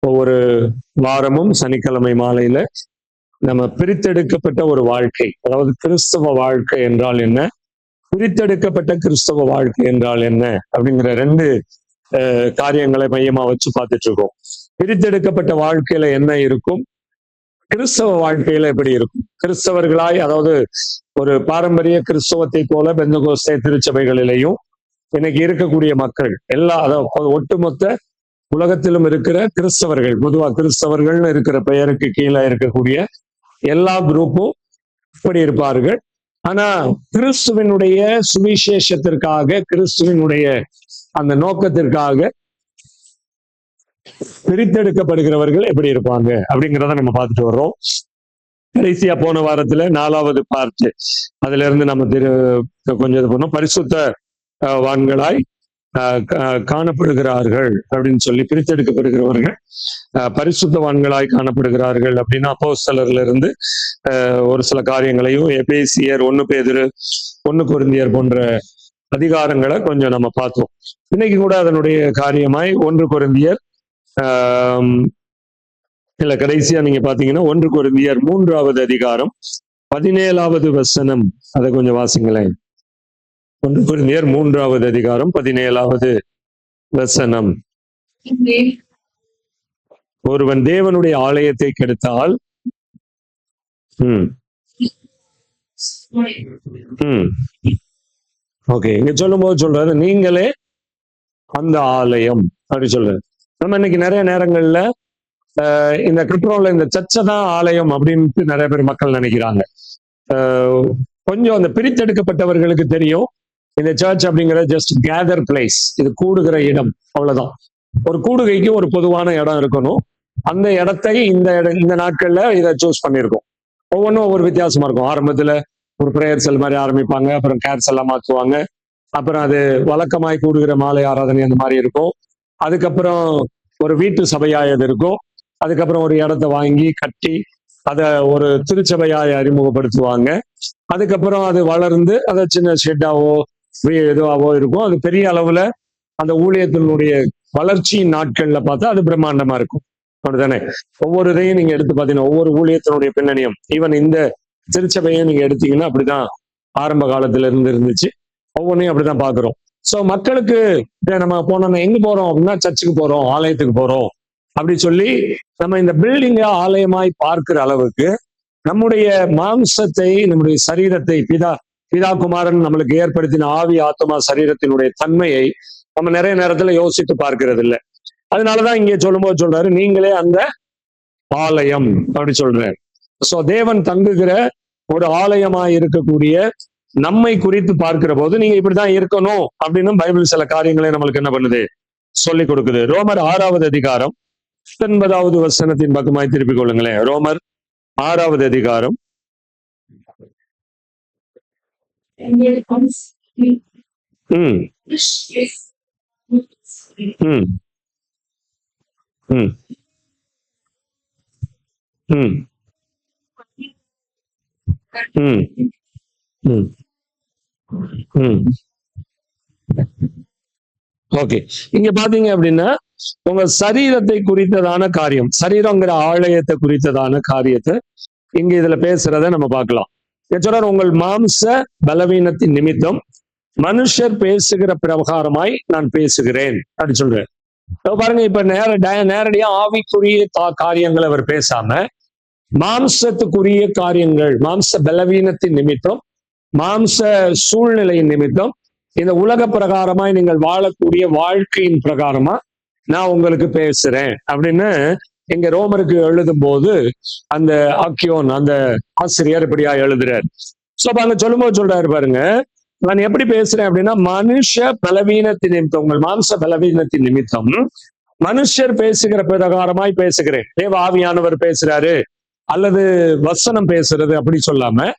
ஒவ்வொரு வாரமும் சனிக்கிழமை மாலையில நம்ம பிரித்தெடுக்கப்பட்ட ஒரு வாழ்க்கை, அதாவது கிறிஸ்தவ வாழ்க்கை என்றால் என்ன, பிரித்தெடுக்கப்பட்ட கிறிஸ்தவ வாழ்க்கை என்றால் என்ன அப்படிங்கிற ரெண்டு காரியங்களை மையமா வச்சு பார்த்துட்டு இருக்கோம். பிரித்தெடுக்கப்பட்ட வாழ்க்கையில என்ன இருக்கும், கிறிஸ்தவ வாழ்க்கையில எப்படி இருக்கும். கிறிஸ்தவர்களாய், அதாவது ஒரு பாரம்பரிய கிறிஸ்தவத்தை போல பெந்தகோஸ்தே திருச்சபைகளிலேயும் இன்னைக்கு இருக்கக்கூடிய மக்கள் எல்லா, அதாவது ஒட்டுமொத்த உலகத்திலும் இருக்கிற கிறிஸ்தவர்கள், பொதுவா கிறிஸ்தவர்கள்னு இருக்கிற பெயருக்கு கீழே இருக்கக்கூடிய எல்லா குரூப்பும் இப்படி இருப்பார்கள். ஆனா கிறிஸ்துவனுடைய சுவிசேஷத்திற்காக, கிறிஸ்துவனுடைய அந்த நோக்கத்திற்காக பிரித்தெடுக்கப்படுகிறவர்கள் எப்படி இருப்பாங்க அப்படிங்கிறத நம்ம பார்த்துட்டு வர்றோம். கடைசியா போன வாரத்துல 4வது பார்ட், அதுல இருந்து நம்ம கொஞ்சம் இது பண்ணோம். பரிசுத்த வான்களாய் காணப்படுகிறார்கள் அப்படின்னு சொல்லி, பிரித்தெடுக்கப்படுகிறவர்கள் பரிசுத்தவான்களாய் காணப்படுகிறார்கள் அப்படின்னு அப்போஸ்தலர்ல இருந்து ஒரு சில காரியங்களையும், எபேசியர், 1 பேதுரு, 1 கொரிந்தியர் போன்ற அதிகாரங்களை கொஞ்சம் நம்ம பார்த்தோம். இன்னைக்கு கூட அதனுடைய காரியமாய் 1 கொரிந்தியர் இல்ல, கடைசியா நீங்க பாத்தீங்கன்னா 1 கொரிந்தியர் 3வது அதிகாரம் 17வது வசனம், அதை கொஞ்சம் வாசிங்களேன். 1 கொரிந்தியர் 3வது அதிகாரம் 17வது வசனம். ஒருவன் தேவனுடைய ஆலயத்தை கெடுத்தால் ஓகே, இங்க சொல்லும் போது சொல்றாரு நீங்களே அந்த ஆலயம் அப்படி சொல்றாரு. நம்ம இன்னைக்கு நிறைய நேரங்கள்ல இந்த கிறிஸ்துவுல இந்த சர்ச்சை தான் ஆலயம் அப்படின்ட்டு நிறைய பேர் மக்கள் நினைக்கிறாங்க. கொஞ்சம் அந்த பிரித்தெடுக்கப்பட்டவர்களுக்கு தெரியும், இந்த சர்ச் அப்படிங்கிறது ஜஸ்ட் கேதர் பிளேஸ், இது கூடுகிற இடம், அவ்வளவுதான். ஒரு கூடுகைக்கு ஒரு பொதுவான இடம் இருக்கணும். அந்த இடத்தை இந்த நாட்கள்ல இதை சூஸ் பண்ணியிருக்கோம். ஒவ்வொன்றும் ஒவ்வொரு வித்தியாசமா இருக்கும். ஆரம்பத்துல ஒரு பிரேயர் செல் மாதிரி ஆரம்பிப்பாங்க, அப்புறம் கேர்ஸ் எல்லாம் மாற்றுவாங்க, அப்புறம் அது வழக்கமாய் கூடுகிற மாலை ஆராதனை அந்த மாதிரி இருக்கும். அதுக்கப்புறம் ஒரு வீட்டு சபையாய் அது இருக்கும். அதுக்கப்புறம் ஒரு இடத்த வாங்கி கட்டி அதை ஒரு திருச்சபையாய் அறிமுகப்படுத்துவாங்க. அதுக்கப்புறம் அது வளர்ந்து அதை சின்ன ஷெட்டாவோ எதுவாவோ இருக்கும். அது பெரிய அளவுல அந்த ஊழியத்தினுடைய வளர்ச்சியின் நாட்கள்ல பார்த்தா அது பிரம்மாண்டமா இருக்கும், அப்படித்தானே? ஒவ்வொரு இதையும் நீங்க எடுத்து பார்த்தீங்கன்னா, ஒவ்வொரு ஊழியத்தினுடைய பின்னணியும், ஈவன் இந்த திருச்சபையும் நீங்க எடுத்தீங்கன்னா அப்படிதான் ஆரம்ப காலத்துல இருந்து இருந்துச்சு. ஒவ்வொன்றையும் அப்படிதான் பாக்குறோம். சோ மக்களுக்கு நம்ம போனோம்னா எங்க போறோம் அப்படின்னா, சர்ச்சுக்கு போறோம், ஆலயத்துக்கு போறோம் அப்படி சொல்லி நம்ம இந்த பில்டிங்க ஆலயமாய் பார்க்கிற அளவுக்கு நம்முடைய மாம்சத்தை, நம்முடைய சரீரத்தை, பிதா குமாரன் நம்மளுக்கு ஏற்படுத்தின ஆவி ஆத்மா சரீரத்தினுடைய தன்மையை நம்ம நிறைய நேரத்துல யோசித்து பார்க்கிறது இல்லை. அதனாலதான் இங்கே சொல்லும்போது சொல்றாரு நீங்களே அந்த ஆலயம் அப்படி சொல்றாரு. சோ தேவன் தங்குகிற ஒரு ஆலயமாய் இருக்கக்கூடிய நம்மை குறித்து பார்க்கிற போது நீங்க இப்படிதான் இருக்கணும் அப்படின்னு பைபிள் சில காரியங்களை நம்மளுக்கு என்ன பண்ணுது, சொல்லி கொடுக்குது. ரோமர் 6வது அதிகாரம் 19வது வசனத்தின் பக்கமாய் திருப்பிக் கொள்ளுங்களேன். ரோமர் 6வது அதிகாரம். ஓகே, இங்க பாத்தீங்க அப்படின்னா உங்க சரீரத்தை குறித்ததான காரியம், சரீரங்கிற ஆலயத்தை குறித்ததான காரியத்தை இங்க இதுல பேசுறத நம்ம பார்க்கலாம். உங்கள் மாம்ச பலவீனத்தின் நிமித்தம் மனுஷர் பேசுகிற பிரகாரமாய் நான் பேசுகிறேன் அப்படின்னு சொல்றேன். பாருங்க, இப்ப நேரடியா ஆவிக்குரிய காரியங்கள் அவர் பேசாம மாம்சத்துக்குரிய காரியங்கள், மாம்ச பலவீனத்தின் நிமித்தம், மாம்ச சூழ்நிலையின் நிமித்தம், இந்த உலக பிரகாரமாய் நீங்கள் வாழக்கூடிய வாழ்க்கையின் பிரகாரமா நான் உங்களுக்கு பேசுறேன் அப்படின்னு இங்க ரோமருக்கு எழுதும் போது அந்த ஆக்கியோன், அந்த ஆசிரியர் இப்படியா எழுதுறாரு. சோ அங்க சொல்லும்போது சொல்றாரு பாருங்க, நான் எப்படி பேசுறேன் அப்படின்னா, மனுஷ பலவீனத்தின் நிமித்தம், உங்கள் மாம்ச பலவீனத்தின் நிமித்தம் மனுஷர் பேசுகிற பிரகாரமாய் பேசுகிறேன். தேவ ஆவியானவர் பேசுறாரு அல்லது வசனம் பேசுறது அப்படி சொல்லாம,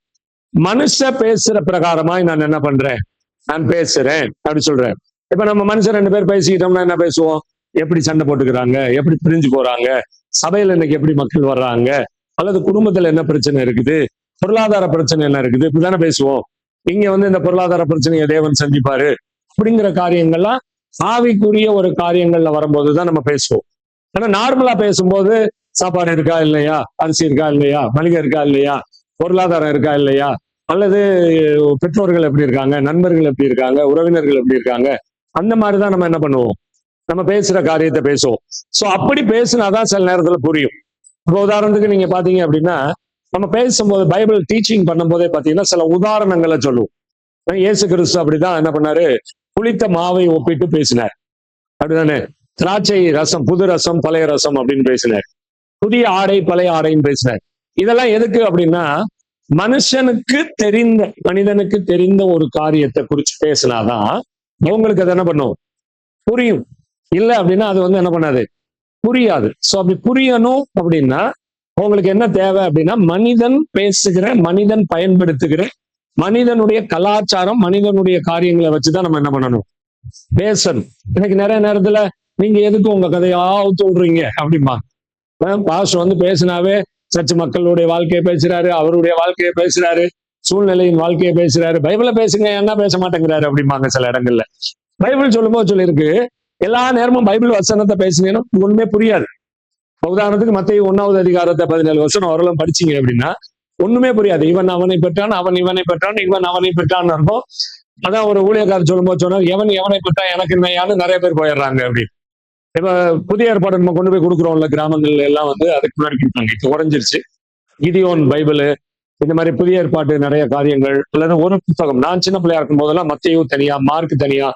மனுஷ பேசுற பிரகாரமாய் நான் என்ன பண்றேன், நான் பேசுறேன் அப்படி சொல்றேன். இப்ப நம்ம மனுஷன் 2 பேர் பேசிக்கிட்டோம்னா என்ன பேசுவோம், எப்படி சண்டை போட்டுக்கிறாங்க, எப்படி பிரிஞ்சு போறாங்க, சபையில இன்னைக்கு எப்படி மக்கள் வர்றாங்க, அல்லது குடும்பத்துல என்ன பிரச்சனை இருக்குது, பொருளாதார பிரச்சனை என்ன இருக்குது, இப்படிதானே பேசுவோம். இங்க இந்த பொருளாதார பிரச்சனையை தேவன் சந்திப்பாரு அப்படிங்கிற காரியங்கள்லாம் ஆவிக்குரிய ஒரு காரியங்கள்ல வரும்போதுதான் நம்ம பேசுவோம். ஆனா நார்மலா பேசும்போது சாப்பாடு இருக்கா இல்லையா, அரிசி இருக்கா இல்லையா, மளிகை இருக்கா இல்லையா, பொருளாதாரம் இருக்கா இல்லையா, அல்லது பெற்றோர்கள் எப்படி இருக்காங்க, நண்பர்கள் எப்படி இருக்காங்க, உறவினர்கள் எப்படி இருக்காங்க, அந்த மாதிரிதான் நம்ம என்ன பண்ணுவோம், நம்ம பேசுற காரியத்தை பேசுவோம். சோ அப்படி பேசினாதான் சில நேரத்துல புரியும். இப்போ உதாரணத்துக்கு நீங்க பாத்தீங்க அப்படின்னா, நம்ம பேசும்போது பைபிள் டீச்சிங் பண்ணும் போதே பாத்தீங்கன்னா சில உதாரணங்களை சொல்லுவோம். இயேசு கிறிஸ்து அப்படிதான் என்ன பண்ணாரு, புளித்த மாவை ஒப்பிட்டு பேசினார். அப்படிதானே? திராட்சை ரசம், புது ரசம், பழைய ரசம் அப்படின்னு பேசினார். புதிய ஆடை, பழைய ஆடைன்னு பேசினார். இதெல்லாம் எதுக்கு அப்படின்னா, மனிதனுக்கு தெரிந்த ஒரு காரியத்தை குறிச்சு பேசினாதான் அவங்களுக்கு அது என்ன பண்ணும், புரியும். இல்லை அப்படின்னா அது வந்து என்ன பண்ணாது, புரியாது. சோ அப்படி புரியணும் அப்படின்னா உங்களுக்கு என்ன தேவை அப்படின்னா, மனிதன் பேசுகிற, மனிதன் பயன்படுத்துகிற, மனிதனுடைய கலாச்சாரம், மனிதனுடைய காரியங்களை வச்சுதான் நம்ம என்ன பண்ணணும், பேசணும். எனக்கு நிறைய நேரத்துல நீங்க எதுக்கு உங்க கதையா சொல்றீங்க அப்படிமா, பாஸ்டர் வந்து பேசினாவே சர்ச் மக்களுடைய வாழ்க்கையை பேசுறாரு, அவருடைய வாழ்க்கையை பேசுறாரு, சூழ்நிலையின் வாழ்க்கையை பேசுறாரு, பைபிளை பேசுங்க என்ன பேச மாட்டேங்கிறாரு அப்படிம்பாங்க சில இடங்கள்ல. பைபிள் சொல்லும்போது சொல்லியிருக்கு, எல்லா நேரமும் பைபிள் வசனத்தை பேசுனீங்கன்னா ஒண்ணுமே புரியாது. உதாரணத்துக்கு மத்தேயு 1வது அதிகாரத்தை 17 வருஷம் அவரெல்லாம் படிச்சீங்க அப்படின்னா ஒண்ணுமே புரியாது. இவன் அவனை பெற்றான், அவன் இவனை பெற்றான், இவன் அவனை பெற்றான்னு இருக்கும். அதான் ஒரு ஊழியக்காரர் சொல்லும்போது சொன்னார், எவன் எவனை பெற்றான் எனக்கு என்னையான்னு நிறைய பேர் போயிடுறாங்க அப்படின்னு. இப்ப புதிய ஏற்பாடு நம்ம கொண்டு போய் கொடுக்குறோம்ல கிராமங்கள்ல எல்லாம் வந்து அதுக்கு முன்னாடி கொடுத்தாங்க, இப்ப குறைஞ்சிருச்சு. கிதியோன் பைபிள், இந்த மாதிரி புதிய ஏற்பாட்டு நிறைய காரியங்கள், அல்லது ஒரு புத்தகம். நான் சின்ன பிள்ளையா இருக்கும் போதெல்லாம் மத்தேயு தனியா, மார்க் தனியா,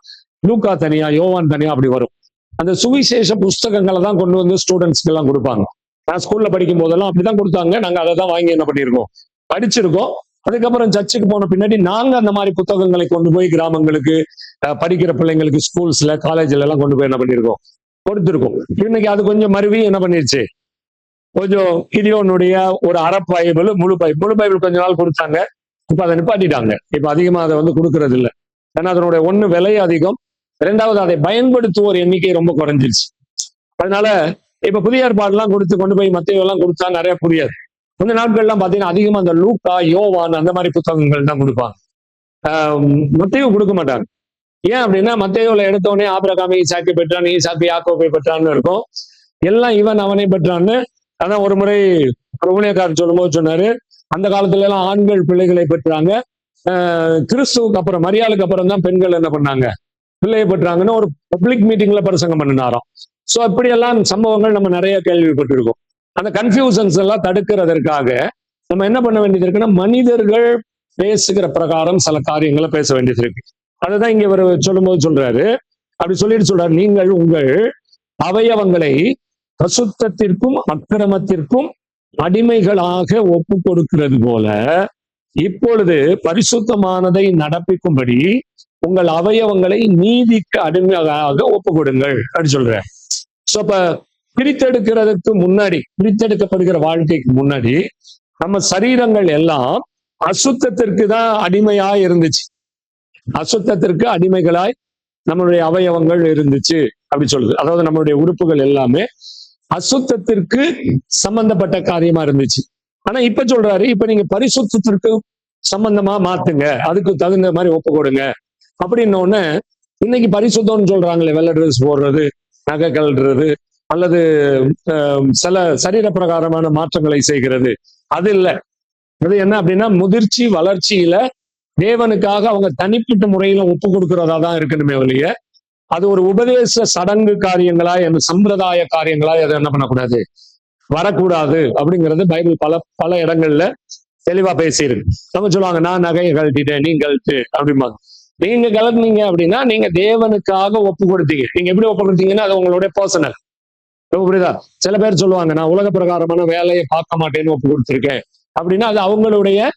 லூக்கா தனியா, யோவான் தனியா அப்படி வரும். அந்த சுவிசேஷ புஸ்தகங்களை தான் கொண்டு வந்து ஸ்டூடெண்ட்ஸ்க்கு எல்லாம் கொடுப்பாங்க. நான் ஸ்கூல்ல படிக்கும் போதெல்லாம் அப்படிதான் கொடுத்தாங்க. நாங்க அதை தான் வாங்கி என்ன பண்ணிருக்கோம், படிச்சிருக்கோம். அதுக்கப்புறம் சர்ச்சுக்கு போன பின்னாடி நாங்க அந்த மாதிரி புத்தகங்களை கொண்டு போய் கிராமங்களுக்கு, படிக்கிற பிள்ளைங்களுக்கு ஸ்கூல்ஸ்ல, காலேஜ்ல எல்லாம் கொண்டு போய் என்ன பண்ணிருக்கோம், கொடுத்துருக்கோம். இன்னைக்கு அது கொஞ்சம் மருவி என்ன பண்ணிருச்சு, கொஞ்சம் கிதியோனுடைய ஒரு அரை பைபிள், முழு பைபிள் கொஞ்ச நாள் கொடுத்தாங்க. இப்ப அதை நிப்பாட்டிட்டாங்க. இப்ப அதிகமா அதை வந்து கொடுக்கறது இல்லை. ஏன்னா அதனுடைய ஒண்ணு விலை அதிகம், இரண்டாவது அதை பயன்படுத்துவோர் எண்ணிக்கை ரொம்ப குறைஞ்சிருச்சு. அதனால இப்ப புதிய ஏற்பாடுலாம் கொடுத்து கொண்டு போய் மத்தேயு எல்லாம் கொடுத்தா நிறைய புரியாது. அந்த நாட்கள்லாம் பாத்தீங்கன்னா அதிகமா அந்த லூக்கா, யோவான் அந்த மாதிரி புத்தகங்கள் தான் கொடுப்பாங்க. மத்தேயு கொடுக்க மாட்டாங்க. ஏன் அப்படின்னா மத்தேயுல எடுத்தோடனே ஆபிரகாமை ஈசாக்கை பெற்றான், ஈசாக்கு யாக்கோபை பெற்றான்னு இருக்கும். எல்லாம் இவன் அவனை பெற்றான்னு. அதான் ஒரு முறை ஒரு ஊழியக்காரர் சொல்லும் போது சொன்னாரு, அந்த காலத்துல எல்லாம் ஆண்கள் பிள்ளைகளை பெற்றாங்க, கிறிஸ்துவுக்கு அப்புறம், மரியாளுக்கு அப்புறம் தான் பெண்கள் என்ன பண்ணாங்க, பிள்ளையை பெற்றாங்கன்னு ஒரு பப்ளிக் மீட்டிங்ல பிரசங்கம் பண்ணினாராம். சோ இப்படி எல்லாம் சம்பவங்கள் நம்ம நிறைய கேள்விப்பட்டிருக்கோம். அந்த கன்ஃபியூசன்ஸ் எல்லாம் தடுக்கிறதற்காக நம்ம என்ன பண்ண வேண்டியது இருக்குன்னா, மனிதர்கள் பேசுகிற பிரகாரம் சில காரியங்களை பேச வேண்டியது இருக்கு. அதுதான் இங்க இவர் சொல்லும்போது சொல்றாரு. அப்படி சொல்லிட்டு சொல்றாரு, நீங்கள் உங்கள் அவயவங்களை பசுத்தத்திற்கும் அக்கிரமத்திற்கும் அடிமைகளாக ஒப்பு கொடுக்கிறது போல இப்பொழுது பரிசுத்தமானதை நடப்பிக்கும்படி உங்கள் அவயவங்களை நீதிக்கு அடிமையாக ஒப்பு கொடுங்கள் அப்படி சொல்ற. சோ அப்ப பிரித்தெடுக்கிறதுக்கு முன்னாடி, பிரித்தெடுக்கப்படுகிற வாழ்க்கைக்கு முன்னாடி நம்ம சரீரங்கள் எல்லாம் அசுத்தத்திற்கு தான் அடிமையா இருந்துச்சு. அசுத்தத்திற்கு அடிமைகளாய் நம்மளுடைய அவயவங்கள் இருந்துச்சு அப்படி சொல்லுது. அதாவது நம்மளுடைய உறுப்புகள் எல்லாமே அசுத்தத்திற்கு சம்பந்தப்பட்ட காரியமா இருந்துச்சு. ஆனா இப்ப சொல்றாரு, இப்ப நீங்க பரிசுத்தத்திற்கு சம்பந்தமா மாத்துங்க, அதுக்கு தகுந்த மாதிரி ஒப்பு கொடுங்க அப்படின்னோடனே, இன்னைக்கு பரிசுத்தம்னு சொல்றாங்களே, வெள்ளை ட்ரெஸ் போடுறது, நகை கல்றது, அல்லது சில சரீர பிரகாரமான மாற்றங்களை செய்கிறது, அது இல்லை. அது என்ன அப்படின்னா, முதிர்ச்சி வளர்ச்சியில தேவனுக்காக அவங்க தனிப்பட்ட முறையில ஒப்பு கொடுக்கிறதா தான் இருக்கணுமே ஒழிய, அது ஒரு உபதேச சடங்கு காரியங்களாய், அந்த சம்பிரதாய காரியங்களாய் அதை என்ன பண்ணக்கூடாது, வரக்கூடாது அப்படிங்கிறது பைபிள் பல இடங்கள்ல தெளிவா பேசியிருக்கு. நம்ம சொல்லுவாங்க, நான் நகையை கழட்டிட்டேன், நீங்க கழட்டு அப்படிம்பாங்க. நீங்க கலட்டினீங்க அப்படின்னா நீங்க தேவனுக்காக ஒப்பு கொடுத்தீங்க. நீங்க எப்படி ஒப்பு கொடுத்தீங்கன்னா அது உங்களுடைய பர்சனல். புரியுதா? சில பேர் சொல்லுவாங்க, நான் உலக பிரகாரமான வேலையை பார்க்க மாட்டேன்னு ஒப்பு கொடுத்துருக்கேன் அப்படின்னா அது அவங்களுடைய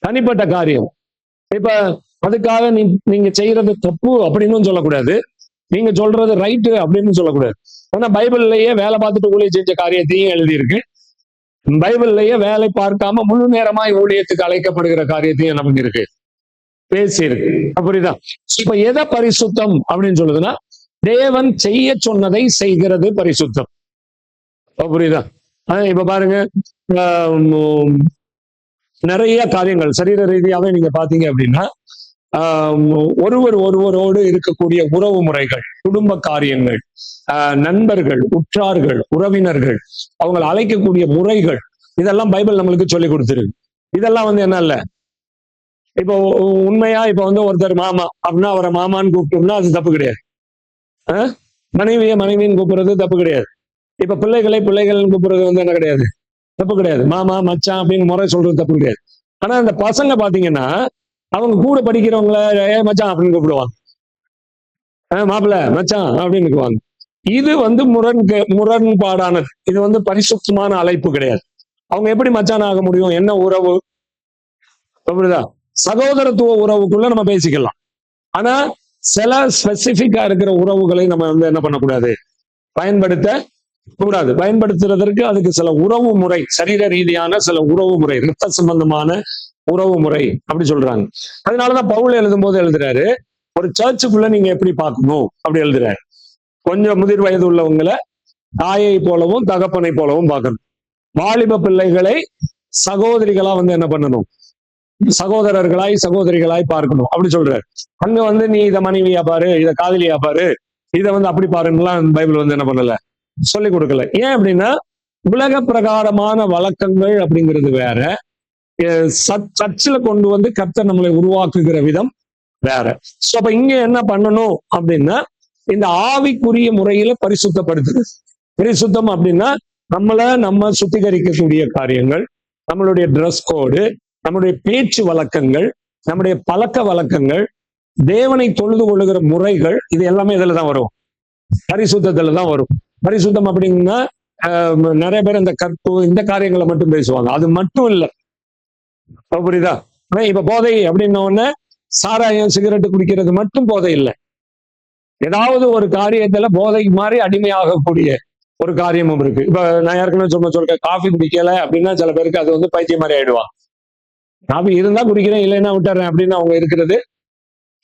தனிப்பட்ட காரியம். இப்ப அதுக்காக நீங்க செய்யறது தப்பு அப்படின்னு சொல்லக்கூடாது, நீங்க சொல்றது ரைட்டு அப்படின்னு சொல்லக்கூடாது. ஆனா பைபிள்லயே வேலை பார்த்துட்டு ஊழியம் செஞ்ச காரியத்தையும் எழுதியிருக்கு, பைபிள்லயே வேலை பார்க்காம முழு நேரமாய் ஊழியத்துக்கு அழைக்கப்படுகிற காரியத்தையும் என்ன பண்ணிருக்கு, பேசியிருக்கு. புரியுதா? இப்ப எதை பரிசுத்தம் அப்படின்னு சொல்லுதுன்னா, தேவன் செய்ய சொன்னதை செய்கிறது பரிசுத்தம். புரியுதா? இப்ப பாருங்க, நிறைய காரியங்கள் சரீர ரீதியாவே நீங்க பாத்தீங்க அப்படின்னா, ஒருவரோடு இருக்கக்கூடிய உறவு முறைகள், குடும்ப காரியங்கள், நண்பர்கள், உற்றார்கள், உறவினர்கள், அவங்களை அழைக்கக்கூடிய முறைகள், இதெல்லாம் பைபிள் நம்மளுக்கு சொல்லி கொடுத்துருக்கு. இதெல்லாம் வந்து என்ன இல்ல, இப்போ உண்மையா இப்ப வந்து ஒருத்தர் மாமா அப்படின்னா அவரை மாமான்னு கூப்பிட்டோம்னா அது தப்பு கிடையாது. மனைவியை மனைவின்னு கூப்பிடுறது தப்பு கிடையாது. இப்ப பிள்ளைகளை பிள்ளைகள்னு கூப்பிடுறது வந்து என்ன கிடையாது, தப்பு கிடையாது. மாமா மச்சான் அப்படின்னு முறை சொல்றது தப்பு கிடையாது. ஆனா இந்த பசங்க பாத்தீங்கன்னா அவங்க கூட படிக்கிறவங்கள மச்சான் அப்படின்னு கூப்பிடுவாங்க, மாப்பிள்ள மச்சான் அப்படின்னு. இது வந்து முரண்பாடானது. இது வந்து பரிசுத்தமான அழைப்பு கிடையாது. அவங்க எப்படி மச்சான் ஆக முடியும்? என்ன உறவு? புரியுதா? சகோதரத்துவ உறவுக்குள்ள நம்ம பேசிக்கலாம். ஆனா சில ஸ்பெசிபிக்கா இருக்கிற உறவுகளை நம்ம வந்து என்ன பண்ணக்கூடாது, பயன்படுத்த கூடாது. பயன்படுத்துறதற்கு அதுக்கு சில உறவு முறை, சரீர ரீதியான சில உறவு முறை, ரத்த சம்பந்தமான உறவு முறை அப்படி சொல்றாங்க. அதனாலதான் பவுல் எழுதும் போது எழுதுறாரு, ஒரு சர்ச்சுக்குள்ள நீங்க எப்படி பார்க்கணும் அப்படி எழுதுறாரு. கொஞ்சம் முதிர் வயது உள்ளவங்களை தாயை போலவும் தகப்பனை போலவும் பார்க்கணும். வாலிப பிள்ளைகளை சகோதரிகளா வந்து என்ன பண்ணணும், சகோதரர்களாய் சகோதரிகளாய் பார்க்கணும் அப்படி சொல்றாரு. அங்க வந்து நீ இதை மனைவியா பாரு, இதை காதலியா பாரு, இதை வந்து அப்படி பாருங்கலாம் பைபிள் வந்து என்ன பண்ணல, சொல்லி கொடுக்கல. ஏன் அப்படின்னா உலக பிரகாரமான வழக்கங்கள் அப்படிங்கிறது வேற, சர்ச்சில் கொண்டு வந்து கர்த்தர் நம்மளை உருவாக்குகிற விதம் வேற. சோ அப்ப இங்க என்ன பண்ணணும் அப்படின்னா இந்த ஆவிக்குரிய முறையில பரிசுத்தப்படுத்துது. பரிசுத்தம் அப்படின்னா நம்ம சுத்திகரிக்கக்கூடிய காரியங்கள், நம்மளுடைய ட்ரெஸ் கோடு, நம்முடைய பேச்சு வழக்கங்கள், நம்முடைய பழக்க வழக்கங்கள், தேவனை தொழுது கொள்ளுகிற முறைகள், இது எல்லாமே இதுல தான் வரும், பரிசுத்தத்துல தான் வரும். பரிசுத்தம் அப்படின்னா நிறைய பேர் இந்த கற்பு இந்த காரியங்களை மட்டும் பேசுவாங்க. அது மட்டும் இல்லை, புரியுதா? இப்ப போதை அப்படின்ன உடனே சாராயம் சிகரெட்டு குடிக்கிறது மட்டும் போதை இல்லை. ஏதாவது ஒரு காரியத்துல போதைக்கு மாதிரி அடிமையாகக்கூடிய ஒரு காரியமும் இருக்கு. இப்ப நான் ஏற்கனவே சொல்றேன், காஃபி குடிக்கல அப்படின்னா சில பேருக்கு அது வந்து பைத்தியம் மாதிரி ஆயிடுவான். காஃபி இருந்தா குடிக்கிறேன், இல்லைன்னா விட்டுறேன் அப்படின்னு அவங்க இருக்கிறது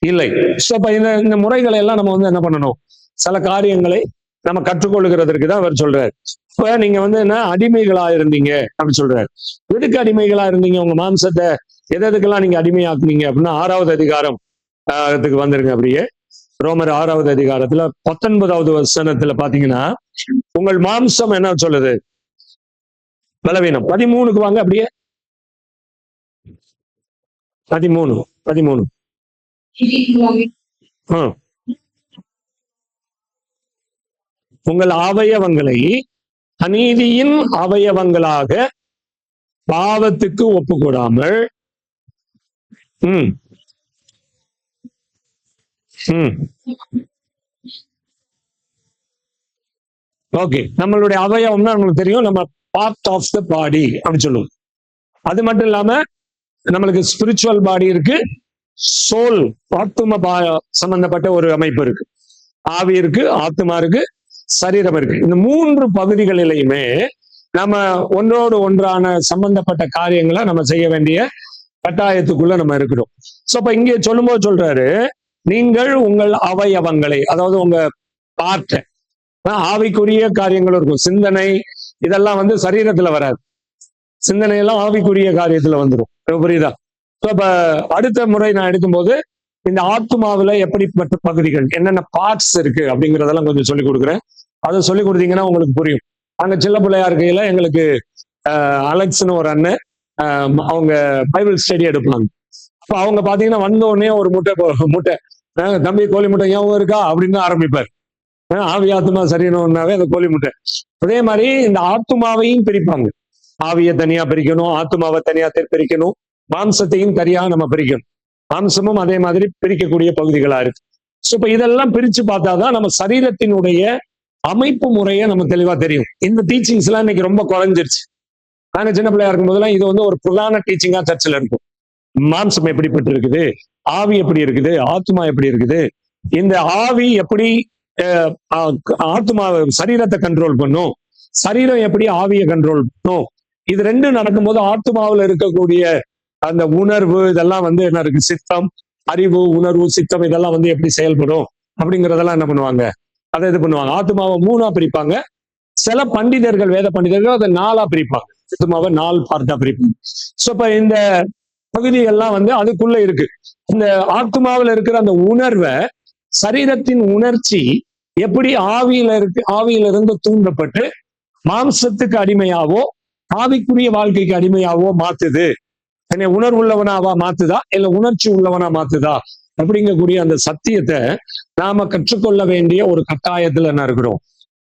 இல்லை. ஸோ இப்ப இந்த முறைகளை எல்லாம் நம்ம வந்து என்ன பண்ணணும், சில காரியங்களை நம்ம கற்றுக்கொள்ளுகிறதுக்கு தான் அவர் சொல்றாரு. இப்ப நீங்க வந்து என்ன அடிமைகளா இருந்தீங்க அப்படின்னு சொல்றாரு. எதுக்கு அடிமைகளா இருந்தீங்க? உங்க மாம்சத்தை எதுக்கெல்லாம் நீங்க அடிமையாக்குனீங்க அப்படின்னா 6வது அதிகாரம் வந்துருங்க. அப்படியே ரோமர் 6வது அதிகாரத்துல 19வது வசனத்துல பாத்தீங்கன்னா உங்கள் மாம்சம் என்ன சொல்லுது, பலவீனம். 13க்கு வாங்க, அப்படியே 13. உங்கள் அவயவங்களை அநீதியின் அவயவங்களாக பாவத்துக்கு ஒப்புக்கூடாமல் ஓகே, நம்மளுடைய அவயவம்னா நம்மளுக்கு தெரியும், நம்ம பார்ட் ஆஃப் த பாடி அப்படின்னு சொல்லுவோம். அது மட்டும் இல்லாம நம்மளுக்கு ஸ்பிரிச்சுவல் பாடி இருக்கு, சோல் ஆத்தும சம்பந்தப்பட்ட ஒரு அமைப்பு இருக்கு, ஆவி இருக்கு, ஆத்மா இருக்கு, சரீரம் இருக்கு. இந்த 3 பகுதிகளிலையுமே நம்ம ஒன்றோடு ஒன்றான சம்பந்தப்பட்ட காரியங்களை நம்ம செய்ய வேண்டிய கட்டாயத்துக்குள்ள நம்ம இருக்கிறோம். சோ அப்ப இங்கே சொல்லும்போது சொல்றாரு, நீங்கள் உங்கள் அவயவங்களை, அதாவது உங்க பார்ட்ட, ஆவிக்குரிய காரியங்கள் இருக்கும், சிந்தனை இதெல்லாம் வந்து சரீரத்துல வராது, சிந்தனை எல்லாம் ஆவிக்குரிய காரியத்துல வந்துடும். புரியுதா? இப்ப அடுத்த முறை நான் எடுக்கும்போது இந்த ஆத்மாவில எப்படிப்பட்ட பகுதிகள், என்னென்ன பார்ட்ஸ் இருக்கு அப்படிங்கிறதெல்லாம் கொஞ்சம் சொல்லிக் கொடுக்குறேன். அதை சொல்லிக் கொடுத்தீங்கன்னா உங்களுக்கு புரியும். அங்க சின்ன பிள்ளையா இருக்கையில எங்களுக்கு அலெக்ஸ்னு ஒரு அண்ணன், அவங்க பைபிள் ஸ்டடி எடுப்பாங்க. அப்ப அவங்க பாத்தீங்கன்னா வந்த உடனே ஒரு முட்டை தம்பி கோழி முட்டை ஞாபகம் இருக்கா அப்படின்னு ஆரம்பிப்பார். ஆவி ஆத்மா சரியணும்னாவே அந்த கோழி முட்டை. அதே மாதிரி இந்த ஆத்மாவையும் பிரிப்பாங்க. ஆவியை தனியா பிரிக்கணும், ஆத்மாவை தனியா பிரிக்கணும், மாம்சத்தையும் தனியா நம்ம பிரிக்கணும். மாம்சமும் அதே மாதிரி பிரிக்கக்கூடிய பகுதிகளா இருக்கு. ஸோ இப்ப இதெல்லாம் பிரிச்சு பார்த்தாதான் நம்ம சரீரத்தினுடைய அமைப்பு முறையை நம்ம தெளிவா தெரியும். இந்த டீச்சிங்ஸ் எல்லாம் இன்னைக்கு ரொம்ப குறைஞ்சிருச்சு. நாங்க சின்ன பிள்ளையா இருக்கும் போதெல்லாம் இது வந்து ஒரு பிரதான டீச்சிங்கா சர்ச்சில் இருக்கும். மாம்சம் எப்படிப்பட்டு இருக்குது, ஆவி எப்படி இருக்குது, ஆத்மா எப்படி இருக்குது, இந்த ஆவி எப்படி ஆத்மா சரீரத்தை கண்ட்ரோல் பண்ணும், சரீரம் எப்படி ஆவியை கண்ட்ரோல் பண்ணும். இது ரெண்டும் நடக்கும்போது ஆத்மாவில் இருக்கக்கூடிய அந்த உணர்வு இதெல்லாம் வந்து என்ன இருக்கு, சித்தம், அறிவு, உணர்வு, சித்தம் இதெல்லாம் வந்து எப்படி செயல்படும் அப்படிங்கிறதெல்லாம் என்ன பண்ணுவாங்க, அதை இது பண்ணுவாங்க. ஆத்மாவை 3ஆ பிரிப்பாங்க. சில பண்டிதர்கள், வேத பண்டிதர்கள் அதை 4ஆ பிரிப்பாங்க. ஆத்மாவை 4 பார்ட்டா பிரிப்பாங்க. ஸோ இப்ப இந்த பகுதிகள்லாம் அதுக்குள்ள இருக்கு. இந்த ஆத்மாவில் இருக்கிற அந்த உணர்வை, சரீரத்தின் உணர்ச்சி எப்படி ஆவியிலிருந்து தூண்டப்பட்டு மாம்சத்துக்கு அடிமையாவோ ஆவிக்குரிய வாழ்க்கைக்கு அடிமையாவோ மாத்துது. என்னை உணர்வுள்ளவனாவா மாத்துதா, இல்ல உணர்ச்சி உள்ளவனா மாத்துதா அப்படிங்கக்கூடிய அந்த சத்தியத்தை நாம கற்றுக்கொள்ள வேண்டிய ஒரு கட்டாயத்துல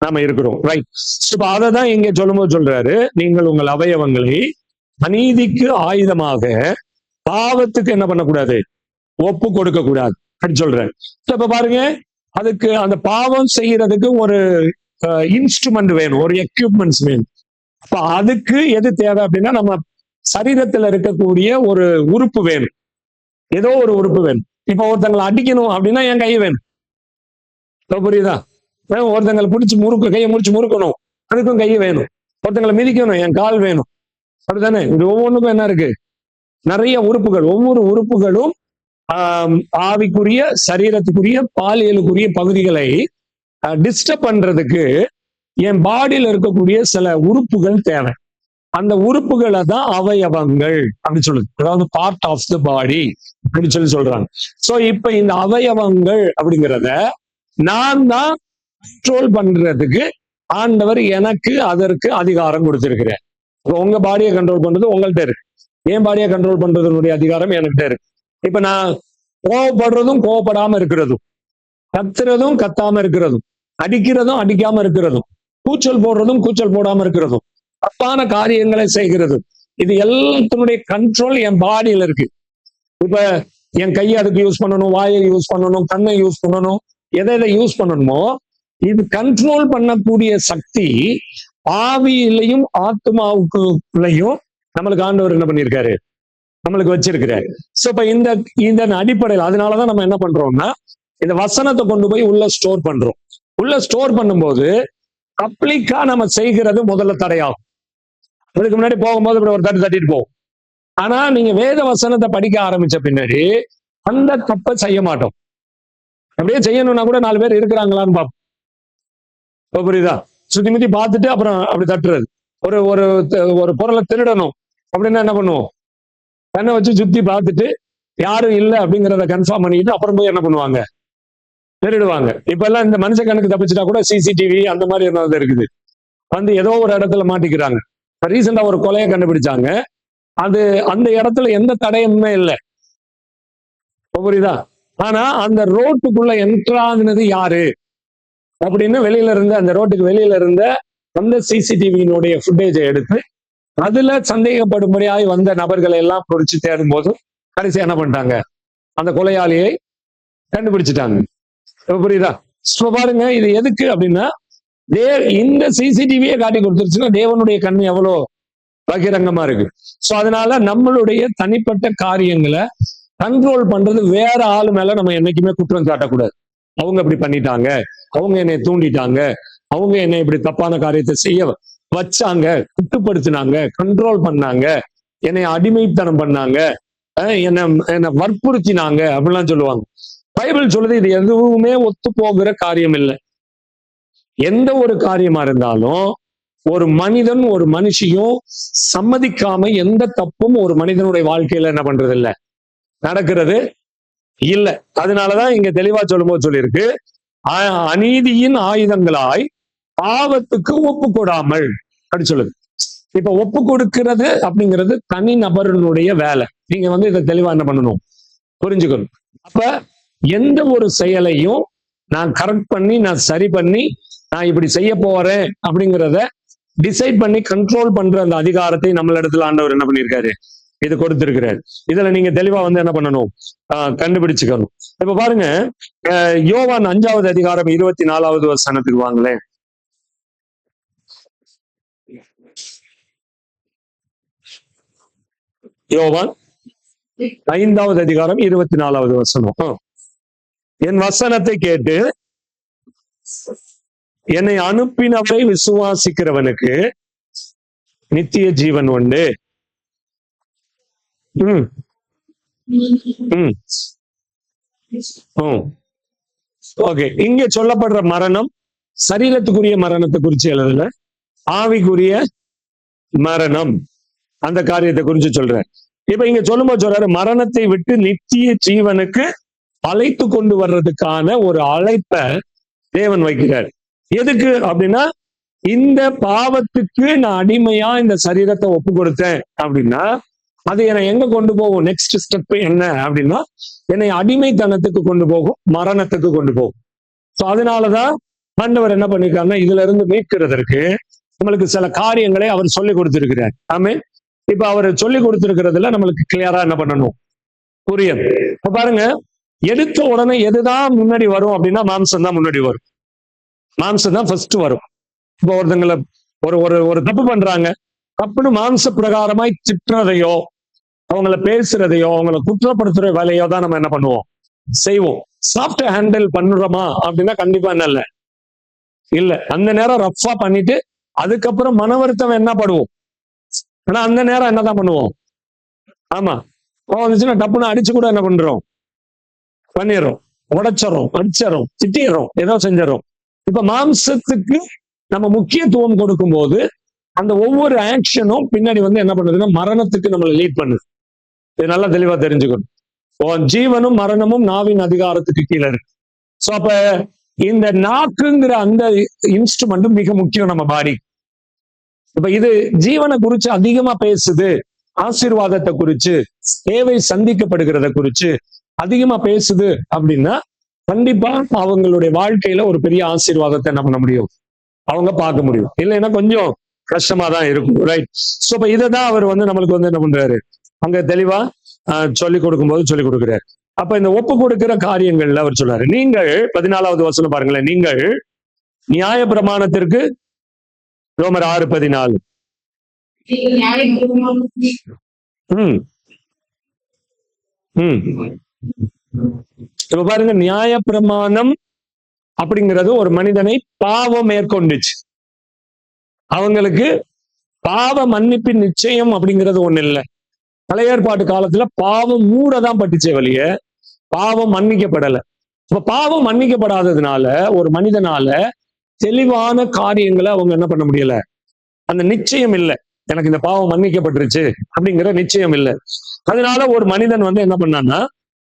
நாம இருக்கிறோம். ரைட். இப்ப அதை தான் இங்க சொல்லும்போது சொல்றாரு, நீங்கள் உங்கள் அவயவங்களை அநீதிக்கு ஆயுதமாக பாவத்துக்கு என்ன பண்ணக்கூடாது, ஒப்பு கொடுக்க கூடாது அப்படின்னு சொல்றாரு. இப்ப பாருங்க, அதுக்கு அந்த பாவம் செய்யறதுக்கு ஒரு இன்ஸ்ட்ருமெண்ட் வேணும், ஒரு எக்யூப்மெண்ட்ஸ் வேணும். அப்ப அதுக்கு எது தேவை அப்படின்னா, நம்ம சரீரத்துல இருக்கக்கூடிய ஒரு உறுப்பு வேணும், ஏதோ ஒரு உறுப்பு வேணும். இப்ப ஒருத்தங்களை அடிக்கணும் அப்படின்னா என் கை வேணும், புரியுதா? ஒருத்தங்களை பிடிச்சி கையை முடிச்சு முறுக்கணும், அதுக்கும் கை வேணும். ஒருத்தங்களை மிதிக்கணும், என் கால் வேணும். அப்படித்தானே? இது ஒவ்வொன்றுக்கும் என்ன இருக்கு, நிறைய உறுப்புகள். ஒவ்வொரு உறுப்புகளும் ஆவிக்குரிய சரீரத்துக்குரிய பாலியலுக்குரிய பகுதிகளை டிஸ்டர்ப் பண்றதுக்கு என் பாடியில இருக்கக்கூடிய சில உறுப்புகள் தேவை. அந்த உறுப்புகளை தான் அவயவங்கள் அப்படின்னு சொல்லுது. அதாவது பார்ட் ஆஃப் த பாடி அப்படின்னு சொல்றாங்க. சோ இப்ப இந்த அவயவங்கள் அப்படிங்கிறத நான் தான் கண்ட்ரோல் பண்றதுக்கு ஆண்டவர் எனக்கு அதற்கு அதிகாரம் கொடுத்திருக்கிறேன். உங்க பாடியை கண்ட்ரோல் பண்றது உங்கள்கிட்ட இருக்கு, என் பாடியை கண்ட்ரோல் பண்றதுனுடைய அதிகாரம் என்கிட்ட இருக்கு. இப்ப நான் கோவப்படுறதும் கோவப்படாம இருக்கிறதும், கத்துறதும் கத்தாம இருக்கிறதும், அடிக்கிறதும் அடிக்காம இருக்கிறதும், கூச்சல் போடுறதும் கூச்சல் போடாம இருக்கிறதும், தப்பான காரியங்களை செய்கிறதும், இது எல்லாத்தினுடைய கண்ட்ரோல் என் பாடியில இருக்கு. இப்ப என் கையை அதுக்கு யூஸ் பண்ணணும், வாயை யூஸ் பண்ணணும், கண்ணை யூஸ் பண்ணணும், எதை யூஸ் பண்ணணுமோ இது கண்ட்ரோல் பண்ணக்கூடிய சக்தி ஆவியிலையும் ஆத்மாவுக்குள்ளையும் நம்மளுக்கு ஆண்டவர் என்ன பண்ணியிருக்காரு, நம்மளுக்கு வச்சிருக்கிறாரு. சோ இப்ப இந்த அடிப்படையில் அதனாலதான் நம்ம என்ன பண்றோம்னா, இந்த வசனத்தை கொண்டு போய் உள்ள ஸ்டோர் பண்றோம். உள்ள ஸ்டோர் பண்ணும்போது பப்ளிக்கா நம்ம செய்கிறது முதல்ல தடையாகும். அதுக்கு முன்னாடி போகும்போது இப்படி ஒரு தட்டிட்டு போகும். ஆனா நீங்க வேத வசனத்தை படிக்க ஆரம்பிச்ச பின்னாடி அந்த தப்பை செய்ய மாட்டோம். அப்படியே செய்யணும்னா கூட 4 பேர் இருக்கிறாங்களான்னு பார்ப்போம், புரியுதா? சுத்தி முத்தி பார்த்துட்டு அப்புறம் அப்படி தட்டுறது. ஒரு ஒரு ஒரு பொருளை திருடணும் அப்படின்னா என்ன பண்ணுவோம், கண்ணை வச்சு சுத்தி பார்த்துட்டு யாரும் இல்லை அப்படிங்கிறத கன்ஃபார்ம் பண்ணிட்டு அப்புறம் போய் என்ன பண்ணுவாங்க, திருடுவாங்க. இப்ப எல்லாம் இந்த மனுஷ கணக்கு தப்பிச்சுட்டா கூட சிசிடிவி அந்த மாதிரி என்ன இருக்குது, ஏதோ ஒரு இடத்துல மாட்டிக்கிறாங்க. ரீசெண்டா ஒரு கொலையை கண்டுபிடிச்சாங்க, அது அந்த இடத்துல எந்த தடையுமே இல்லை, புரியுதா? ஆனா அந்த ரோட்டுக்குள்ள என்ட்ரானது யாரு அப்படின்னு வெளியில இருந்த அந்த ரோட்டுக்கு வெளியில இருந்த அந்த சிசிடிவியினுடைய ஃபுட்டேஜை எடுத்து அதுல சந்தேகப்படும்படியாய் வந்த நபர்களை எல்லாம் பிடிச்சு தேடும் போது கடைசி என்ன பண்ணிட்டாங்க, அந்த கொலையாளியை கண்டுபிடிச்சிட்டாங்க. புரியுதா? பாருங்க, இது எதுக்கு அப்படின்னா, இந்த சிசிடிவியை காட்டி கொடுத்துருச்சுன்னா தேவனுடைய கண் எவ்வளவு பகிரங்கமா இருக்கு. சோ அதனால நம்மளுடைய தனிப்பட்ட காரியங்களை கண்ட்ரோல் பண்றது வேற ஆளு மேல நம்ம என்னைக்குமே குற்றம் சாட்டக்கூடாது. அவங்க இப்படி பண்ணிட்டாங்க, அவங்க என்னை தூண்டிட்டாங்க, அவங்க என்னை இப்படி தப்பான காரியத்தை செய்ய வச்சாங்க, கட்டுப்படுத்தினாங்க, கண்ட்ரோல் பண்ணாங்க, என்னை அடிமைத்தனம் பண்ணாங்க, என்னை வற்புறுத்தினாங்க அப்படிலாம் சொல்லுவாங்க. பைபிள் சொல்லுது இது எதுவுமே ஒத்து போகிற காரியம் இல்லை. எந்த ஒரு காரியமா இருந்தாலும் ஒரு மனிதன் ஒரு மனுஷியும் சம்மதிக்காம எந்த தப்பும் ஒரு மனிதனுடைய வாழ்க்கையில என்ன பண்றது இல்லை, நடக்கிறது இல்லை. அதனாலதான் இங்க தெளிவா சொல்லும்போது சொல்லியிருக்கு, அநீதியின் ஆயுதங்களாய் பாவத்துக்கு ஒப்பு கொடாமல் அப்படி சொல்லுது. இப்ப ஒப்பு கொடுக்கிறது அப்படிங்கிறது தனி நபருடைய வேலை. நீங்க இதை தெளிவா என்ன பண்ணணும், புரிஞ்சுக்கணும். அப்ப எந்த ஒரு செயலையும் நான் கரெக்ட் பண்ணி, நான் சரி பண்ணி, நான் இப்படி செய்ய போறேன் அப்படிங்கிறத டிசைட் பண்ணி கண்ட்ரோல் பண்ற அந்த அதிகாரத்தை நம்மளிடத்துல ஆண்டவர் என்ன பண்ணியிருக்காரு, இது கொடுத்திருக்கிறார். இதுல நீங்க தெளிவா என்ன பண்ணணும், கண்டுபிடிச்சுக்கணும். இப்ப பாருங்க, யோவான் 5வது அதிகாரம் 24வது வசனத்துக்கு வாங்களேன். யோவான் 5வது அதிகாரம் 24வது வசனம். என் வசனத்தை கேட்டு என்னை அனுப்பினவரை விசுவாசிக்கிறவனுக்கு நித்திய ஜீவன் உண்டு. ஓகே, இங்க சொல்லப்படுற மரணம் சரீரத்துக்குரிய மரணத்தை குறிச்சு எழுதல, ஆவிக்குரிய மரணம் அந்த காரியத்தை குறிச்சு சொல்றேன். இப்ப இங்க சொல்லும்போது சொல்றாரு, மரணத்தை விட்டு நித்திய ஜீவனுக்கு அழைத்து கொண்டு வர்றதுக்கான ஒரு அழைப்பை தேவன் வைக்கிறார். எதுக்கு அப்படின்னா, இந்த பாவத்துக்கு நான் அடிமையா இந்த சரீரத்தை ஒப்பு கொடுத்தேன் அப்படின்னா, அது என்னை எங்க கொண்டு போகும்? நெக்ஸ்ட் ஸ்டெப் என்ன அப்படின்னா, என்னை அடிமைத்தனத்துக்கு கொண்டு போகும், மரணத்துக்கு கொண்டு போகும். சோ அதனாலதான் ஆண்டவர் என்ன பண்ணிருக்காருன்னா, இதுல இருந்து மீட்கிறதற்கு நம்மளுக்கு சில காரியங்களை அவர் சொல்லி கொடுத்திருக்கிறார். ஆமென். இப்ப அவர் சொல்லி கொடுத்திருக்கிறதுல நம்மளுக்கு கிளியரா என்ன பண்ணணும்? புரியும். இப்ப பாருங்க, எடுத்த உடனே எதுதான் முன்னாடி வரும் அப்படின்னா, மாம்சம் தான் முன்னாடி வரும். மாம்சம் தான் ஃபர்ஸ்ட் வரும். இப்போ ஒருத்தங்களை ஒரு ஒரு ஒரு தப்பு பண்றாங்க, தப்புன்னு மாம்ச பிரகாரமாய் திட்டுறதையோ, அவங்கள பேசுறதையோ, அவங்கள குற்றப்படுத்துற வேலையோ தான் நம்ம என்ன பண்ணுவோம்? செய்வோம். சாஃப்ட் ஹேண்டில் பண்ணுறோமா அப்படின்னா கண்டிப்பா என்ன இல்ல. இல்ல, அந்த நேரம் ரஃபா பண்ணிட்டு அதுக்கப்புறம் மன வருத்தம் என்ன படுவோம். ஆனா அந்த நேரம் என்னதான் பண்ணுவோம்? ஆமா, வந்துச்சுன்னா டப்புன்னு அடிச்சு கூட என்ன பண்றோம்? பண்ணிடுறோம், உடைச்சிடறோம், அடிச்சிடறோம், திட்டிடுறோம், ஏதோ செஞ்சிடறோம். இப்ப மாம்சத்துக்கு நம்ம முக்கியத்துவம் கொடுக்கும் போது அந்த ஒவ்வொரு ஆக்ஷனும் பின்னாடி வந்து என்ன பண்ணுதுன்னா மரணத்துக்கு நம்மளை லீட் பண்ணுது. இது நல்லா தெளிவா தெரிஞ்சுக்கணும். ஜீவனும் மரணமும் நாவின் அதிகாரத்துக்கு கீழே இருக்கு. சோ அப்ப இந்த நாக்குங்கிற அந்த இன்ஸ்ட்ருமெண்ட் மிக முக்கியம் நம்ம பாடி. இப்ப இது ஜீவனை குறிச்சு அதிகமா பேசுது, ஆசீர்வாதத்தை குறிச்சு, தேவை சந்திக்கப்படுகிறத குறிச்சு அதிகமா பேசுது அப்படின்னா கண்டிப்பா அவங்களுடைய வாழ்க்கையில ஒரு பெரிய ஆசீர்வாதத்தை என்ன பண்ண முடியும்? அவங்க பார்க்க முடியும். இல்லைன்னா கொஞ்சம் கஷ்டமா தான் இருக்கும். ரைட். சோ இப்ப இதைதான் அவர் வந்து நம்மளுக்கு வந்து என்ன பண்றாரு? அங்க தெளிவா சொல்லிக் கொடுக்கும்போது சொல்லிக் கொடுக்கிறார். அப்ப இந்த ஒப்பு கொடுக்கிற காரியங்கள்ல அவர் சொல்றாரு, நீங்கள் 14வது வசனம் பாருங்களேன், நீங்கள் நியாய பிரமாணத்திற்கு, ரோமர் 6:14. இப்ப பாருங்க, நியாய பிரமாணம் அப்படிங்கிறது ஒரு மனிதனை பாவம் மேற்கொண்டுச்சு. அவங்களுக்கு பாவ மன்னிப்பின் நிச்சயம் அப்படிங்கிறது ஒண்ணு இல்லை. பழைய ஏற்பாட்டு காலத்துல பாவம் மூடதான் பட்டுச்சே வழிய பாவம் மன்னிக்கப்படலை. இப்ப பாவம் மன்னிக்கப்படாததுனால ஒரு மனிதனால தெளிவான காரியங்களை அவங்க என்ன பண்ண முடியல, அந்த நிச்சயம் இல்லை, எனக்கு இந்த பாவம் மன்னிக்கப்பட்டுருச்சு அப்படிங்கிற நிச்சயம் இல்லை. அதனால ஒரு மனிதன் வந்து என்ன பண்ணான்னா,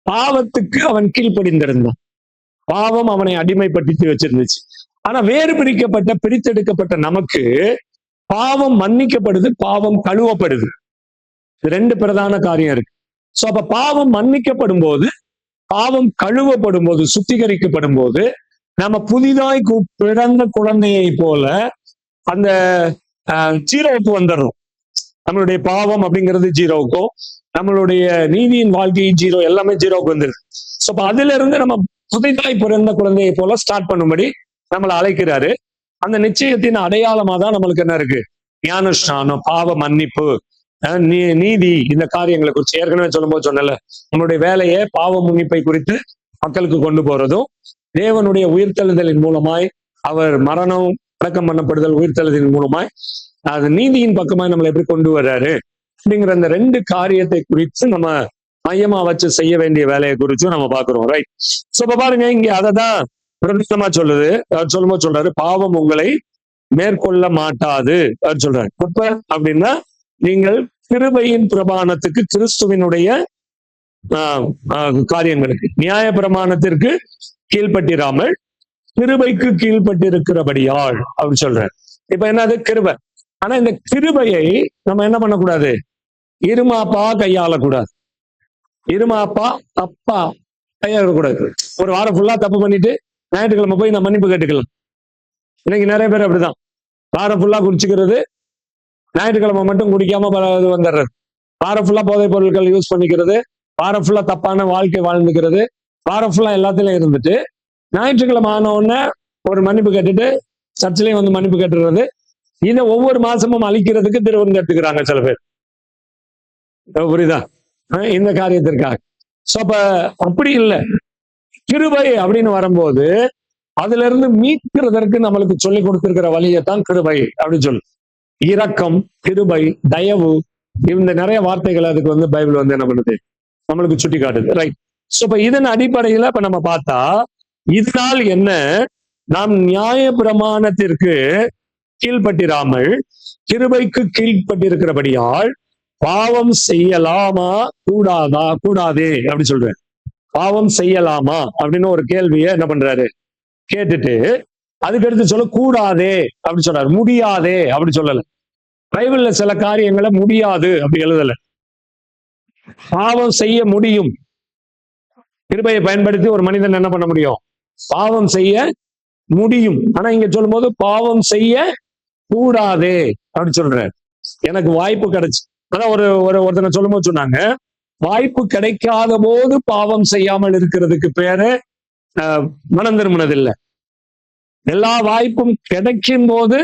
பாவத்துக்கு அவன் கீழ்ப்படிந்திருந்தான். பாவம் அவனை அடிமைப்படுத்தி வச்சிருந்துச்சு. ஆனா வேறு பிரித்தெடுக்கப்பட்ட நமக்கு பாவம் மன்னிக்கப்படுது, பாவம் கழுவப்படுது. ரெண்டு பிரதான காரியம் இருக்கு. சோ அப்ப பாவம் மன்னிக்கப்படும் போது, பாவம் கழுவப்படும் போது, சுத்திகரிக்கப்படும் போது நம்ம புதிதாய் பிறந்த குழந்தையை போல அந்த ஜீரோவுக்கு வந்துடுறோம். நம்மளுடைய பாவம் அப்படிங்கிறது ஜீரோவுக்கும், நம்மளுடைய நீதியின் வாழ்க்கையின் ஜீரோ, எல்லாமே ஜீரோவுக்கு வந்துருது. சோ அப்ப அதுல இருந்து நம்ம புதிதாய் பிறந்த குழந்தையை போல ஸ்டார்ட் பண்ணும்படி நம்மளை அழைக்கிறாரு. அந்த நிச்சயத்தின் அடையாளமா தான் நம்மளுக்கு என்ன இருக்கு? ஞானஸ்நானம், பாவ மன்னிப்பு, நீதி, இந்த காரியங்களை குறித்து ஏற்கனவே சொல்லும் போது சொன்னல, நம்மளுடைய வேலையை பாவ மன்னிப்பை குறித்து மக்களுக்கு கொண்டு போறதும், தேவனுடைய உயிர்த்தெழுதலின் மூலமாய் அவர் மரணம் அடக்கம் பண்ணப்படுதல் உயிர்த்தெழுதலின் மூலமாய் அது நீதியின் பக்கமாய் நம்மளை எப்படி கொண்டு வர்றாரு அப்படிங்கிற அந்த ரெண்டு காரியத்தை குறித்து நம்ம மையமா வச்சு செய்ய வேண்டிய வேலையை குறிச்சும் நம்ம பாக்குறோம். ரைட். சோ இப்ப பாருங்க, இங்க அததான் பிரதிஷ்டமா சொல்லுது. அவர் சொல்லும்போது சொல்றாரு, பாவம் உங்களை மேற்கொள்ள மாட்டாது அவர் சொல்றாரு. அப்ப அப்படின்னா நீங்கள் கிருபையின் பிரமாணத்துக்கு, கிறிஸ்துவினுடைய காரியங்களுக்கு, நியாய பிரமாணத்திற்கு கீழ்பட்டிராமல் கிருபைக்கு கீழ்பட்டிருக்கிறபடியால் அப்படின்னு சொல்றாரு. இப்ப என்னது? கிருபை. ஆனா இந்த கிருபையை நம்ம என்ன பண்ணக்கூடாது? இருமாப்பா கையாளக்கூடாது. இருமாப்பா தப்பா கையாளக்கூடாது. ஒரு வாரம் ஃபுல்லா தப்பு பண்ணிட்டு ஞாயிற்றுக்கிழமை போய் நான் மன்னிப்பு கேட்டுக்கலாம். இன்னைக்கு நிறைய பேர் அப்படிதான், வாரம் ஃபுல்லா குடிச்சுக்கிறது, ஞாயிற்றுக்கிழமை மட்டும் குடிக்காம வந்துடுறது, வாரம் ஃபுல்லா போதைப் பொருட்கள் யூஸ் பண்ணிக்கிறது, வாரம் ஃபுல்லா தப்பான வாழ்க்கை வாழ்ந்துக்கிறது, வாரம் ஃபுல்லா எல்லாத்திலையும் இருந்துட்டு ஞாயிற்றுக்கிழமை ஆன உடனே ஒரு மன்னிப்பு கேட்டுட்டு சர்ச்சிலையும் வந்து மன்னிப்பு கேட்டுறது. இதை ஒவ்வொரு மாசமும் அழிக்கிறதுக்கு திருவிருந்து எடுத்துக்கிறாங்க சில பேர். புரியுதா? இந்த காரியத்திற்காக. சோ அப்ப அப்படி இல்லை. கிருபை அப்படின்னு வரும்போது அதுல இருந்து மீட்கிறதற்கு நம்மளுக்கு சொல்லி கொடுத்திருக்கிற வழியைத்தான் கிருபை அப்படின்னு சொல்லு. இரக்கம், கிருபை, தயவு, இந்த நிறைய வார்த்தைகள் அதுக்கு வந்து பைபிள் வந்து என்ன பண்ணுது, நம்மளுக்கு சுட்டி காட்டுது. ரைட். சோ இப்ப இதன் அடிப்படையில இப்ப நம்ம பார்த்தா, இதனால் என்ன, நாம் நியாய பிரமாணத்திற்கு கீழ்பட்டிராமல் கிருபைக்கு கீழ்பட்டிருக்கிறபடியால் பாவம் செய்யலாமா கூடாதா கூடாதே அப்படி சொல்றேன். பாவம் செய்யலாமா அப்படின்னு ஒரு கேள்வியை என்ன பண்றாரு கேட்டுட்டு அதுக்கடுத்து சொல்ல கூடாதே அப்படி சொல்றாரு. முடியாதே அப்படி சொல்லல. பைபிள்ல சில காரியங்களை முடியாது அப்படி எழுதல. பாவம் செய்ய முடியும். கிருபையை பயன்படுத்தி ஒரு மனிதன் என்ன பண்ண முடியும்? பாவம் செய்ய முடியும். ஆனா இங்க சொல்லும் போது பாவம் செய்ய கூடாதே அப்படின்னு சொல்றாரு. எனக்கு வாய்ப்பு கிடைச்சு அதான் ஒருத்தனை சொல்லும் போது சொன்னாங்க, வாய்ப்பு கிடைக்காத போது பாவம் செய்யாமல் இருக்கிறதுக்கு பேரு மனம் திரும்பினது இல்லை. எல்லா வாய்ப்பும் கிடைக்கும் போது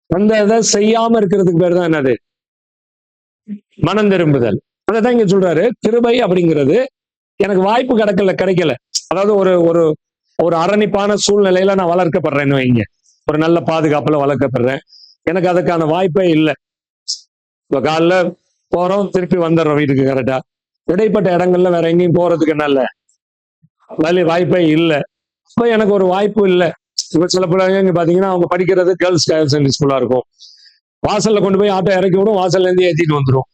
அந்த இதை செய்யாம இருக்கிறதுக்கு பேர் தான் என்னது? மனம் திரும்புதல். அதான் இங்க சொல்றாரு, கிருபை அப்படிங்கிறது எனக்கு வாய்ப்பு கிடைக்கல. அதாவது ஒரு ஒரு ஒரு அரணிப்பான சூழ்நிலையில நான் வளர்க்கப்படுறேன்னு வைங்க, ஒரு நல்ல பாதுகாப்புல வளர்க்கப்படுறேன், எனக்கு அதுக்கான வாய்ப்பே இல்லை. இப்ப காலைல போறோம், திருப்பி வந்துடுறோம் வீட்டுக்கு கரெக்டா. இடைப்பட்ட இடங்கள்ல வேற எங்கேயும் போறதுக்கு என்ன இல்லை, வாய்ப்பே இல்லை. இப்ப எனக்கு ஒரு வாய்ப்பு இல்லை. இப்ப சில பிள்ளைங்க பாத்தீங்கன்னா அவங்க படிக்கிறது கேர்ள்ஸ் ஹையர் செகண்டரி ஸ்கூலா இருக்கும். வாசல்ல கொண்டு போய் ஆட்டோ இறக்கி விடும், வாசல்ல இருந்து ஏத்திட்டு வந்துடும்.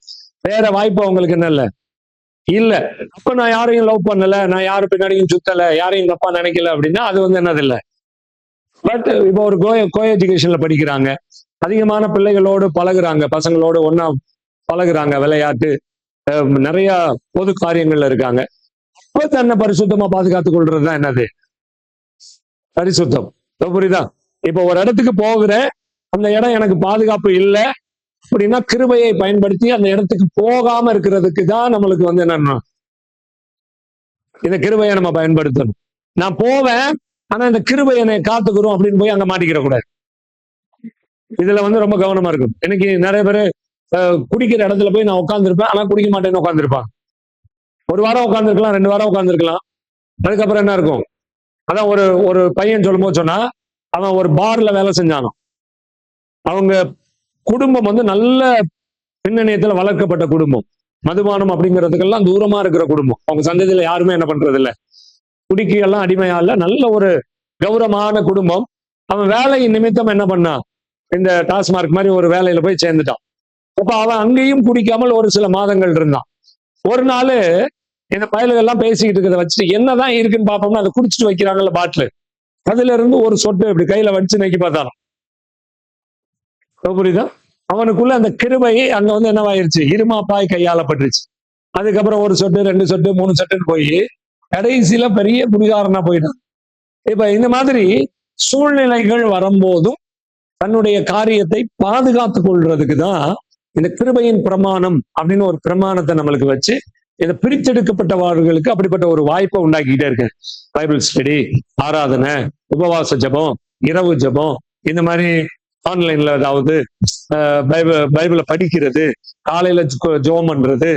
வேற வாய்ப்பு அவங்களுக்கு என்ன இல்ல. அப்ப நான் யாரையும் லவ் பண்ணல, நான் யாரும் பின்னாடியும் சுத்தல, யாரையும் தப்பா நினைக்கல அப்படின்னா அது என்னது இல்லை. பட் இப்போ ஒரு கோ எஜுகேஷன்ல படிக்கிறாங்க, அதிகமான பிள்ளைகளோடு பழகுறாங்க, பசங்களோடு ஒன்னா பழகுறாங்க, விளையாட்டு நிறைய பொது காரியங்கள்ல இருக்காங்க. அப்ப தன்னை பரிசுத்தமா பாதுகாத்துக் கொள்றதுதான் என்னது? பரிசுத்தம். புரியுதா? இப்ப ஒரு இடத்துக்கு போகிறேன், அந்த இடம் எனக்கு பாதுகாப்பு இல்லை அப்படின்னா கிருபையை பயன்படுத்தி அந்த இடத்துக்கு போகாம இருக்கிறதுக்கு தான் நம்மளுக்கு என்னன்னா இந்த கிருபையை நம்ம பயன்படுத்தணும். நான் போவேன், ஆனா இந்த கிருபையை என்னை காத்துக்கிறோம் அப்படின்னு போய் அங்க மாட்டிக்கிற கூடாது. இதுல ரொம்ப கவனமா இருக்கும். எனக்கு நிறைய பேரு குடிக்கிற இடத்துல போய் நான் உட்காந்துருப்பேன், ஆனா குடிக்க மாட்டேன்னு உட்காந்துருப்பான். ஒரு வாரம் உட்காந்துருக்கலாம், 2 வாரம் உட்காந்துருக்கலாம். அதுக்கப்புறம் என்ன இருக்கும்? அதான் ஒரு பையன் சொல்லும் போது சொன்னா, அவன் ஒரு பார்ல வேலை செஞ்சானோ, அவங்க குடும்பம் நல்ல பின்னணியத்துல வளர்க்கப்பட்ட குடும்பம், மதுபானம் அப்படிங்கிறதுக்கெல்லாம் தூரமா இருக்கிற குடும்பம். அவங்க சந்ததியில யாருமே என்ன பண்றது இல்லை, குடிக்கு எல்லாம் அடிமையா இல்ல, நல்ல ஒரு கௌரவமான குடும்பம். அவன் வேலை நிமித்தம் என்ன பண்ணான், இந்த டாஸ்மார்க் மாதிரி ஒரு வேலையில போய் சேர்ந்துட்டான். அப்ப அவன் அங்கேயும் குடிக்காமல் ஒரு சில மாதங்கள் இருந்தான். ஒரு நாள் இந்த பயல்கள்லாம் பேசிக்கிட்டு இருக்கிறத வச்சுட்டு என்னதான் இருக்குன்னு பார்ப்போம்னா அதை குடிச்சிட்டு வைக்கிறாங்கல்ல பாட்டில், அதுல இருந்து ஒரு சொட்டு இப்படி கையில வச்சு நக்கி பார்த்தாலும், புரியுதா? அவனுக்குள்ள அந்த கிருபை அங்க என்னவாயிருச்சு, இருமாப்பாய் கையாளப்பட்டுருச்சு. அதுக்கப்புறம் ஒரு சொட்டு, 2 சொட்டு, 3 சொட்டுன்னு போய் கடைசியில பெரிய குடிகாரனா போயிட்டான். இப்ப இந்த மாதிரி சூழ்நிலைகள் வரும்போதும் தன்னுடைய காரியத்தை பாதுகாத்துக் கொள்றதுக்கு தான் இந்த கிருபையின் பிரமாணம் அப்படின்னு ஒரு பிரமாணத்தை நம்மளுக்கு வச்சு இதை பிரித்தெடுக்கப்பட்டவர்களுக்கு அப்படிப்பட்ட ஒரு வாய்ப்பை உண்டாக்கிக்கிட்டே இருக்கு. பைபிள் ஸ்டடி, ஆராதனை, உபவாச ஜபம், இரவு ஜபம், இந்த மாதிரி ஆன்லைன்ல ஏதாவது பைபிளை படிக்கிறது, காலையில ஜெபம் பண்றது,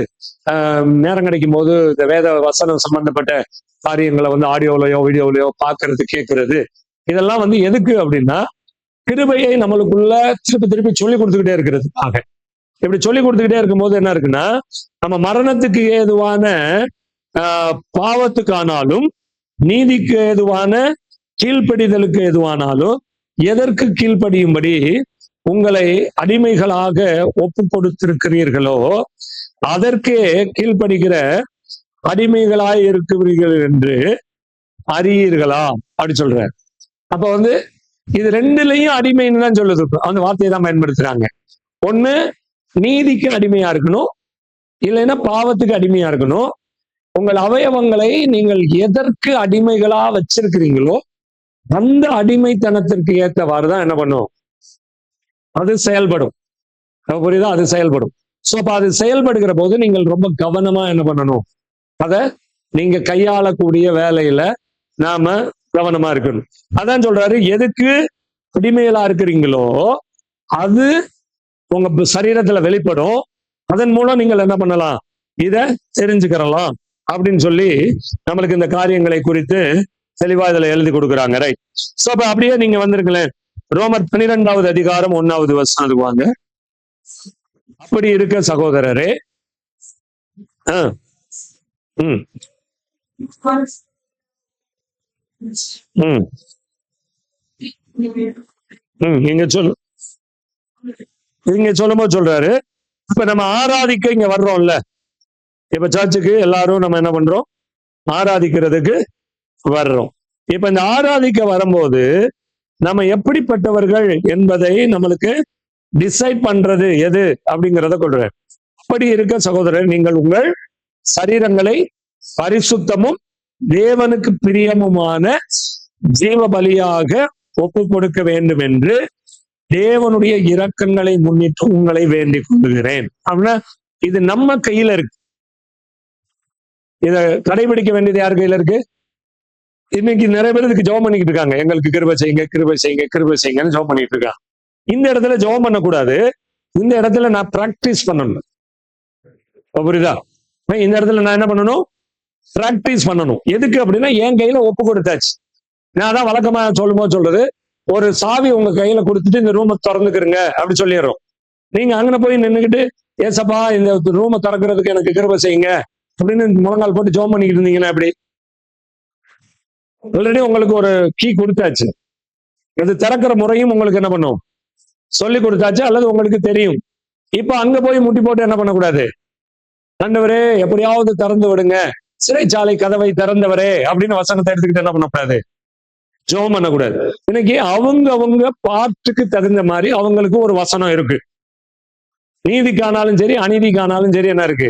நேரம் கிடைக்கும் போது இந்த வேத வசனம் சம்பந்தப்பட்ட காரியங்களை ஆடியோலயோ வீடியோலயோ பாக்குறது, கேட்கறது, இதெல்லாம் எதுக்கு அப்படின்னா கிருபையை நம்மளுக்குள்ள திருப்பி திருப்பி சொல்லி கொடுத்துக்கிட்டே இருக்கிறதுக்காக. இப்படி சொல்லி கொடுத்துக்கிட்டே இருக்கும்போது என்ன இருக்குன்னா, நம்ம மரணத்துக்கு ஏதுவான பாவத்துக்கானாலும், நீதிக்கு ஏதுவான கீழ்ப்படிதலுக்கு ஏதுவானாலும், எதற்கு கீழ்ப்படியும்படி உங்களை அடிமைகளாக ஒப்பு கொடுத்திருக்கிறீர்களோ அதற்கே கீழ்ப்படுகிற அடிமைகளாய் இருக்கிறீர்கள் என்று அறியீர்களா அப்படி சொல்ற. அப்ப இது ரெண்டுலயும் அடிமைன்னு தான் சொல்லுது. அந்த வார்த்தையை தான் பயன்படுத்துறாங்க. ஒண்ணு நீதிக்கு அடிமையா இருக்கணும், இல்லைன்னா பாவத்துக்கு அடிமையா இருக்கணும். உங்கள் அவயவங்களை நீங்கள் எதற்கு அடிமைகளா வச்சிருக்கிறீங்களோ அந்த அடிமைத்தனத்திற்கு ஏற்றவாறுதான் என்ன பண்ணும், அது செயல்படும். புரியுதா? அது செயல்படும். சோ அப்ப அது செயல்படுகிற போது நீங்கள் ரொம்ப கவனமா என்ன பண்ணணும், அத நீங்க கையாளக்கூடிய வேலையில நாம கவனமா இருக்கணும். அதான் சொல்றாரு, எதுக்கு அடிமைகளா இருக்கிறீங்களோ அது உங்க சரீரத்துல வெளிப்படும், அதன் மூலம் நீங்கள் என்ன பண்ணலாம், இத தெரிஞ்சுக்கிறலாம் அப்படின்னு சொல்லி நம்மளுக்கு இந்த காரியங்களை குறித்து தெளிவா இதுல எழுதி கொடுக்குறாங்க. ரைட். சோ அப்ப அப்படியே நீங்க வந்திருக்கலேன், ரோமர் 12வது அதிகாரம் 1வது வசனம் வாங்க. அப்படி இருக்க சகோதரரே, இங்க சொல்லும்போது சொல்றாரு, இப்ப நம்ம ஆராதிக்க இங்க வர்றோம்ல, இப்ப சர்ச்சுக்கு எல்லாரும் நம்ம என்ன பண்றோம், ஆராதிக்கிறதுக்கு வர்றோம். இப்ப இந்த ஆராதிக்க வரும்போது நம்ம எப்படிப்பட்டவர்கள் என்பதை நம்மளுக்கு டிசைட் பண்றது எது அப்படிங்கிறத கொள்றேன். அப்படி இருக்க சகோதரர், நீங்கள் உங்கள் சரீரங்களை பரிசுத்தமும் தேவனுக்கு பிரியமுமான ஜீவ பலியாக ஒப்பு கொடுக்க வேண்டும் என்று தேவனுடைய இரக்கங்களை முன்னிட்டு உங்களை வேண்டிக் கொள்கிறேன். அப்படின்னா இது நம்ம கையில இருக்கு. இத கடைபிடிக்க வேண்டியது யார் கையில இருக்கு? இன்னைக்கு நிறைய பேர் இதுக்கு ஜெபம் பண்ணிக்கிட்டு இருக்காங்க. எங்களுக்கு கிருபை செய்யுங்க, கிருபை செய்யுங்க, கிருபை செய்யுங்கன்னு ஜெபம் பண்ணிட்டு இருக்காங்க. இந்த இடத்துல ஜெபம் பண்ணக்கூடாது. இந்த இடத்துல நான் பிராக்டிஸ் பண்ணணும். புரியுதா? இந்த இடத்துல நான் என்ன பண்ணணும்? பிராக்டிஸ் பண்ணணும். எதுக்கு அப்படின்னா, என் கையில ஒப்பு கொடுத்தாச்சு. நான் தான் வழக்கமா சொல்றது, ஒரு சாவி உங்க கையில கொடுத்துட்டு இந்த ரூமை திறந்துக்கிறங்க அப்படி சொல்லிடுறோம். நீங்க அங்கன போய் நின்றுக்கிட்டு, ஏசப்பா இந்த ரூமை திறக்கிறதுக்கு எனக்கு கிருபை செய்யுங்க அப்படின்னு முழங்கால் போட்டு ஜெபம் பண்ணிக்கிட்டு இருந்தீங்கன்னா எப்படி? ஆல்ரெடி உங்களுக்கு ஒரு கீ கொடுத்தாச்சு. இது திறக்கிற முறையும் உங்களுக்கு என்ன பண்ணும், சொல்லி கொடுத்தாச்சு, அல்லது உங்களுக்கு தெரியும். இப்ப அங்க போய் முட்டி போட்டு என்ன பண்ணக்கூடாது, ஆண்டவரே எப்படியாவது திறந்து விடுங்க, சிறைச்சாலை கதவை திறந்தவரே அப்படின்னு வசனத்தை எடுத்துக்கிட்டு என்ன பண்ணக்கூடாது, ஜெபம் பண்ணக்கூடாது. இன்னைக்கு அவங்க பாட்டுக்கு தகுந்த மாதிரி அவங்களுக்கு ஒரு வசனம் இருக்கு. நீதிக்கானாலும் சரி, அநீதிக்கானாலும் சரி, என்ன இருக்கு?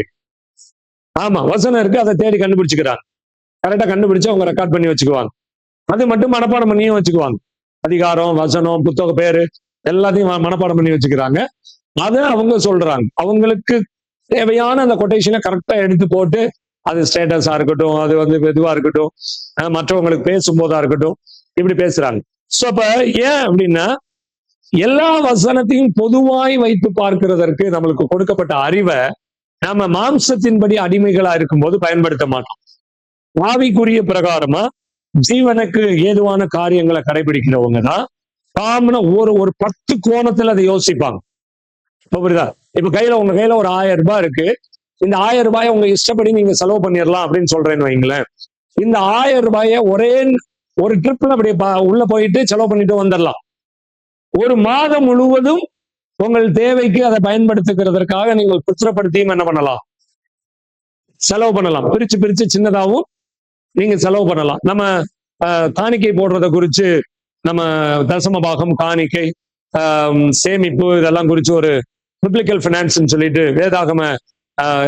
ஆமா, வசனம் இருக்கு. அதை தேடி கண்டுபிடிச்சுக்கிறாங்க. கரெக்டா கண்டுபிடிச்சு அவங்க ரெக்கார்ட் பண்ணி வச்சுக்குவாங்க. அது மட்டும் மனப்பாடம் பண்ணியும் வச்சுக்குவாங்க. அதிகாரம், வசனம், புத்தக பேரு எல்லாத்தையும் மனப்பாடம் பண்ணி வச்சுக்கிறாங்க. அதை அவங்க சொல்றாங்க. அவங்களுக்கு தேவையான அந்த கொட்டேஷனை கரெக்டா எடுத்து போட்டு, அது ஸ்டேட்டஸா இருக்கட்டும், அது இதுவா இருக்கட்டும், மற்றவங்களுக்கு பேசும்போதா இருக்கட்டும், இப்படி பேசுறாங்க. சோ அப்ப ஏன் அப்படின்னா, எல்லா வசனத்தையும் பொதுவாய் வைத்து பார்க்கிறதற்கு நம்மளுக்கு கொடுக்கப்பட்ட அறிவை நாம மாம்சத்தின்படி அடிமைகளா இருக்கும்போது பயன்படுத்த மாட்டோம். ஆவிக்குரிய பிரகாரமா ஜீவனுக்கு ஏதுவான காரியங்களை கடைபிடிக்கிறவங்க தான் காமனா ஒரு 10 கோணத்துல அதை யோசிப்பாங்க. புரியுதா? இப்ப உங்க கையில ஒரு 1000 ரூபாய் இருக்கு. இந்த 1000 ரூபாயை உங்க இஷ்டப்படி நீங்க செலவு பண்ணிடலாம் அப்படின்னு சொல்றேன்னு வைங்களேன். இந்த 1000 ரூபாயை ஒரே ஒரு ட்ரிப்ல அப்படி உள்ள போயிட்டு செலவு பண்ணிட்டு வந்துடலாம். ஒரு மாதம் முழுவதும் உங்கள் தேவைக்கு அதை பயன்படுத்துகிறதற்காக நீங்கள் குற்றப்படுத்தியும் என்ன பண்ணலாம், செலவு பண்ணலாம். பிரிச்சு பிரிச்சு சின்னதாகவும் நீங்க செலவு பண்ணலாம். நம்ம காணிக்கை போடுறத குறிச்சு, நம்ம தசம பாகம், காணிக்கை, சேமிப்பு இதெல்லாம் குறிச்சு ஒரு பிப்ளிக்கல் பினான்ஸ் சொல்லிட்டு வேதாகம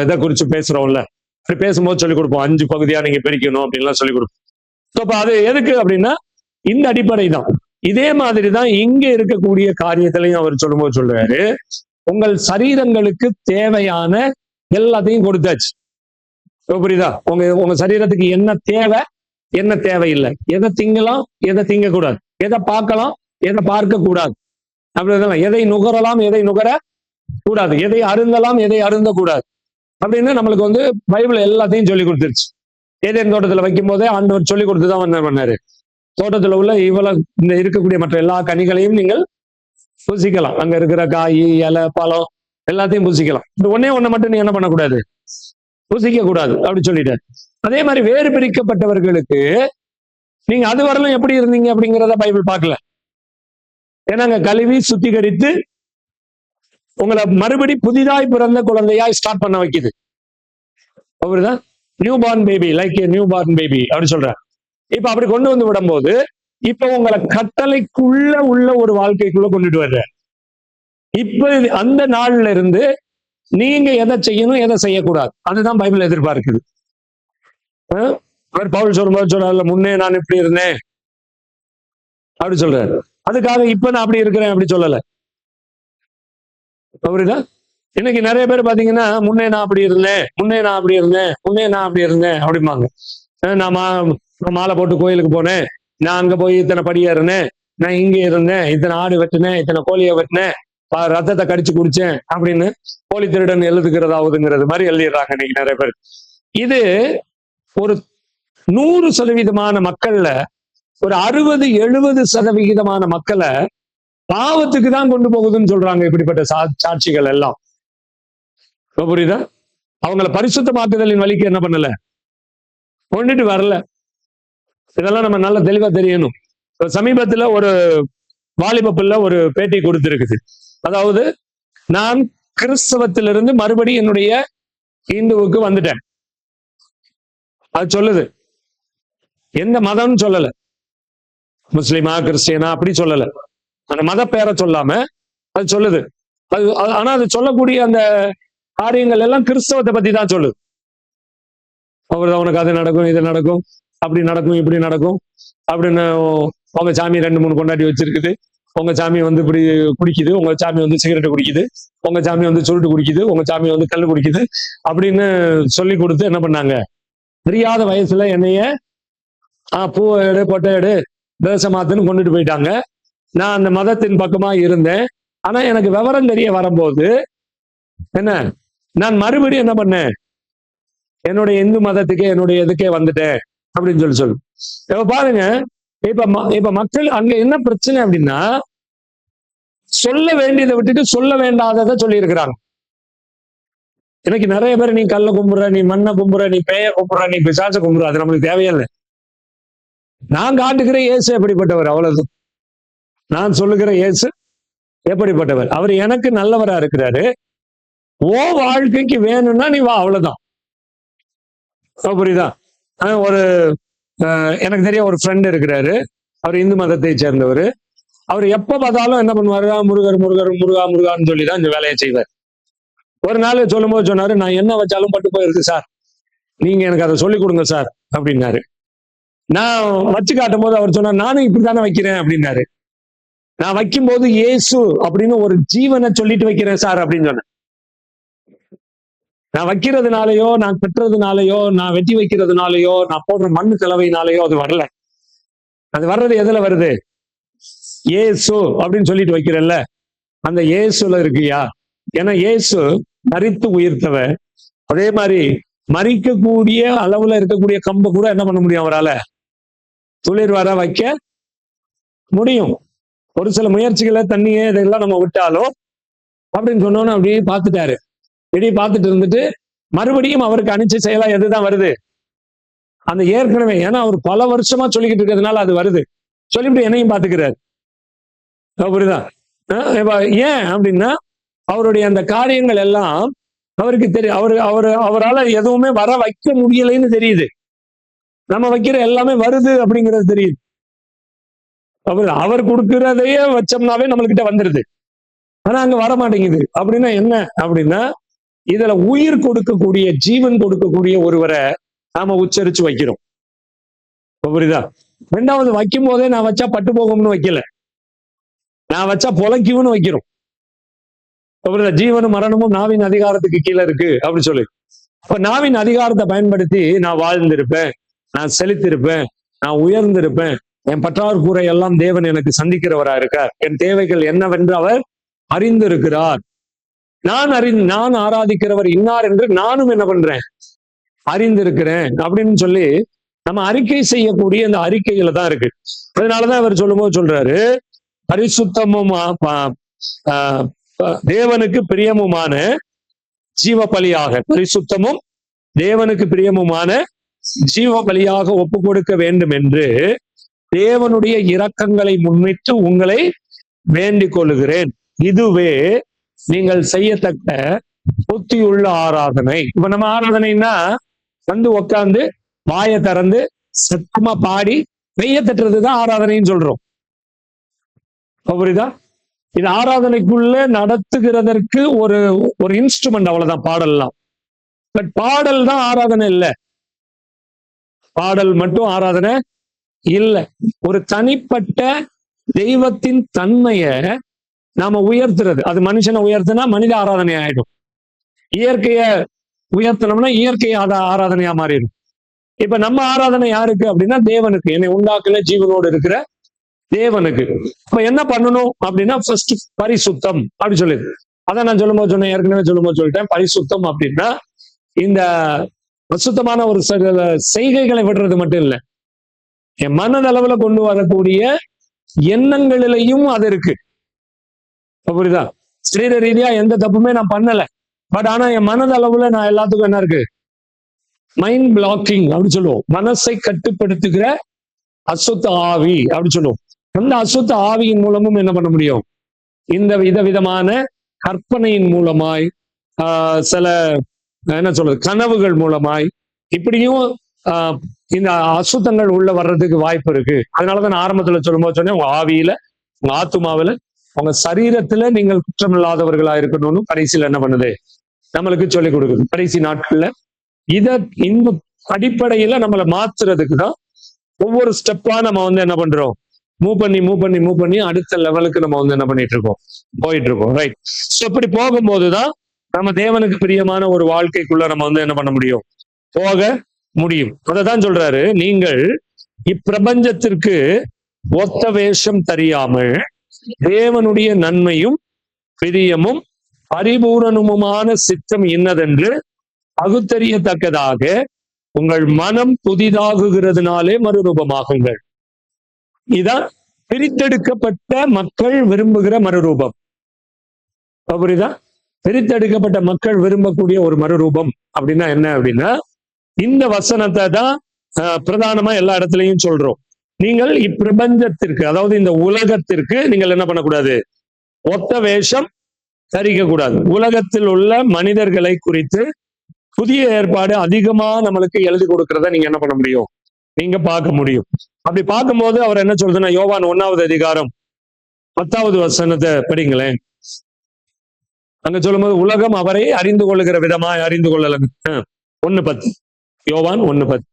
இதை குறிச்சு பேசுறோம்ல, அப்படி பேசும்போது சொல்லிக் கொடுப்போம். 5 பகுதியா நீங்க பிரிக்கணும் அப்படின்லாம் சொல்லிக் கொடுப்போம். அப்ப அது எதுக்கு அப்படின்னா, இந்த அடிப்படை தான். இதே மாதிரிதான் இங்க இருக்கக்கூடிய காரியத்திலையும் அவர் சொல்லும்போது சொல்றாரு, உங்கள் சரீரங்களுக்கு தேவையான எல்லாத்தையும் கொடுத்தாச்சு. புரியுதா? உங்க சரீரத்துக்கு என்ன தேவை, என்ன தேவையில்லை, எதை திங்கலாம், எதை திங்க கூடாது, எதை பார்க்கலாம், எதை பார்க்க கூடாது, அப்படி எதை நுகரலாம், எதை நுகர கூடாது, எதை அருந்தலாம், எதை அருந்த கூடாது அப்படின்னு நம்மளுக்கு பைபிள் எல்லாத்தையும் சொல்லி கொடுத்துருச்சு. ஏதேன் தோட்டத்துல வைக்கும் போதே ஆண்டவர் சொல்லி கொடுத்துதான் என்ன பண்ணாரு, தோட்டத்துல உள்ள இந்த இருக்கக்கூடிய மற்ற எல்லா கனிகளையும் நீங்கள் புசிக்கலாம். அங்க இருக்கிற காய், இலை, பழம் எல்லாத்தையும் புசிக்கலாம். இந்த ஒண்ணை மட்டும் நீ என்ன பண்ணக்கூடாது, புசிக்க கூடாது அப்படி சொல்லிட்டாரு. அதே மாதிரி வேறு பிரிக்கப்பட்டவர்களுக்கு நீங்க அது வரலாம் எப்படி இருந்தீங்க அப்படிங்கிறத பைபிள் பார்க்கல. ஏன்னா அங்க கழுவி சுத்திகரித்து உங்களை மறுபடி புதிதாய் பிறந்த குழந்தையாய் ஸ்டார்ட் பண்ண வைக்குது. அவருதான் new born baby, like a new born baby அப்படி சொல்ற. இப்ப அப்படி கொண்டு வந்து விடும்போது இப்ப உங்களை கட்டளைக்குள்ள உள்ள ஒரு வாழ்க்கைக்குள்ள கொண்டுட்டு வர்ற. இப்ப அந்த நாள்ல இருந்து நீங்க எதை செய்யணும், எதை செய்யக்கூடாது, அதுதான் பைபிள் எதிர்பார்க்குது. பவுல் சொல்லும்போது சொல்றாரு, முன்னே நான் இப்படி இருந்தேன் அப்படி சொல்றாரு. அதுக்காக இப்ப நான் அப்படி இருக்கிறேன் அப்படி சொல்லல. புரியுதா? இன்னைக்கு நிறைய பேர் பாத்தீங்கன்னா, முன்னே நான் அப்படி இருந்தேன், முன்னே நான் அப்படி இருந்தேன், முன்னே நான் அப்படி இருந்தேன் அப்படிம்பாங்க. நான் மாலை போட்டு கோயிலுக்கு போனேன், நான் அங்க போய் இத்தனை படியா இருந்தேன், நான் இங்க இருந்தேன், இத்தனை ஆடு வெட்டினேன், இத்தனை கோழியை வெட்டினேன், ரத்தத்தை கடிச்சு குடிச்சேன் அப்படின்னு கோழி திருடன் எழுதுகிறதாவதுங்கிறது மாதிரி எழுதிடுறாங்க இன்னைக்கு நிறைய பேர். இது ஒரு 100% மக்கள்ல ஒரு 60-70% மக்களை பாவத்துக்கு தான் கொண்டு போகுதுன்னு சொல்றாங்க இப்படிப்பட்ட சாட்சிகள் எல்லாம். புரியுதா? அவங்கள பரிசுத்தமாக்குதலின் வழிக்கு என்ன பண்ணல, கொண்டுட்டு வரல. இதெல்லாம் நம்ம நல்ல தெளிவா தெரியணும். சமீபத்துல ஒரு வாலிப பிள்ளை ஒரு பேட்டி கொடுத்திருக்குது. அதாவது, நான் கிறிஸ்தவத்திலிருந்து மறுபடியும் என்னுடைய இந்துவுக்கு வந்துட்டேன். அது சொல்லுது. எந்த மதம்னு சொல்லல, முஸ்லிமா கிறிஸ்டியனா அப்படி சொல்லல, அந்த மத பேரை சொல்லாம அது சொல்லுது. ஆனா அது சொல்லக்கூடிய அந்த காரியங்கள் எல்லாம் கிறிஸ்தவத்தை பத்தி தான் சொல்லுது. உனக்கு அது நடக்கும், இது நடக்கும், அப்படி நடக்கும், இப்படி நடக்கும் அப்படின்னு. உங்க சாமி 2-3 கொண்டாடி வச்சிருக்குது, உங்க சாமி இப்படி குடிக்குது, உங்க சாமி சிகரெட் குடிக்குது, உங்க சாமி சுருட்டு குடிக்குது, உங்க சாமி கல் குடிக்குது அப்படின்னு சொல்லி கொடுத்து என்ன பண்ணாங்க, தெரியாத வயசுல என்னைய பூ எடு, பொட்டை எடு, தேசமாத்துன்னு கொண்டுட்டு போயிட்டாங்க. நான் அந்த மதத்தின் பக்கமா இருந்தேன். ஆனா எனக்கு விவரம் தெரிய வரும்போது என்ன, நான் மறுபடியும் என்ன பண்ணேன், என்னுடைய இந்து மதத்துக்கே, என்னுடைய இதுக்கே வந்துட்டேன் அப்படின்னு சொல்லு. இப்ப பாருங்க, இப்ப மக்கள் அங்க என்ன பிரச்சனை அப்படின்னா, சொல்ல வேண்டியதை விட்டுட்டு சொல்ல வேண்டாததை சொல்லி இருக்கிறாங்க. எனக்கு நிறைய பேர், நீ கல்ல கும்புற, நீ மண்ணை கும்புற, நீ பேய கும்புற, நீ பிசாச கும்புற, அது நம்மளுக்கு தேவையில்லை. நான் காட்டுகிற இயேசு எப்படிப்பட்டவர், அவ்வளவு. நான் சொல்லுகிற இயேசு எப்படிப்பட்டவர், அவர் எனக்கு நல்லவரா இருக்கிறாரு. ஓ வாழ்க்கைக்கு வேணும்னா நீ வா, அவ்வளவுதான். புரியுதா? ஒரு எனக்கு தெரிய ஒரு ஃப்ரெண்ட் இருக்கிறாரு, அவர் இந்து மதத்தை சேர்ந்தவர். அவர் எப்ப பார்த்தாலும் என்ன பண்ணுவாரு, முருகர் முருகர் முருகா முருகான்னு சொல்லிதான் இந்த வேலையை செய்வார். ஒரு நாள் சொல்லும் போது சொன்னாரு, நான் என்ன வச்சாலும் பட்டு போயிருக்கு சார், நீங்க எனக்கு அதை சொல்லி கொடுங்க சார் அப்படின்னாரு. நான் வச்சு காட்டும் போது அவர் சொன்னார், நானும் இப்படித்தானே வைக்கிறேன் அப்படின்னாரு. நான் வைக்கும் போது இயேசு அப்படின்னு ஒரு ஜீவனை சொல்லிட்டு வைக்கிறேன் சார் அப்படின்னு சொன்னேன். நான் வைக்கிறதுனாலயோ, நான் கட்டுறதுனாலயோ, நான் வெட்டி வைக்கிறதுனாலயோ, நான் போடுற மண்ணு கலவையினாலயோ அது வரல. அது வர்றது எதுல வருது, இயேசு அப்படின்னு சொல்லிட்டு வைக்கிறல்ல, அந்த இயேசுல இருக்குயா. ஏன்னா இயேசு மரித்து உயிர்த்தவர். அதே மாதிரி மரிக்கக்கூடிய அளவுல இருக்கக்கூடிய கம்பை கூட என்ன பண்ண முடியும், அவரால துளிர் வர வைக்க முடியும். ஒரு சில முயற்சிகளை, தண்ணியே இதெல்லாம் நம்ம விட்டாலும் அப்படின்னு சொன்னோன்னு அப்படியே பார்த்துட்டாரு. இப்படி பார்த்துட்டு இருந்துட்டு மறுபடியும் அவருக்கு அணிச்ச செயலா எதுதான் வருது, அந்த ஏற்கனவே, ஏன்னா அவர் பல வருஷமா சொல்லிக்கிட்டு இருக்கிறதுனால அது வருது. சொல்லிவிட்டு என்னையும் பார்த்துக்கிறாரு. புரியுதா? ஏன் அப்படின்னா அவருடைய அந்த காரியங்கள் எல்லாம் அவருக்கு தெரியும். அவரால் எதுவுமே வர வைக்க முடியலைன்னு தெரியுது. நம்ம வைக்கிற எல்லாமே வருது அப்படிங்கிறது தெரியுது. அவர் கொடுக்கிறதையே வச்சோம்னாவே நம்மள்கிட்ட வந்துருது. ஆனா அங்க வர மாட்டேங்குது. அப்படின்னா என்ன அப்படின்னா, இதுல உயிர் கொடுக்கக்கூடிய, ஜீவன் கொடுக்கக்கூடிய ஒருவரை நாம உச்சரிச்சு வைக்கிறோம். புரியுதா? ரெண்டாவது, வைக்கும் போதே நான் வச்சா பட்டு போகும்னு வைக்கல, நான் வச்சா பொழைக்கும்னு வைக்கிறோம். ஜீவனும் மரணமும் நாவின் அதிகாரத்துக்கு கீழே இருக்கு அப்படின்னு சொல்லி, அப்ப நாவின் அதிகாரத்தை பயன்படுத்தி நான் வாழ்ந்திருப்பேன், நான் செழித்திருப்பேன், நான் உயர்ந்திருப்பேன். என் பற்றாக்குறை எல்லாம் தேவன் எனக்கு சந்திக்கிறவரா இருக்கார். என் தேவைகள் என்னவென்று அவர் அறிந்திருக்கிறார். நான் ஆராதிக்கிறவர் இன்னார் என்று நானும் என்ன பண்றேன், அறிந்திருக்கிறேன் அப்படின்னு சொல்லி நம்ம அறிக்கை செய்யக்கூடிய இந்த அறிக்கையில தான் இருக்கு. அதனாலதான் அவர் சொல்லும் போது சொல்றாரு, பரிசுத்தமும் தேவனுக்கு பிரியமுமான ஜீவ பலியாக, பரிசுத்தமும் தேவனுக்கு பிரியமுமான ஜீவ பலியாக ஒப்பு கொடுக்க வேண்டும் என்று தேவனுடைய இரக்கங்களை முன்னிட்டு உங்களை வேண்டிக் கொள்ளுகிறேன். இதுவே நீங்கள் செய்யத்தக்க புத்தியுள்ள ஆராதனை. இப்ப நம்ம ஆராதனைன்னா உட்கார்ந்து வாயை திறந்து சத்தமா பாடி மெய்ய தட்டுறதுதான் ஆராதனைன்னு சொல்றோம். புரியுதா? இது ஆராதனைக்குள்ள நடத்துகிறதற்கு ஒரு இன்ஸ்ட்ருமெண்ட், அவ்வளவுதான். பாடல்லாம், பட் பாடல் தான் ஆராதனை இல்லை. பாடல் மட்டும் ஆராதனை இல்லை. ஒரு தனிப்பட்ட தெய்வத்தின் தன்மைய நாம உயர்த்துறது, அது மனுஷனை உயர்த்தினா மனித ஆராதனை ஆயிடும். இயற்கைய உயர்த்தனம்னா இயற்கை ஆராதனையா மாறிடும். இப்ப நம்ம ஆராதனை யாருக்கு அப்படின்னா தேவனுக்கு, என்னை உண்டாக்குல ஜீவனோடு இருக்கிற தேவனுக்கு. அப்ப என்ன பண்ணணும் அப்படின்னா, ஃபர்ஸ்ட் பரிசுத்தம் அப்படி சொல்லிடு. அதான் நான் சொல்லும்போது சொன்னேன், ஏற்கனவே சொல்லும்போது சொல்லிட்டேன். பரிசுத்தம் அப்படின்னா இந்த பரிசுத்தமான ஒரு செய்கைகளை விடுறது மட்டும் இல்லை, என் மனதளவுல கொண்டு வரக்கூடிய எண்ணங்களிலையும் அது இருக்கு. புரியுதா? சரீர ரீதியா எந்த தப்புமே நான் பண்ணல, பட் ஆனா என் மனதளவுல நான் எல்லாத்துக்கும் என்ன இருக்கு, மைண்ட் பிளாக்கிங் அப்படின்னு சொல்லுவோம். மனசை கட்டுப்படுத்துகிற அசுத்த ஆவி அப்படின்னு சொல்லுவோம். அந்த அசுத்த ஆவியின் மூலமும் என்ன பண்ண முடியும், இந்த விதவிதமான கற்பனையின் மூலமாய், சில என்ன சொல்றது, கனவுகள் மூலமாய், இப்படியும் இந்த அசுத்தங்கள் உள்ள வர்றதுக்கு வாய்ப்பு இருக்கு. அதனாலதான் நான் ஆரம்பத்துல சொல்லும்போது சொன்னேன், உங்க ஆவியில, உங்க ஆத்துமாவில, உங்க சரீரத்துல நீங்கள் குற்றம் இல்லாதவர்களா இருக்கணும்னு கடைசியில என்ன பண்ணுது, நம்மளுக்கு சொல்லிக் கொடுக்குது. கடைசி நாட்கள்ல இந்த அடிப்படையில நம்மளை மாத்துறதுக்கு தான் ஒவ்வொரு ஸ்டெப்பா நம்ம என்ன பண்றோம், மூவ் பண்ணி அடுத்த லெவலுக்கு நம்ம என்ன பண்ணிட்டு இருக்கோம், போயிட்டு இருக்கோம். ரைட். ஸோ இப்படி போகும்போதுதான் நம்ம தேவனுக்கு பிரியமான ஒரு வாழ்க்கைக்குள்ள நம்ம என்ன பண்ண முடியும், போக முடியும். அததான் சொல்றாரு, நீங்கள் இப்பிரபஞ்சத்திற்கு ஒத்த வேஷம் தெரியாமல் தேவனுடைய நன்மையும் பிரியமும் பரிபூரணமுமான சித்தம் இன்னதென்று பகுத்தறியத்தக்கதாக உங்கள் மனம் புதிதாகுகிறதுனாலே மறுரூபமாகுங்கள். இதான் பிரித்தெடுக்கப்பட்ட மக்கள் விரும்புகிற மறுரூபம். புரியுதா? பிரித்தெடுக்கப்பட்ட மக்கள் விரும்பக்கூடிய ஒரு மறுரூபம் அப்படின்னா என்ன அப்படின்னா, இந்த வசனத்தை தான் பிரதானமா எல்லா இடத்துலையும் சொல்றோம். நீங்கள் இப்பிரபஞ்சத்திற்கு, அதாவது இந்த உலகத்திற்கு நீங்கள் என்ன பண்ணக்கூடாது, ஒத்த வேஷம் தரிக்க கூடாது. உலகத்தில் உள்ள மனிதர்களை குறித்து புதிய ஏற்பாடு அதிகமா நம்மளுக்கு எழுதி கொடுக்கறத நீங்க என்ன பண்ண முடியும், நீங்க பார்க்க முடியும். அப்படி பார்க்கும்போது அவர் என்ன சொல்றதுன்னா, யோவான் 1வது அதிகாரம் 10வது வசனத்தை படிங்களேன். அங்க சொல்லும்போது, உலகம் அவரை அறிந்து கொள்ளுகிற விதமாய் அறிந்து கொள்ளலாம். 1:10, யோவான் 1:10.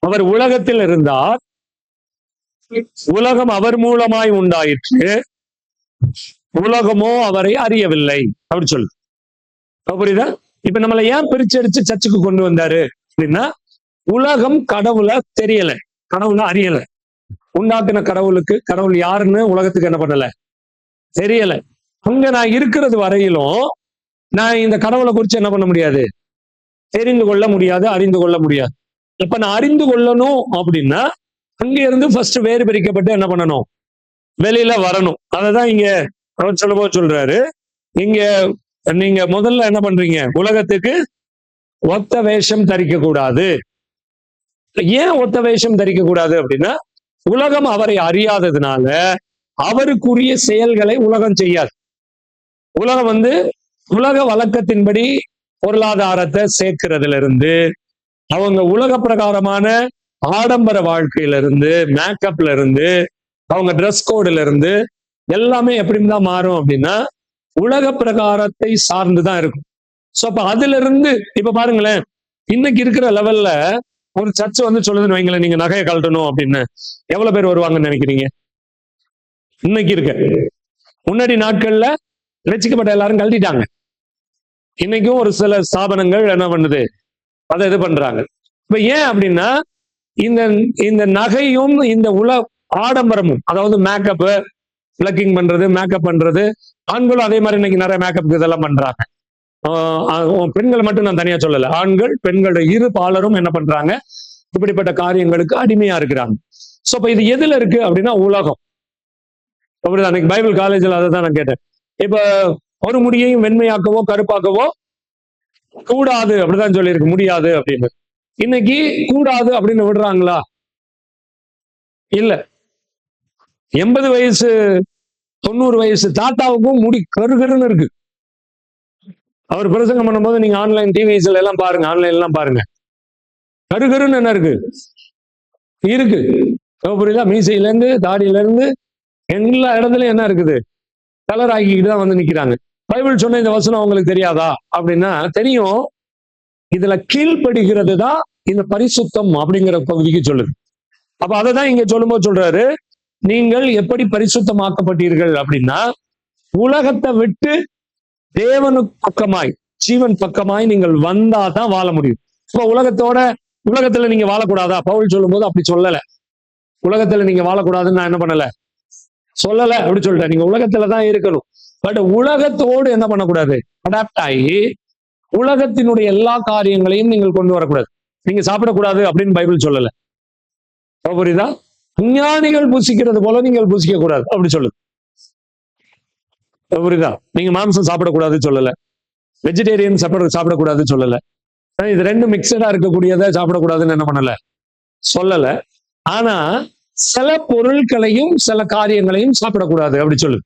அவர் உலகத்தில் இருந்தார், உலகம் அவர் மூலமாய் உண்டாயிற்று, உலகமோ அவரை அறியவில்லை. அப்படி சொல்லு. புரியுதா? இப்ப நம்மளை ஏன் பிரிச்சடிச்சு சர்ச்சுக்கு கொண்டு வந்தாரு அப்படின்னா, உலகம் கடவுளை தெரியல, கடவுளை அறியல. உண்டாக்குன கடவுள் யாருன்னு உலகத்துக்கு என்ன பண்ணல, தெரியல. அங்க நான் இருக்கிறது வரையிலும் நான் இந்த கடவுளை குறிச்சு என்ன பண்ண முடியாது, தெரிந்து கொள்ள முடியாது, அறிந்து கொள்ள முடியாது. இப்ப நான் அறிந்து கொள்ளணும் அப்படின்னா அங்க இருந்து ஃபர்ஸ்ட் வேறு பிரிக்கப்பட்டு என்ன பண்ணணும், வெளியில வரணும். அததான் இங்க அவர் சொல்லும்போது சொல்றாரு, இங்க நீங்க முதல்ல என்ன பண்றீங்க, உலகத்துக்கு ஒத்த வேஷம் தரிக்க கூடாது. ஏன் ஒத்த வேஷம் தரிக்க கூடாது அப்படின்னா, உலகம் அவரை அறியாததுனால அவருக்குரிய செயல்களை உலகம் செய்யாது. உலகம் உலக வழக்கத்தின்படி பொருளாதாரத்தை சேர்க்கிறதுல இருந்து, அவங்க உலக பிரகாரமான ஆடம்பர வாழ்க்கையில இருந்து, மேக்கப்ல இருந்து, அவங்க ட்ரெஸ் கோடுல இருந்து எல்லாமே எப்படிதான் மாறும் அப்படின்னா உலக பிரகாரத்தை சார்ந்துதான் இருக்கும். சோ அப்ப அதுல இருந்து இப்ப பாருங்களேன், இன்னைக்கு இருக்கிற லெவல்ல ஒரு சர்ச் சொல்லுதுன்னு வைங்களேன், நீங்க நகையை கழட்டணும் அப்படின்னு எவ்வளவு பேர் வருவாங்கன்னு நினைக்கிறீங்க? இன்னைக்கு இருக்க, முன்னாடி நாட்கள்ல ரசிக்கப்பட்ட எல்லாரும் கழட்டிட்டாங்க. இன்னைக்கும் ஒரு சில ஸ்தாபனங்கள் என்ன பண்ணுது, அதை இது பண்றாங்க. இப்ப ஏன் அப்படின்னா, இந்த நகையும் இந்த ஆடம்பரமும், அதாவது மேக்கப், பிளக்கிங் பண்றது, மேக்கப் பண்றது, ஆண்களும் அதே மாதிரி இன்னைக்கு நிறைய மேக்கப் இதெல்லாம் பண்றாங்க. பெண்கள் மட்டும் நான் தனியா சொல்லல, ஆண்கள் பெண்களோட இரு பாலரும் என்ன பண்றாங்க, இப்படிப்பட்ட காரியங்களுக்கு அடிமையா இருக்கிறாங்க. சோ இப்ப இது எதுல இருக்கு அப்படின்னா உலகம். அன்னைக்கு பைபிள் காலேஜில் அதை தான் நான் கேட்டேன். இப்ப ஒரு முடியையும் வெண்மையாக்கவோ கருப்பாக்கவோ கூடாது அப்படிதான் சொல்லியிருக்கு, முடியாது அப்படின்னு. இன்னைக்கு கூடாது அப்படின்னு விடுறாங்களா? இல்ல. 80 வயசு 90 வயசு தாத்தாவுக்கும் முடி கருகருன்னு இருக்கு. அவர் பிரசங்கம் பண்ணும்போது நீங்க ஆன்லைன் டிவிஸ்ல எல்லாம் பாருங்க, ஆன்லைன் எல்லாம் பாருங்க, கருகருன்னு என்ன இருக்கு இருக்கு. புரியுதா? மீசையில இருந்து தாடியில இருந்து எல்லா இடத்துலயும் என்ன இருக்குது, கலர் ஆக்கிக்கிட்டு தான் நிக்கிறாங்க. பைபிள் சொன்ன இந்த வசனம் அவங்களுக்கு தெரியாதா அப்படின்னா தெரியும். இதுல கீழ்ப்படுகிறது தான் இந்த பரிசுத்தம் அப்படிங்கிற பகுதிக்கு சொல்லுது. அப்ப அதை தான் இங்க சொல்லும்போது சொல்றாரு, நீங்கள் எப்படி பரிசுத்தமாக்கப்பட்டீர்கள் அப்படின்னா, உலகத்தை விட்டு தேவனு பக்கமாய், ஜீவன் பக்கமாய் நீங்கள் வந்தாதான் வாழ முடியும். இப்ப உலகத்துல நீங்க வாழக்கூடாதா? பவுல் சொல்லும் போது அப்படி சொல்லல. உலகத்துல நீங்க வாழக்கூடாதுன்னு நான் என்ன பண்ணல, சொல்லல. அப்படி சொல்லிட்டேன், நீங்க உலகத்துலதான் இருக்கணும். பட் உலகத்தோடு என்ன பண்ணக்கூடாது, அடாப்ட் ஆகி உலகத்தினுடைய எல்லா காரியங்களையும் நீங்கள் கொண்டு வரக்கூடாது. நீங்க சாப்பிடக்கூடாது அப்படின்னு பைபிள் சொல்லல. புரியுதா? விஞ்ஞானிகள் புசிக்கிறது போல நீங்கள் புசிக்க கூடாது அப்படி சொல்லுது. புரியுதா? நீங்க மாம்சம் சாப்பிடக்கூடாதுன்னு சொல்லல, வெஜிடேரியன் சாப்பிடக்கூடாதுன்னு சொல்லல. இது ரெண்டும் மிக்சடா இருக்கக்கூடியதை சாப்பிடக்கூடாதுன்னு என்ன பண்ணல, சொல்லல. ஆனா சில பொருட்களையும் சில காரியங்களையும் சாப்பிடக்கூடாது அப்படி சொல்லுது.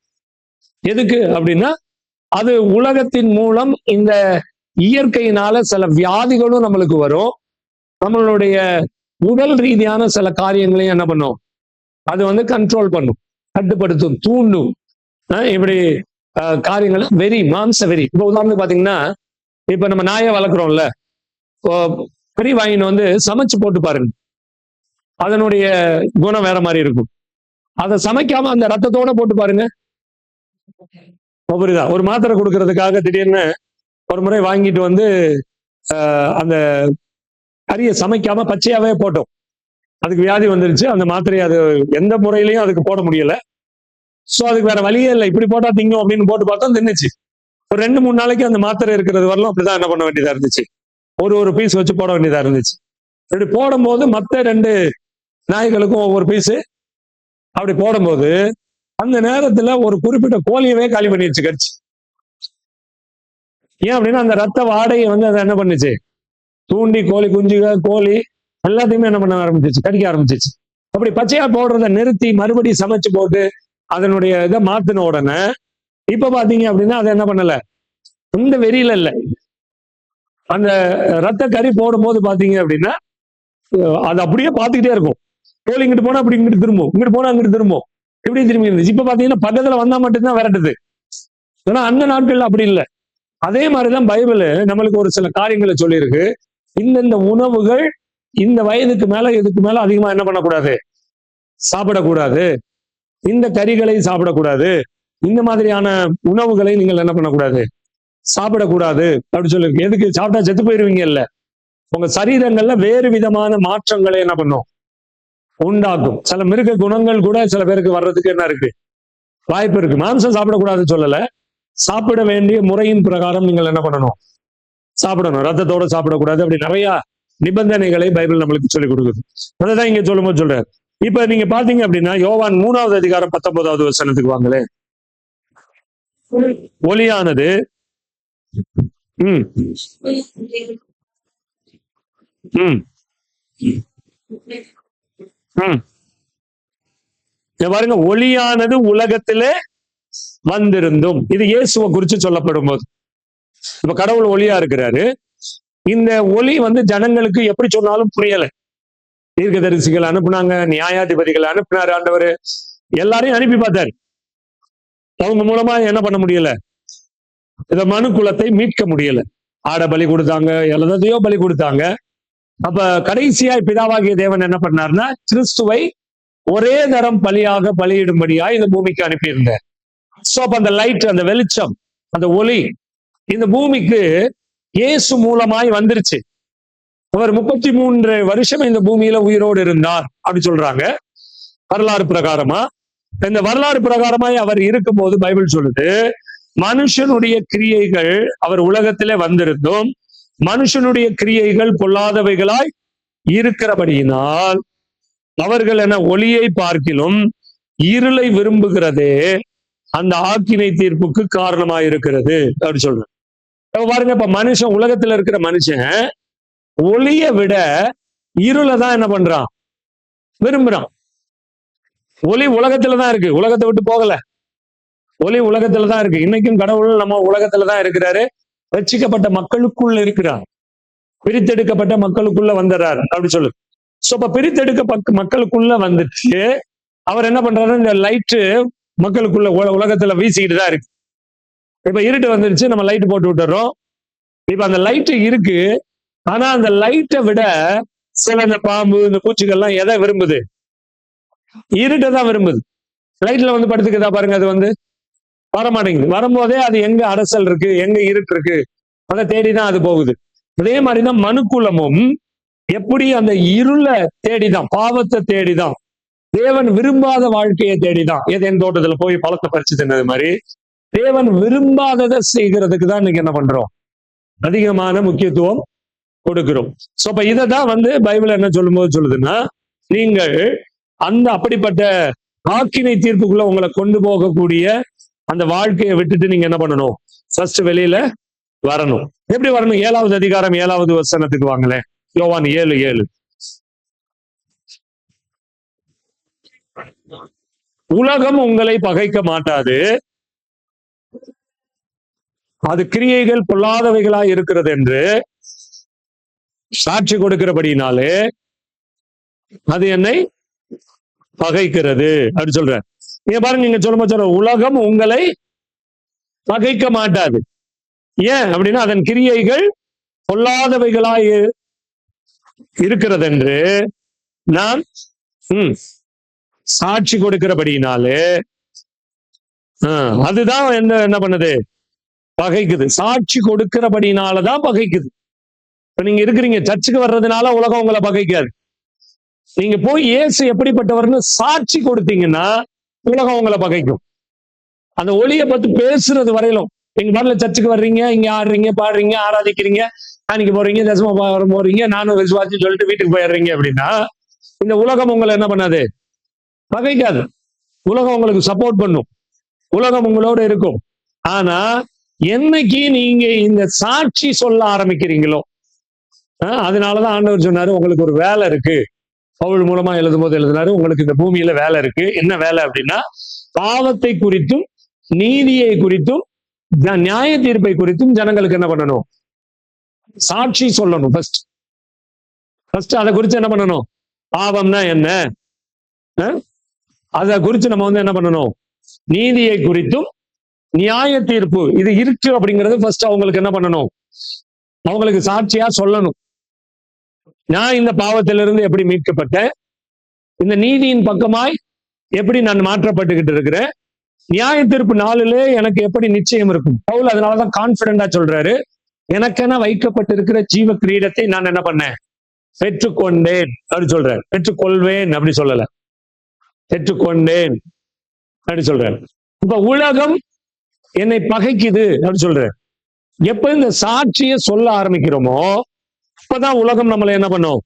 எதுக்கு அப்படின்னா, அது உலகத்தின் மூலம் இந்த இயற்கையினால சில வியாதிகளும் நம்மளுக்கு வரும். நம்மளுடைய உடல் ரீதியான சில காரியங்களையும் என்ன பண்ணும், அது வந்து கண்ட்ரோல் பண்ணும், கட்டுப்படுத்தும், தூண்டும். இப்படி காரியங்கள் வெறி, மாம்ச வெறி. இப்ப உதாரணத்துக்கு பாத்தீங்கன்னா, இப்ப நம்ம நாயை வளர்க்குறோம்ல, கறி வாங்கின்னு வந்து சமைச்சு போட்டு பாருங்க, அதனுடைய குணம் வேற மாதிரி இருக்கும். அதை சமைக்காம அந்த ரத்தத்தோட போட்டு பாருங்க, புரியுதா? ஒரு மாத்திரை கொடுக்கறதுக்காக திடீர்னு ஒரு முறை வாங்கிட்டு வந்து அந்த கறியை சமைக்காம பச்சையாவே போட்டோம், அதுக்கு வியாதி வந்துருச்சு. அந்த மாத்திரையை அது எந்த முறையிலையும் அதுக்கு போட முடியல. சோ அதுக்கு வேற வழியே இல்லை, இப்படி போட்டா திங்கும் அப்படின்னு போட்டு பார்த்தோம், தின்னுச்சு. ஒரு 2-3 நாளைக்கு அந்த மாத்திரை இருக்கிறது வரலாம் அப்படிதான் என்ன பண்ண வேண்டியதா இருந்துச்சு, ஒரு பீஸ் வச்சு போட வேண்டியதா இருந்துச்சு. இப்படி போடும்போது மத்த 2 நாய்களுக்கும் ஒவ்வொரு பீஸ் அப்படி போடும்போது அந்த நேரத்துல ஒரு குறிப்பிட்ட கோழியவே காலி பண்ணிடுச்சு கடிச்சு. ஏன் அப்படின்னா அந்த ரத்த வாடையை வந்து அதை என்ன பண்ணுச்சு, தூண்டி கோழி குஞ்சுக, கோழி எல்லாத்தையுமே என்ன பண்ண ஆரம்பிச்சிச்சு, கடிக்க ஆரம்பிச்சிச்சு. அப்படி பச்சையா போடுறத நிறுத்தி மறுபடியும் சமைச்சு போட்டு அதனுடைய இதை மாத்தின உடனே இப்ப பாத்தீங்க அப்படின்னா அதை என்ன பண்ணல, இந்த வெறியில இல்ல. அந்த ரத்த கறி போடும் போது பாத்தீங்க அப்படின்னா அது அப்படியே பார்த்துக்கிட்டே இருக்கும். கோழி இங்கிட்டு போனா அப்படி இங்கிட்டு திரும்பும், இங்கிட்டு போனா அங்கிட்டு திரும்பும், இப்படி திரும்பி இருந்துச்சு. இப்ப பாத்தீங்கன்னா பக்கத்துல வந்தா மட்டும்தான் விரட்டுது. ஏன்னா அந்த நாட்கள்ல அப்படி இல்லை. அதே மாதிரிதான் பைபிள் நம்மளுக்கு ஒரு சில காரியங்களை சொல்லியிருக்கு. இந்த உணவுகள் இந்த வயதுக்கு மேல இதுக்கு மேல அதிகமா என்ன பண்ணக்கூடாது, சாப்பிடக்கூடாது. இந்த கறிகளை சாப்பிடக்கூடாது, இந்த மாதிரியான உணவுகளை நீங்கள் என்ன பண்ணக்கூடாது, சாப்பிடக்கூடாது அப்படின்னு சொல்லியிருக்கு. எதுக்கு? சாப்பிட்டா செத்து போயிருவீங்க இல்ல, உங்க சரீரங்கள்ல வேறு விதமான மாற்றங்களை என்ன பண்ணும், உண்டாக்கும். சில மிருக குணங்கள் கூட சில பேருக்கு வர்றதுக்கு என்ன இருக்கு, வாய்ப்பு இருக்கு. மாம்சம் சாப்பிடக்கூடாதுன்னு சொல்லல, சாப்பிட வேண்டிய முறையின் பிரகாரம் நீங்கள் என்ன பண்ணணும், சாப்பிடணும். ரத்தத்தோட சாப்பிடக்கூடாது, அப்படி நிறைய நிபந்தனைகளை பைபிள் நம்மளுக்கு சொல்லிக் கொடுக்குது. அதான் இங்க சொல்லும்போது சொல்றாரு. இப்ப நீங்க பாத்தீங்க அப்படின்னா யோவான் 3வது அதிகாரம் 19வது வசனத்துக்கு வாங்களே. ஒளியானது பாருங்க, ஒளியானது உலகத்திலே வந்திருந்தும், இது இயேசுவை குறித்து சொல்லப்படும் போது. இப்ப கடவுள் ஒளியா இருக்கிறாரு, இந்த ஒளி வந்து ஜனங்களுக்கு எப்படி சொன்னாலும் புரியல. தீர்க்கதரிசிகள் அனுப்புனாங்க, நியாயாதிபதிகள் அனுப்பினாரு ஆண்டவர், எல்லாரையும் அனுப்பி பார்த்தாரு. அவங்க மூலமா என்ன பண்ண முடியல, இந்த மனு குலத்தை மீட்க முடியல. ஆட பலி கொடுத்தாங்க, எல்லாத்தையோ பலி கொடுத்தாங்க. அப்ப கடைசியா பிதாவாகிய தேவன் என்ன பண்ணாருன்னா, கிறிஸ்துவை ஒரே தரம் பலியாக பலியிடும்படியா இந்த பூமிக்கு அனுப்பியிருந்தார். சோ அப்ப அந்த லைட், அந்த வெளிச்சம், அந்த ஒளி இந்த பூமிக்கு இயேசு மூலமாய் வந்துருச்சு. அவர் 33 வருஷம் இந்த பூமியில உயிரோடு இருந்தார் அப்படி சொல்றாங்க வரலாறு பிரகாரமா. இந்த வரலாறு பிரகாரமாய் அவர் இருக்கும் போது பைபிள் சொல்லுது, மனுஷனுடைய கிரியைகள், அவர் உலகத்திலே வந்திருந்தும் மனுஷனுடைய கிரியைகள் பொல்லாதவைகளாய் இருக்கிறபடியினால் அவர்கள் என ஒளியை பார்க்கிலும் இருளை விரும்புகிறதே அந்த ஆக்கினை தீர்ப்புக்கு காரணமாக இருக்கிறது அப்படி சொல்றேன். பாருங்க, இப்ப மனுஷன், உலகத்துல இருக்கிற மனுஷன் ஒளியை விட இருளை தான் என்ன பண்றான், விரும்புறான். ஒளி உலகத்துலதான் இருக்கு, உலகத்தை விட்டு போகல. ஒளி உலகத்துலதான் இருக்கு. இன்னைக்கும் கடவுள் நம்ம உலகத்துலதான் இருக்கிறாரு, ரட்சிக்கப்பட்ட மக்களுக்குள்ள இருக்கிறார், பிரித்தெடுக்கப்பட்ட மக்களுக்குள்ள வந்துடுறாரு அப்படி சொல்லு. சோ இப்ப பிரித்தெடுக்கப்பட்ட மக்களுக்குள்ள வந்துட்டு அவர் என்ன பண்றாரு, இந்த லைட்டு மக்களுக்குள்ள உலகத்துல வீசிக்கிட்டு தான் இருக்கு. இப்ப இருட்டு வந்துருச்சு, நம்ம லைட் போட்டு விட்டுறோம். இப்ப அந்த லைட்டு இருக்கு, ஆனா அந்த லைட்டை விட சில இந்த பாம்பு, இந்த பூச்சிகள்லாம் எதை விரும்புது, இருட்டை தான் விரும்புது. லைட்ல வந்து படுத்துக்குதா பாருங்க, அது வந்து வரமாட்டேங்குது. வரும்போதே அது எங்க அரசல் இருக்கு, எங்க இருட்டு இருக்கு, அதை தேடிதான் அது போகுது. அதே மாதிரிதான் மனுக்குலமும் எப்படி அந்த இருளை தேடிதான், பாவத்தை தேடிதான், தேவன் விரும்பாத வாழ்க்கையை தேடிதான், ஏதேன் தோட்டத்துல போய் பழத்தை பறிச்சு தின்னது மாதிரி தேவன் விரும்பாததை செய்கிறதுக்கு தான் இன்னைக்கு என்ன பண்றோம், அதிகமான முக்கியத்துவம் கொடுக்கிறோம். சோ அப்ப இதைதான் வந்து பைபிள் என்ன சொல்லும் போது சொல்லுதுன்னா, நீங்கள் அந்த அப்படிப்பட்ட ஆக்கினை தீர்ப்புக்குள்ள உங்களை கொண்டு போகக்கூடிய அந்த வாழ்க்கையை விட்டுட்டு நீங்க என்ன பண்ணணும், ஃபர்ஸ்ட் வெளியில வரணும். எப்படி வரணும்? 7வது அதிகாரம் 7வது வசனத்துக்கு வாங்களேன். யோவான் 7:7. உலகம் உங்களை பகைக்க மாட்டாது, அது கிரியைகள் பொல்லாதவைகளாய் இருக்கிறது என்று சாட்சி கொடுக்கிறபடினாலே அது என்னை பகைக்கிறது அப்படி சொல்ற. நீங்க பாருங்க, நீங்க சொல்ல உலகம் உங்களை பகைக்க மாட்டாது. ஏன் அப்படின்னா அதன் கிரியைகள் பொல்லாதவைகளாய் இருக்கிறது என்று நான் சாட்சி கொடுக்கிறபடினாலே அதுதான் என்ன பண்ணுது, பகைக்குது. சாட்சி கொடுக்கிறபடினாலதான் பகைக்குது. இப்ப நீங்க இருக்கிறீங்க, சர்ச்சுக்கு வர்றதுனால உலகம் உங்களை பகைக்காது. நீங்க போய் இயேசு எப்படிப்பட்டவர்னு சாட்சி கொடுத்தீங்கன்னா உலகம் உங்களை பகைக்கும். அந்த ஒளியை பத்தி பேசுறது வரையிலும், நீங்க பாடல சர்ச்சுக்கு வர்றீங்க, இங்க ஆடுறீங்க, பாடுறீங்க, ஆராதிக்கிறீங்க, காணிக்க போறீங்க, தசம போறீங்க, நானும் விசுவாசி சொல்லிட்டு வீட்டுக்கு போயிடுறீங்க அப்படின்னா இந்த உலகம் உங்களை என்ன பண்ணாது, பகைக்காது. உலகம் உங்களுக்கு சப்போர்ட் பண்ணும், உலகம் உங்களோட இருக்கும். ஆனா என்னைக்கு நீங்க இந்த சாட்சி சொல்ல ஆரம்பிக்கிறீங்களோ, அதனாலதான் ஆண்டவர் சொன்னாரு உங்களுக்கு ஒரு வேலை இருக்கு. பவுல் மூலமா எழுதும் போது எழுதினாரு, உங்களுக்கு இந்த பூமியில வேலை இருக்கு. என்ன வேலை அப்படின்னா பாவத்தை குறித்தும் நீதியை குறித்தும் நியாய தீர்ப்பை குறித்தும் ஜனங்களுக்கு என்ன பண்ணணும், சாட்சி சொல்லணும். ஃபர்ஸ்ட் அதை குறித்து என்ன பண்ணணும், பாவம்னா என்ன அதை குறித்து நம்ம என்ன பண்ணணும், நீதியை குறித்தும் நியாய தீர்ப்பு இது இருக்கு அப்படிங்கிறது ஃபர்ஸ்ட் அவங்களுக்கு என்ன பண்ணணும், அவங்களுக்கு சாட்சியா சொல்லணும். நான் இந்த பாவத்திலிருந்து எப்படி மீட்கப்பட்டேன், இந்த நீதியின் பக்கமாய் எப்படி நான் மாற்றப்பட்டுக்கிட்டு இருக்கிறேன், நியாய தீர்ப்பு நாளிலே எனக்கு எப்படி நிச்சயம் இருக்கும். பவுல் அதனாலதான் கான்பிடண்டா சொல்றாரு, எனக்கென வைக்கப்பட்டிருக்கிற ஜீவ கிரீடத்தை நான் என்ன பண்ணேன், பெற்றுக்கொண்டேன் அப்படி சொல்றேன். பெற்றுக்கொள்வேன் அப்படி சொல்லல, பெற்றுக்கொண்டேன் அப்படி சொல்றேன். இப்ப உலகம் என்னை பகைக்குது அப்படி சொல்றேன். எப்ப இந்த சாட்சியை சொல்ல ஆரம்பிக்கிறோமோ அப்பதான் உலகம் நம்மளை என்ன பண்ணும்,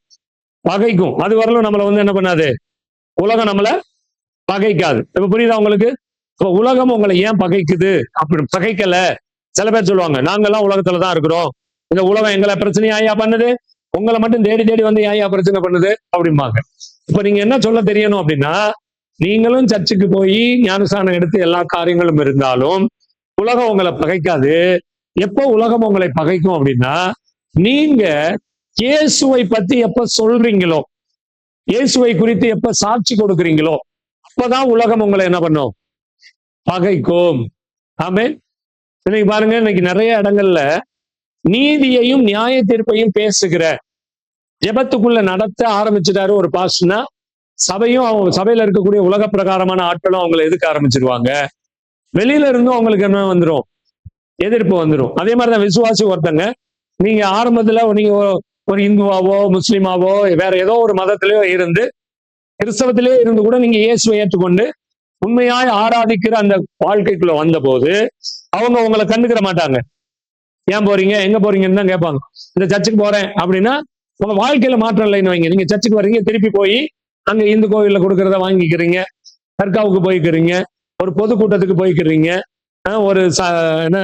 பகைக்கும். அது வரலும் நம்மளை என்ன பண்ணாது, உலகம் நம்மளை பகைக்காது. இப்ப புரியுதா உங்களுக்கு? இப்ப உலகம் உங்களை ஏன் பகைக்குது, அப்படி பகைக்கல. சில பேர் சொல்லுவாங்க, நாங்கெல்லாம் உலகத்துலதான் இருக்கிறோம், இந்த உலகம் எங்களை பிரச்சனை ஆயா பண்ணுது, உங்களை மட்டும் தேடி தேடி வந்து ஏன் பிரச்சனை பண்ணுது அப்படிம்பாங்க. இப்ப நீங்க என்ன சொல்ல தெரியணும் அப்படின்னா, நீங்களும் சர்ச்சுக்கு போய் ஞானஸ்தானம் எடுத்து எல்லா காரியங்களும் இருந்தாலும் உலகம் உங்களை பகைக்காது. எப்போ உலகம் உங்களை பகைக்கும் அப்படின்னா, நீங்க இயேசுவை பத்தி எப்ப சொல்றீங்களோ, இயேசுவை குறித்து எப்ப சாட்சி கொடுக்குறீங்களோ அப்பதான் உலகம் உங்களை என்ன பண்ணும், பகைக்கும். ஆமென். இன்னைக்கு பாருங்க, இன்னைக்கு நிறைய இடங்கள்ல நீதியையும் நியாய தீர்ப்பையும் பேசுகிற ஜெபத்துக்குள்ள நடத்த ஆரம்பிச்சுட்டாரு ஒரு பாஸ்டர்னா, சபையும் அவங்க சபையில இருக்கக்கூடிய உலக பிரகாரமான ஆட்களும் அவங்களை எதுக்க ஆரம்பிச்சிருவாங்க. வெளியில இருந்தும் அவங்களுக்கு என்ன வந்துடும், எதிர்ப்பு வந்துடும். அதே மாதிரிதான் விசுவாசி ஒருத்தங்க, நீங்க ஆரம்பத்துல நீங்க ஒரு இந்துவாவோ முஸ்லிமாவோ வேற ஏதோ ஒரு மதத்திலேயோ இருந்து, கிறிஸ்தவத்திலேயே இருந்து கூட நீங்க இயேசுவை ஏற்றுக்கொண்டு உண்மையாய் ஆராதிக்கிற அந்த வாழ்க்கைக்குள்ள வந்த போது அவங்க உங்களை கண்டுக்கிற மாட்டாங்க. ஏன் போறீங்க, எங்க போறீங்கன்னு தான் கேட்பாங்க. இந்த சர்ச்சுக்கு போறேன் அப்படின்னா உங்க வாழ்க்கையில மாற்றம் இல்லைன்னு வைங்க. நீங்க சர்ச்சுக்கு வர்றீங்க, திருப்பி போய் அங்க இந்து கோவில்ல கொடுக்கறத வாங்கிக்கிறீங்க, தர்காவுக்கு போய்க்கிறீங்க, ஒரு பொதுக்கூட்டத்துக்கு போய்க்கிறீங்க, ஒரு என்ன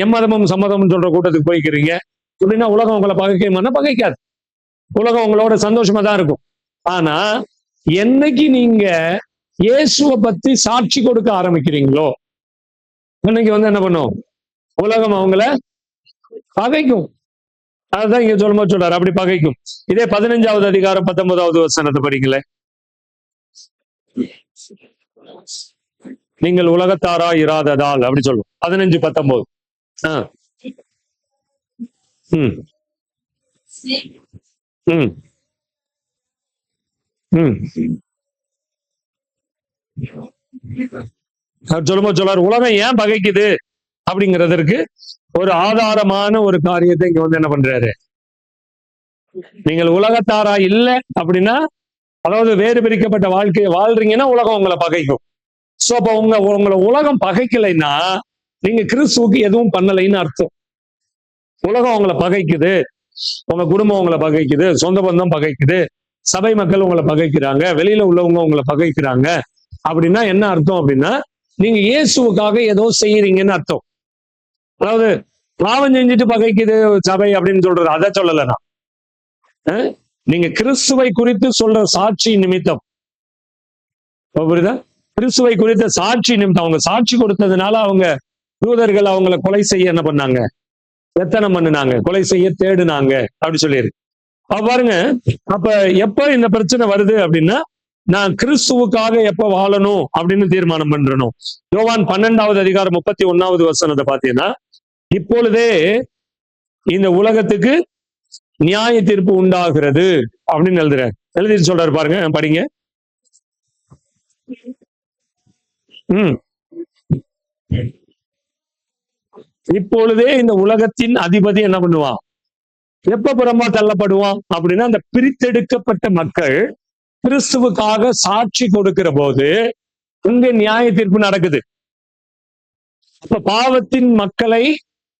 எம்மதமும் சம்மதமும் சொல்ற கூட்டத்துக்கு போய்க்கிறீங்க அப்படின்னா உலகம் உங்களை பகைக்குமானா பகைக்காது. உலகம் உங்களோட சந்தோஷமா தான் இருக்கும். ஆனா என்னைக்கு நீங்க இயேசுவை பத்தி சாட்சி கொடுக்க ஆரம்பிக்கிறீங்களோ அன்னைக்கு என்ன பண்ணும், உலகம் அவங்கள பகைக்கும். அதுதான் இங்க சொல்லும்போது சொல்றாரு, அப்படி பகைக்கும். இதே 15வது அதிகாரம் 19வது வசனத்தை படிக்கல. நீங்கள் உலகத்தாரா இராததால் அப்படி சொல்லும். 15-19. சொல்லும்போது சொல்றாரு, உலகம் ஏன் பகைக்குது அப்படிங்கிறதற்கு ஒரு ஆதாரமான ஒரு காரியத்தை இங்க என்ன பண்றாரு, நீங்கள் உலகத்தாரா இல்லை அப்படின்னா, அதாவது வேறு பிரிக்கப்பட்ட வாழ்க்கையை வாழ்றீங்கன்னா உலகம் உங்களை பகைக்கும். சோ அப்ப உங்களை உலகம் பகைக்கலைன்னா நீங்க கிறிஸ்துவுக்கு எதுவும் பண்ணலைன்னு அர்த்தம். உலகம் உங்களை பகைக்குது, உங்க குடும்பம் உங்களை பகைக்குது, சொந்த பந்தம் பகைக்குது, சபை மக்கள் உங்களை பகைக்கிறாங்க, வெளியில உள்ளவங்க உங்களை பகைக்கிறாங்க அப்படின்னா என்ன அர்த்தம் அப்படின்னா, நீங்க இயேசுவுக்காக ஏதோ செய்யறீங்கன்னு அர்த்தம். அதாவது பாவம் செஞ்சுட்டு பகைக்குது சபை அப்படின்னு சொல்றது அதை சொல்லல நான். நீங்க கிறிஸ்துவை குறித்து சொல்ற சாட்சி நிமித்தம், புரியுதா? கிறிஸ்துவை குறித்த சாட்சி நிமித்தம் அவங்க சாட்சி கொடுத்ததுனால அவங்க தூதர்கள் அவங்களை கொலை செய்ய என்ன பண்ணாங்க, எத்தனை பண்ணுனாங்க, கொலை செய்ய தேடுனாங்க அப்படி சொல்லியிருக்கு. பாருங்க, அப்ப எப்ப இந்த பிரச்சனை வருது அப்படின்னா, நான் கிறிஸ்துவுக்காக எப்ப வாழணும் அப்படின்னு தீர்மானம் பண்றணும். யோவான் 12வது அதிகாரம் 31வது வசனத்தை பாத்தீங்கன்னா, இப்பொழுதே இந்த உலகத்துக்கு நியாய தீர்ப்பு உண்டாகிறது அப்படின்னு எழுதி சொல்றாரு பாருங்க, படிங்க. இப்பொழுதே இந்த உலகத்தின் அதிபதி என்ன பண்ணுவான், எப்ப புறமா தள்ளப்படுவான் அப்படின்னா, அந்த பிரித்தெடுக்கப்பட்ட மக்கள் கிறிஸ்துவுக்காக சாட்சி கொடுக்கிற போது இங்க நியாய தீர்ப்பு நடக்குது. அப்ப பாவத்தின் மக்களை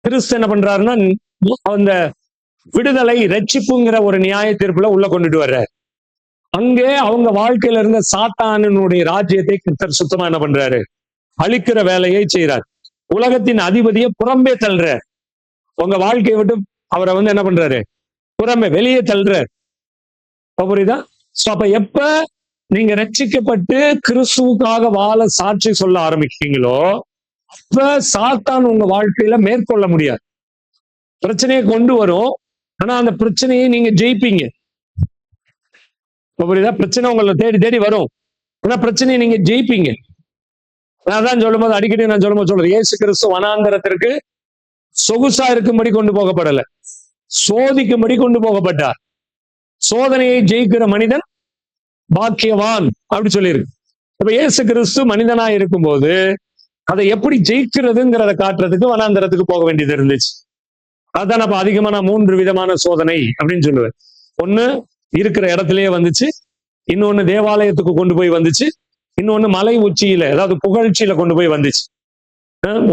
கிறிஸ்து என்ன பண்றாருன்னா, அந்த விடுதலை ரட்சிப்புங்கிற ஒரு நியாய தீர்ப்புல உள்ள கொண்டுட்டு வர்ற. அங்கே அவங்க வாழ்க்கையில இருந்த சாத்தானுடைய ராஜ்யத்தை கர்த்தர் சுத்தமா என்ன பண்றாரு, அழிக்கிற வேலையை செய்யறார். உலகத்தின் அதிபதியை புறம்பே தள்ளுற, உங்க வாழ்க்கையை விட்டு அவரை என்ன பண்றாரு, புறம்பே வெளியே தள்ளுறார். புரியுதா? அப்ப எப்ப நீங்க ரட்சிக்கப்பட்டு கிறிஸ்துவுக்காக வாழ சாட்சி சொல்ல ஆரம்பிக்கிறீங்களோ, அப்ப சாத்தான் உங்க வாழ்க்கையில மேற்கொள்ள முடியாது. பிரச்சனையை கொண்டு வரும், ஆனா அந்த பிரச்சனையை நீங்க ஜெயிப்பீங்க. புரியுதா? பிரச்சனை உங்களை தேடி தேடி வரும், ஆனா பிரச்சனையை நீங்க ஜெயிப்பீங்க. நான் சொல்லும் போது அடிக்கடி நான் சொல்றேன், இயேசு கிறிஸ்து வனாந்தரத்திற்கு சொகுசா இருக்கும்படி கொண்டு போகப்படல, சோதிக்கும்படி கொண்டு போகப்பட்டார். சோதனையை ஜெயிக்கிற மனிதன் பாக்கியவான் அப்படி சொல்லியிருக்கு. இப்ப இயேசு கிறிஸ்து மனிதனா இருக்கும்போது அதை எப்படி ஜெயிக்கிறதுங்கிறத காட்டுறதுக்கு வனாந்தரத்துக்கு போக வேண்டியது இருந்துச்சு. அதான் அப்ப அதிகமா நான் 3 விதமான சோதனை அப்படின்னு சொல்லுவேன். ஒண்ணு இருக்கிற இடத்துலயே வந்துச்சு, இன்னொன்னு தேவாலயத்துக்கு கொண்டு போய் வந்துச்சு, இன்னொன்னு மலை உச்சியில, அதாவது புகழ்ச்சியில கொண்டு போய் வந்துச்சு.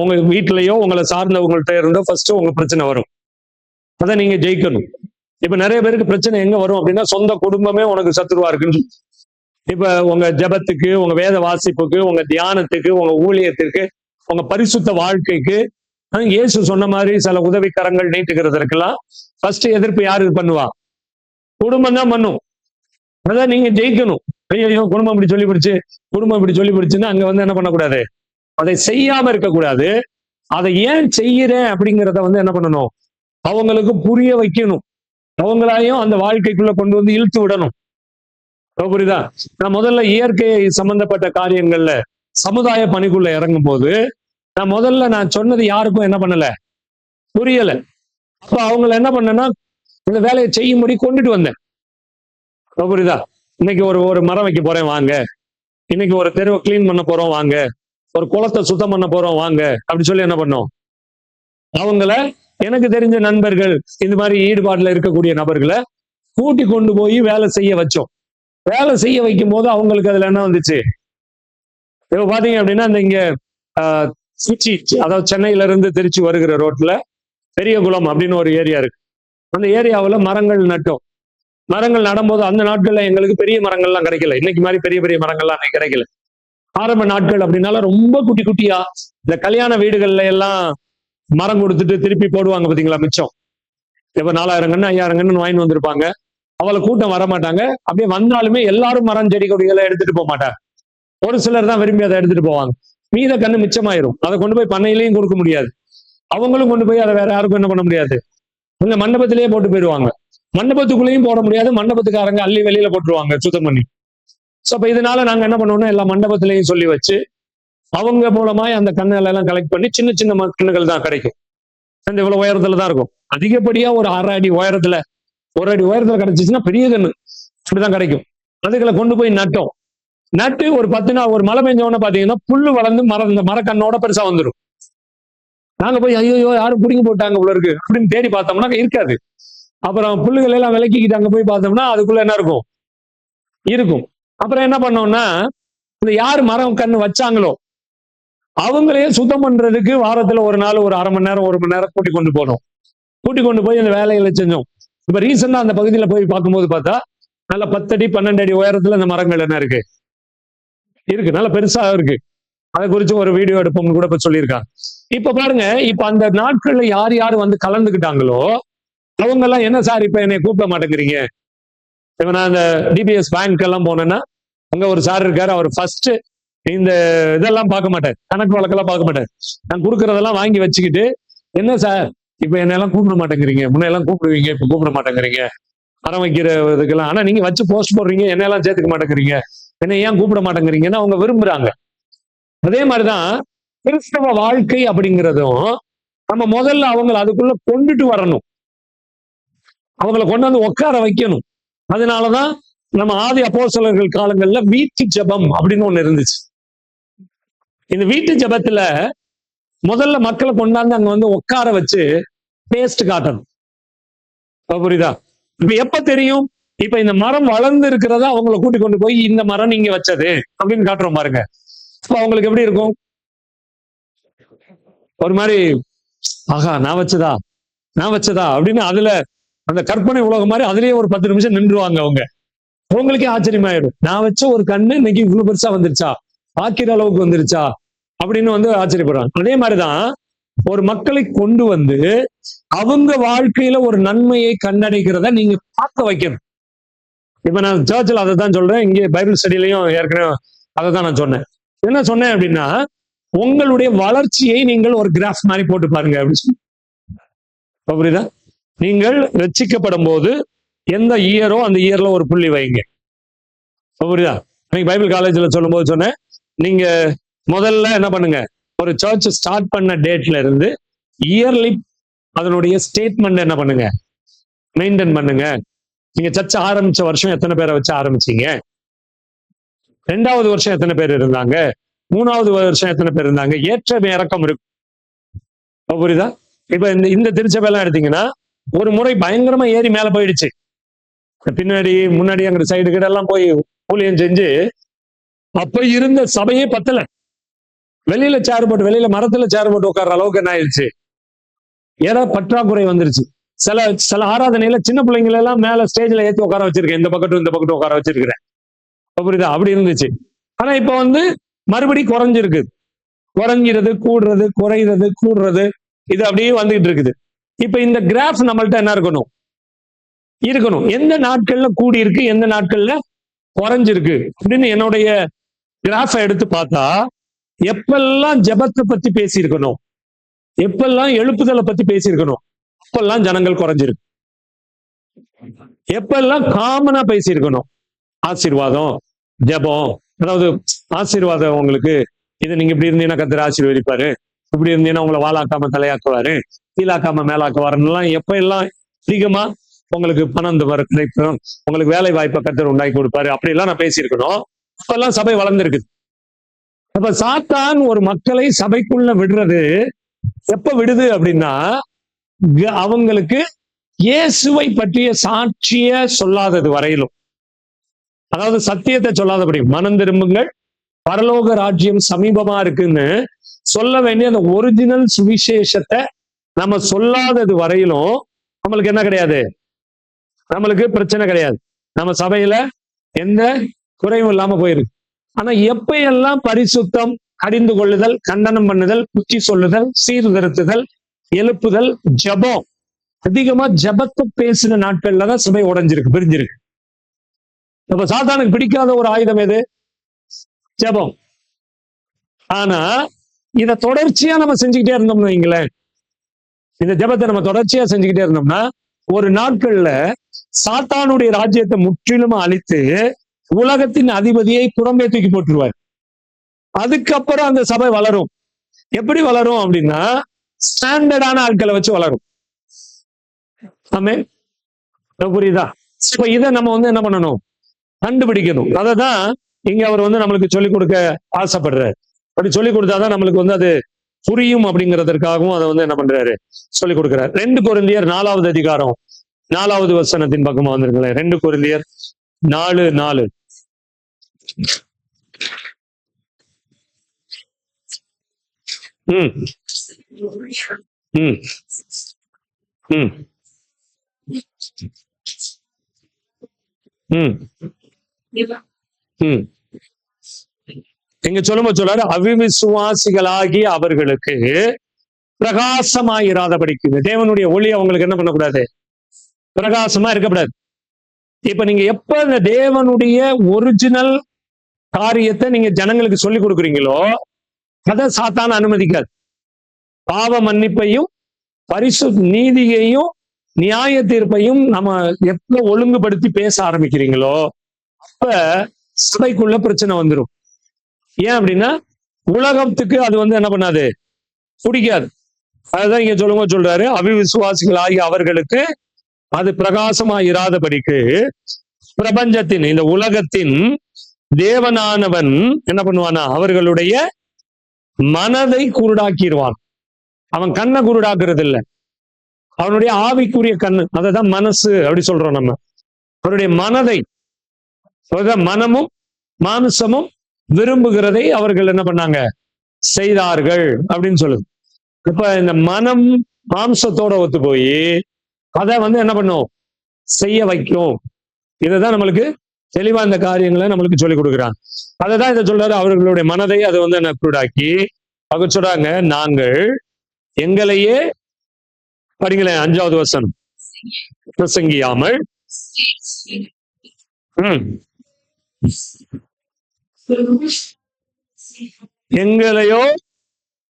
உங்க வீட்டிலேயோ உங்களை சார்ந்தவங்கள்ட்ட இருந்தோ ஃபர்ஸ்ட் உங்க பிரச்சனை வரும், அதை நீங்க ஜெயிக்கணும். இப்ப நிறைய பேருக்கு பிரச்சனை எங்க வரும் அப்படின்னா, சொந்த குடும்பமே உனக்கு சத்துருவா இருக்குன்னு. இப்ப உங்க ஜபத்துக்கு, உங்க வேத வாசிப்புக்கு, உங்க தியானத்துக்கு, உங்க ஊழியத்திற்கு, உங்க பரிசுத்த வாழ்க்கைக்கு இயேசு சொன்ன மாதிரி சில உதவிக்கரங்கள் நீட்டுகிறதுக்கெல்லாம் ஃபர்ஸ்ட் எதிர்ப்பு யாரு பண்ணுவா? குடும்பம் தான் பண்ணும். அதான் நீங்க ஜெயிக்கணும். ஐயோ குடும்பம் இப்படி சொல்லி பிடிச்சுன்னா அங்க என்ன பண்ணக்கூடாது, அதை செய்யாம இருக்கக்கூடாது. அதை ஏன் செய்யறேன் அப்படிங்கிறத என்ன பண்ணணும், அவங்களுக்கு புரிய வைக்கணும். அவங்களையும் அந்த வாழ்க்கைக்குள்ள கொண்டு வந்து இழுத்து விடணும். புரியுதா? நான் முதல்ல இயற்கை சம்பந்தப்பட்ட காரியங்கள்ல சமுதாய பணிக்குள்ள இறங்கும் போது நான் சொன்னது யாருக்கும் என்ன பண்ணல, புரியல. அப்ப அவங்கள என்ன பண்ணேன்னா, இந்த வேலையை செய்யும்படி கொண்டுட்டு வந்தேன். புரியுதா? இன்னைக்கு ஒரு மரம் வைக்க போறேன் வாங்க, இன்னைக்கு ஒரு தெருவை கிளீன் பண்ண போறோம் வாங்க, ஒரு குளத்தை சுத்தம் பண்ண போறோம் வாங்க அப்படி சொல்லி என்ன பண்ணோம், அவங்கள எனக்கு தெரிஞ்ச நண்பர்கள், இந்த மாதிரி ஈடுபாடுல இருக்கக்கூடிய நபர்களை கூட்டி கொண்டு போய் வேலை செய்ய வச்சோம். வேலை செய்ய வைக்கும் போது அவங்களுக்கு அதுல என்ன வந்துச்சு, இப்ப பாத்தீங்க அப்படின்னா இங்க சுச்சி, அதாவது சென்னையில இருந்து திருச்சி வருகிற ரோட்ல பெரியகுளம் அப்படின்னு ஒரு ஏரியா இருக்கு. அந்த ஏரியாவில் மரங்கள் நட்டோம். மரங்கள் நடும்போது அந்த நாட்கள்ல எங்களுக்கு பெரிய மரங்கள்லாம் கிடைக்கல, இன்னைக்கு மாதிரி பெரிய பெரிய மரங்கள்லாம் அன்னைக்கு கிடைக்கல. ஆரம்ப நாட்கள் அப்படின்னால ரொம்ப குட்டி குட்டியா இந்த கல்யாண வீடுகள்ல எல்லாம் மரம் கொடுத்துட்டு திருப்பி போடுவாங்க பாத்தீங்களா மிச்சம். இப்ப 4000 கண்ணு 5000 கண்ணு வாங்கிட்டு வந்திருப்பாங்க. அவளை கூட்டம் வரமாட்டாங்க. அப்படியே வந்தாலுமே எல்லாரும் மரம் செடி கொடிகளை எடுத்துட்டு போக மாட்டாங்க. ஒரு சிலர் தான் விரும்பி அதை எடுத்துட்டு போவாங்க. மீத கண்ணு மிச்சமாயிரும். அதை கொண்டு போய் பண்ணையிலையும் கொடுக்க முடியாது, அவங்களும் கொண்டு போய் அதை வேற யாருக்கும் என்ன பண்ண முடியாது, இந்த மண்டபத்திலேயே போட்டு போயிடுவாங்க. மண்டபத்துக்குள்ளேயும் போட முடியாது, மண்டபத்துக்காரங்க அள்ளி வெளியில போட்டுருவாங்க சுத்தம் பண்ணி. ஸோ அப்ப இதனால நாங்க என்ன பண்ணுவோம்னா, எல்லா மண்டபத்திலையும் சொல்லி வச்சு அவங்க மூலமாய் அந்த கண்ணுகளை எல்லாம் கலெக்ட் பண்ணி சின்ன சின்ன கண்ணுகள் தான் கிடைக்கும். அந்த இவ்வளவு உயரத்துல தான் இருக்கும். அதிகப்படியா ஒரு 1 அடி உயரத்துல, 1 அடி உயரத்துல கிடைச்சிச்சுன்னா பெரிய கண்ணு அப்படிதான் கிடைக்கும். அதுகளை கொண்டு போய் நட்டோம். நட்டு ஒரு 10 நாள், ஒரு மழை பெஞ்சவொடனே பாத்தீங்கன்னா புல்லு வளர்ந்து இந்த மரக்கண்ணோட பெருசா வந்துடும். நாங்க போய் ஐயோ யாரும் புடிங்கி போட்டாங்க இவ்வளவு இருக்கு அப்படின்னு தேடி பார்த்தோம்னா இருக்காது. அப்புறம் புல்லுகள் எல்லாம் விலக்கிக்கிட்டு அங்க போய் பார்த்தோம்னா அதுக்குள்ள என்ன இருக்கும். அப்புறம் என்ன பண்ணோம்னா, இந்த யாரு மரம் கண்ணு வச்சாங்களோ அவங்களையே சுத்தம் பண்றதுக்கு வாரத்துல ஒரு நாள் ஒரு 1/2 மணி நேரம் 1 மணி நேரம் கூட்டி கொண்டு போனோம். கூட்டி கொண்டு போய் அந்த வேலைகளை செஞ்சோம். இப்ப ரீசெண்டா அந்த பகுதியில போய் பார்க்கும்போது பார்த்தா நல்ல 10 அடி 12 அடி உயரத்துல அந்த மரங்கள் என்ன இருக்கு, நல்ல பெருசா இருக்கு. அதை குறிச்சு ஒரு வீடியோ எடுப்போம்னு கூட இப்ப சொல்லியிருக்காங்க. இப்ப பாருங்க, இப்ப அந்த நாட்கள்ல யார் யார் கலந்துக்கிட்டாங்களோ அவங்க எல்லாம் என்ன சார் இப்ப என்னை கூப்பிட மாட்டேங்கிறீங்க. இப்ப நான் அந்த டிபிஎஸ் பேங்க் எல்லாம் போனேன்னா அங்க ஒரு சார் இருக்காரு, அவர் ஃபர்ஸ்ட் இந்த இதெல்லாம் பார்க்க மாட்டார், கணக்கு வழக்கெல்லாம் பார்க்க மாட்டார். நான் கொடுக்கறதெல்லாம் வாங்கி வச்சுக்கிட்டு, என்ன சார் இப்ப என்னெல்லாம் கூப்பிட மாட்டேங்கிறீங்க, முன்னையெல்லாம் கூப்பிடுவீங்க, இப்ப கூப்பிட மாட்டேங்கிறீங்க, மரம் வைக்கிற இதுக்கெல்லாம். ஆனா நீங்க வச்சு போஸ்ட் போடுறீங்க, என்னெல்லாம் சேர்த்துக்க மாட்டேங்கிறீங்க, என்ன ஏன் கூப்பிட மாட்டேங்கிறீங்கன்னு அவங்க விரும்புறாங்க. அதே மாதிரிதான் கிறிஸ்தவ வாழ்க்கை அப்படிங்கிறதும் நம்ம முதல்ல அவங்களை அதுக்குள்ள கொண்டுட்டு வரணும், அவங்களை கொண்டு வந்து உட்கார வைக்கணும். அதனாலதான் நம்ம ஆதி அப்போஸ்தலர்கள் காலங்கள்ல வீட்டு ஜெபம் அப்படின்னு ஒண்ணு இருந்துச்சு. இந்த வீட்டு ஜெபத்துல முதல்ல மக்களை கொண்டாந்து அங்க வந்து உட்கார வச்சு டேஸ்ட் காட்டணும். புரியுதா? இப்ப எப்ப தெரியும்? இப்ப இந்த மரம் வளர்ந்து இருக்கிறதா அவங்களை கூட்டி கொண்டு போய் இந்த மரம் நீங்க வச்சது அப்படின்னு காட்டுறோம் பாருங்க. அப்ப அவங்களுக்கு எப்படி இருக்கும்? ஒரு மாதிரி, ஆகா நான் வச்சதா அப்படின்னு அதுல அந்த கற்பனை உலகம் மாதிரி அதுலயே ஒரு 10 நிமிஷம் நின்றுவாங்க அவங்க. அவங்களுக்கே ஆச்சரியமாயிடும், நான் வச்ச ஒரு கண்ணு இன்னைக்கு இவ்வளவு பெருசா வந்துருச்சா, பாக்கிற அளவுக்கு வந்துருச்சா அப்படின்னு வந்து ஆச்சரியப்படுறாங்க. அதே மாதிரிதான் ஒரு மக்களை கொண்டு வந்து அவங்க வாழ்க்கையில ஒரு நன்மையை கண்டடைகிறத நீங்க பார்க்க வைக்கணும். இப்ப நான் சர்ச்சில் அதை தான் சொல்றேன், இங்கே பைபிள் ஸ்டடிலையும் ஏற்கனவே அதை தான் நான் சொன்னேன். என்ன சொன்னேன் அப்படின்னா, உங்களுடைய வளர்ச்சியை நீங்கள் ஒரு கிராஃப் மாதிரி போட்டு பாருங்க அப்படின்னு சொல்லி. புரியுதா? நீங்கள் ரட்சிக்கப்படும் போது எந்த இயரோ அந்த இயர்ல ஒரு புள்ளி வைங்க. புரியுதா? நீங்க பைபிள் காலேஜ்ல சொல்லும் போது சொன்னேன், நீங்க முதல்ல என்ன பண்ணுங்க, ஒரு சர்ச் ஸ்டார்ட் பண்ண டேட்ல இருந்து இயர்லி அதனுடைய ஸ்டேட்மெண்ட் என்ன பண்ணுங்க, மெயின்டைன் பண்ணுங்க. நீங்க சர்ச் ஆரம்பிச்ச வருஷம் எத்தனை பேரை வச்சு ஆரம்பிச்சீங்க, 2வது வருஷம் எத்தனை பேர் இருந்தாங்க, 3வது வருஷம் எத்தனை பேர் இருந்தாங்க, ஏற்ற இறக்கம் இருக்கும். புரியுதா? இப்ப இந்த திருச்சபையெல்லாம் எடுத்தீங்கன்னா ஒரு முறை பயங்கரமா ஏறி மேல போயிடுச்சு, பின்னாடி முன்னாடி அங்க சைடு கிட்ட எல்லாம் போய் ஊழியம் செஞ்சு அப்ப இருந்த சபையே பத்தல, வெளியில சேர் போட்டு, வெளியில மரத்துல சேர் போட்டு உட்கார்ற அளவுக்கு என்ன ஆயிடுச்சு, ஏதோ பற்றாக்குறை வந்துருச்சு. சில ஆராதனையில சின்ன பிள்ளைங்களை எல்லாம் மேல ஸ்டேஜ்ல ஏற்றி உட்கார வச்சிருக்கேன், இந்த பக்கத்தும் உட்கார வச்சிருக்கிறேன். புரியுதா? அப்படி இருந்துச்சு. ஆனா இப்ப வந்து மறுபடி குறைஞ்சிருக்கு, குறைஞ்சிறது கூடுறது, குறைகிறது கூடுறது, இது அப்படியே வந்துகிட்டு இருக்குது. இப்ப இந்த கிராஃப் நம்மள்ட்ட என்ன இருக்கணும், எந்த நாட்கள்ல கூடி இருக்கு, எந்த நாட்கள்ல குறைஞ்சிருக்கு அப்படின்னு என்னுடைய கிராஃபை எடுத்து பார்த்தா, எப்பெல்லாம் ஜெபத்தை பத்தி பேசியிருக்கணும், எப்பெல்லாம் எழுப்புதலை பத்தி பேசியிருக்கணும், அப்பெல்லாம் ஜனங்கள் குறைஞ்சிருக்கு. எப்பெல்லாம் காமனா பேசியிருக்கணும், ஆசீர்வாதம், ஜெபம், அதாவது ஆசீர்வாதம் உங்களுக்கு, இது நீங்க இப்படி இருந்தீங்கன்னா கர்த்தர் ஆசீர்வதிப்பாரு, இப்படி இருந்தீங்கன்னா உங்களை வாழாக்காம தலையாக்குவாரு, கீழாக்காம மேலாக்குவாருலாம் எப்ப எல்லாம் அதிகமா உங்களுக்கு பணம் கிடைக்கும், உங்களுக்கு வேலை வாய்ப்பை கர்த்தர் உண்டாக்கி கொடுப்பாரு, அப்படி எல்லாம் நான் பேசியிருக்கணும். அப்பெல்லாம் சபை வளர்ந்துருக்குது. அப்ப சாத்தான் ஒரு மக்களை சபைக்குள்ள விடுறது எப்ப விடுது அப்படின்னா, அவங்களுக்கு இயேசுவை பற்றிய சாட்சிய சொல்லாதது வரையிலும், அதாவது சத்தியத்தை சொல்லாதபடி, மனம் திரும்புங்கள் பரலோக ராஜ்யம் சமீபமா இருக்குன்னு சொல்ல வேண்டிய அந்த ஒரிஜினல் சுவிசேஷத்தை நம்ம சொல்லாதது வரையிலும் நம்மளுக்கு என்ன கிடையாது, நம்மளுக்கு பிரச்சனை கிடையாது, நம்ம சபையில எந்த குறைவும் இல்லாம போயிருக்கு. ஆனா எப்ப எல்லாம் பரிசுத்தம், அறிந்து கொள்ளுதல், கண்டனம் பண்ணுதல், புத்தி சொல்லுதல், சீர்திருத்துதல், எழுப்புதல், ஜபம், அதிகமா ஜபத்தை பேசின நாட்கள்ல தான் சபை உடைஞ்சிருக்கு, பிரிஞ்சிருக்கு. அப்ப சாத்தானுக்கு பிடிக்காத ஒரு ஆயுதம் எது? ஜபம். ஆனா இதை தொடர்ச்சியா நம்ம செஞ்சுக்கிட்டே இருந்தோம்னு வைங்களேன், இந்த ஜபத்தை நம்ம தொடர்ச்சியா செஞ்சுக்கிட்டே இருந்தோம்னா ஒரு நாட்கள்ல சாத்தானுடைய ராஜ்யத்தை முற்றிலும் அழித்து உலகத்தின் அதிபதியை புறம்பே தூக்கி போட்டுருவார். அதுக்கப்புறம் அந்த சபை வளரும். எப்படி வளரும் அப்படின்னா, ஸ்டாண்டர்டான ஆட்களை வச்சு வளரும். ஆமே, புரியுதா? இப்ப இதை நம்ம வந்து என்ன பண்ணணும், கண்டுபிடிக்கணும். அததான் இங்க அவர் வந்து நம்மளுக்கு சொல்லிக் கொடுக்க ஆசைப்படுறாரு. அப்படி சொல்லிக் கொடுத்தாதான் நம்மளுக்கு வந்து அது புரியும் அப்படிங்கிறதுக்காகவும் அதை வந்து என்ன பண்றாரு, சொல்லிக் கொடுக்கிறார். 2 கொரிந்தியர் 4வது அதிகாரம் 4வது வசனத்தின் பக்கமா வந்திருங்களேன். 2 கொரிந்தியர் 4:4. இங்க சொல்லும்போது சொல்றாரு, அவிவிசுவாசிகளாகி அவர்களுக்கு பிரகாசமாயிராதபடிக்கு. தேவனுடைய ஒளி அவங்களுக்கு என்ன பண்ணக்கூடாது, பிரகாசமா இருக்கக்கூடாது. இப்ப நீங்க எப்ப இந்த தேவனுடைய ஒரிஜினல் காரியத்தை நீங்க ஜனங்களுக்கு சொல்லி கொடுக்குறீங்களோ அதை சாத்தான் அனுமதிக்காது. பாவ மன்னிப்பையும் பரிசு நீதியையும் நியாய தீர்ப்பையும் நம்ம எப்ப ஒழுங்குபடுத்தி பேச ஆரம்பிக்கிறீங்களோ அப்ப சபைக்குள்ள பிரச்சனை வந்துடும். ஏன் அப்படின்னா உலகத்துக்கு அது என்ன பண்ணாது, பிடிக்காது. அதுதான் இங்க சொல்றாரு, அவிவிசுவாசிகள் ஆகிய அவர்களுக்கு அது பிரகாசமா இராதபடிக்கு பிரபஞ்சத்தின் இந்த உலகத்தின் தேவனானவன் என்ன பண்ணுவானா, அவர்களுடைய மனதை குருடாக்கிடுவான். அவன் கண்ணை குருடாக்குறது இல்லை, அவனுடைய ஆவிக்குரிய கண்ணு, அததான் மனசு அப்படி சொல்றோம் நம்ம. அவருடைய மனதை, மனமும் மாம்சமும் விரும்புகிறதை அவர்கள் என்ன பண்ணாங்க, செய்தார்கள் அப்படின்னு சொல்லுது. இப்ப இந்த மனம் மாம்சத்தோட ஒத்து போய் அதை என்ன பண்ணும், செய்ய வைக்கும். இதுதான் நம்மளுக்கு தெளிவா இந்த காரியங்களை நம்மளுக்கு சொல்லி கொடுக்குறாங்க. அதைதான் இதை சொல்றாரு, அவர்களுடைய மனதை அதை என்ன குருடாக்கி அவங்க சொல்றாங்க, நாங்கள் எங்களையே படிங்களேன் 5வது வசனம், பிரசங்கியாமல் எங்களையோ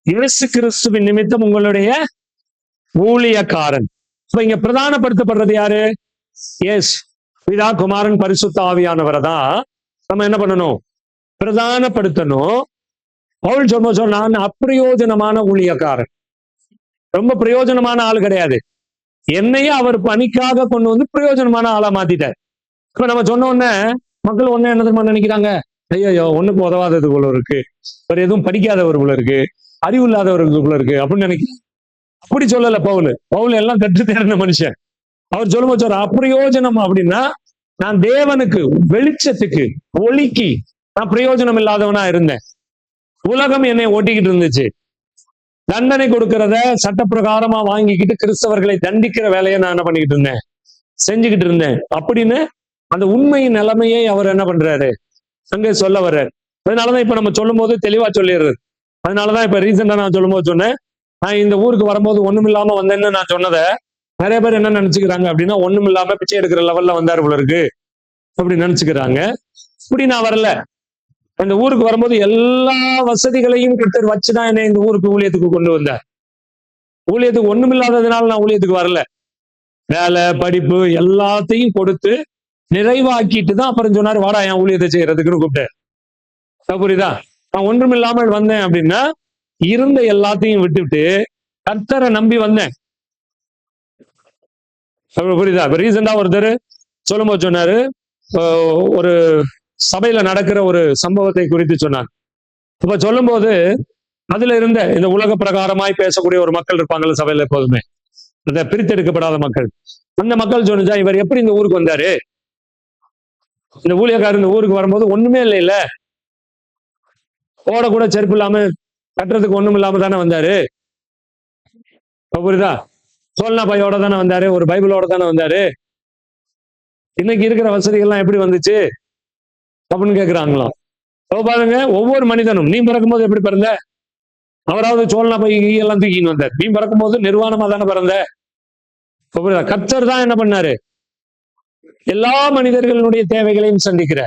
இயேசு கிறிஸ்துவின் நிமித்தம் உங்களுடைய ஊழியக்காரன். இப்ப இங்க பிரதானப்படுத்தப்படுறது யாரு? எஸ், பிதா குமாரன் பரிசுத்த ஆவியானவரை தான் நம்ம என்ன பண்ணணும், பிரதானப்படுத்தணும். பவுல் சொன்ன நான் அப்பிரயோஜனமான ஊழியக்காரன், ரொம்ப பிரயோஜனமான ஆள் கிடையாது. என்னையே அவர் பணிக்காக கொண்டு வந்து பிரயோஜனமான ஆளா மாத்திட்டார். இப்ப நம்ம சொன்ன உடனே மக்கள் என்ன நினைக்கிறாங்க, ஐயோ ஒண்ணுக்கு உதவாதது போல இருக்கு, ஒரு எதுவும் படிக்காதவர் போல இருக்கு, அறிவு இல்லாதவருக்கு போல இருக்கு அப்படின்னு நினைக்கிறேன். அப்படி சொல்லல பவுல் எல்லாம் கற்று தேர்ந்த மனுஷன். அவர் சொல்லும்போது அப்பிரயோஜனம் அப்படின்னா, நான் தேவனுக்கு, வெளிச்சத்துக்கு, ஒளிக்கு நான் பிரயோஜனம் இல்லாதவனா இருந்தேன். உலகம் என்னை ஓட்டிக்கிட்டு இருந்துச்சு. தண்டனை கொடுக்கிறத சட்டப்பிரகாரமா வாங்கிக்கிட்டு கிறிஸ்தவர்களை தண்டிக்கிற வேலையை நான் என்ன பண்ணிக்கிட்டு இருந்தேன், செஞ்சுக்கிட்டு இருந்தேன் அப்படின்னு அந்த உண்மையின் நிலைமையை அவர் என்ன பண்றாரு, அங்கே சொல்ல வர்றாரு. அதனாலதான் இப்ப நம்ம சொல்லும் போது தெளிவா சொல்லிடுறது. அதனாலதான் இப்ப ரீசெண்டா நான் சொல்லும் போது சொன்னேன், நான் இந்த ஊருக்கு வரும்போது ஒண்ணும் இல்லாம வந்தேன்னு நான் சொன்னதை நிறைய பேர் என்ன நினைச்சுக்கிறாங்க அப்படின்னா, ஒண்ணும் இல்லாம பிச்சை எடுக்கிற லெவல்ல வந்தாரு போல இருக்கு அப்படி நினைச்சுக்கிறாங்க. இப்படி நான் வரல. இந்த ஊருக்கு வரும்போது எல்லா வசதிகளையும் கர்த்தர் வச்சுதான் என்னை இந்த ஊருக்கு ஊழியத்துக்கு கொண்டு வந்தார். ஊழியத்துக்கு ஒண்ணும் இல்லாததுனால நான் ஊழியத்துக்கு வரல. வேலை, படிப்பு எல்லாத்தையும் கொடுத்து நிறைவாக்கிட்டு தான் அப்புறம் சொன்னாரு, வாடா என் ஊழியத்தை செய்யறதுக்குன்னு கூப்பிட்டேன். புரியுதா? நான் ஒன்றும் இல்லாமல் வந்தேன் அப்படின்னா, இருந்த எல்லாத்தையும் விட்டுவிட்டு கர்த்தரை நம்பி வந்தேன். புரியுதா? இப்ப ரீசெண்டா ஒருத்தர் சொல்லும் போது சொன்னாரு, ஒரு சபையில நடக்கிற ஒரு சம்பவத்தை குறித்து சொன்னார். இப்ப சொல்லும் போது அதுல இருந்த இந்த உலக பிரகாரமாய் பேசக்கூடிய ஒரு மக்கள் இருப்பாங்கல்ல சபையில, எப்போதுமே அந்த பிரித்தெடுக்கப்படாத மக்கள். அந்த மக்கள் சொன்னா, இவர் எப்படி இந்த ஊருக்கு வந்தாரு, இந்த ஊழியக்காரர் இந்த ஊருக்கு வரும்போது ஒண்ணுமே இல்லை, இல்ல ஓட கூட செருப்பு இல்லாம, கட்டுறதுக்கு ஒண்ணும் இல்லாம தானே வந்தாரு. புரியுதா? சோல்னா பையோட தானே வந்தாரு, ஒரு பைபிளோட தானே வந்தாரு. இன்னைக்கு இருக்கிற வசதிகள்லாம் எப்படி வந்துச்சு அப்படின்னு கேட்கிறாங்களாம். பாருங்க, ஒவ்வொரு மனிதனும், நீ பிறக்கும்போது எப்படி பிறந்த, அவராவது சோழனா பை எல்லாம் தூக்கின்னு வந்தார். நீ பிறக்கும்போது நிர்வாணமா தானே பிறந்த. கர்த்தர் தான் என்ன பண்ணாரு, எல்லா மனிதர்களுடைய தேவைகளையும் சந்திக்கிற.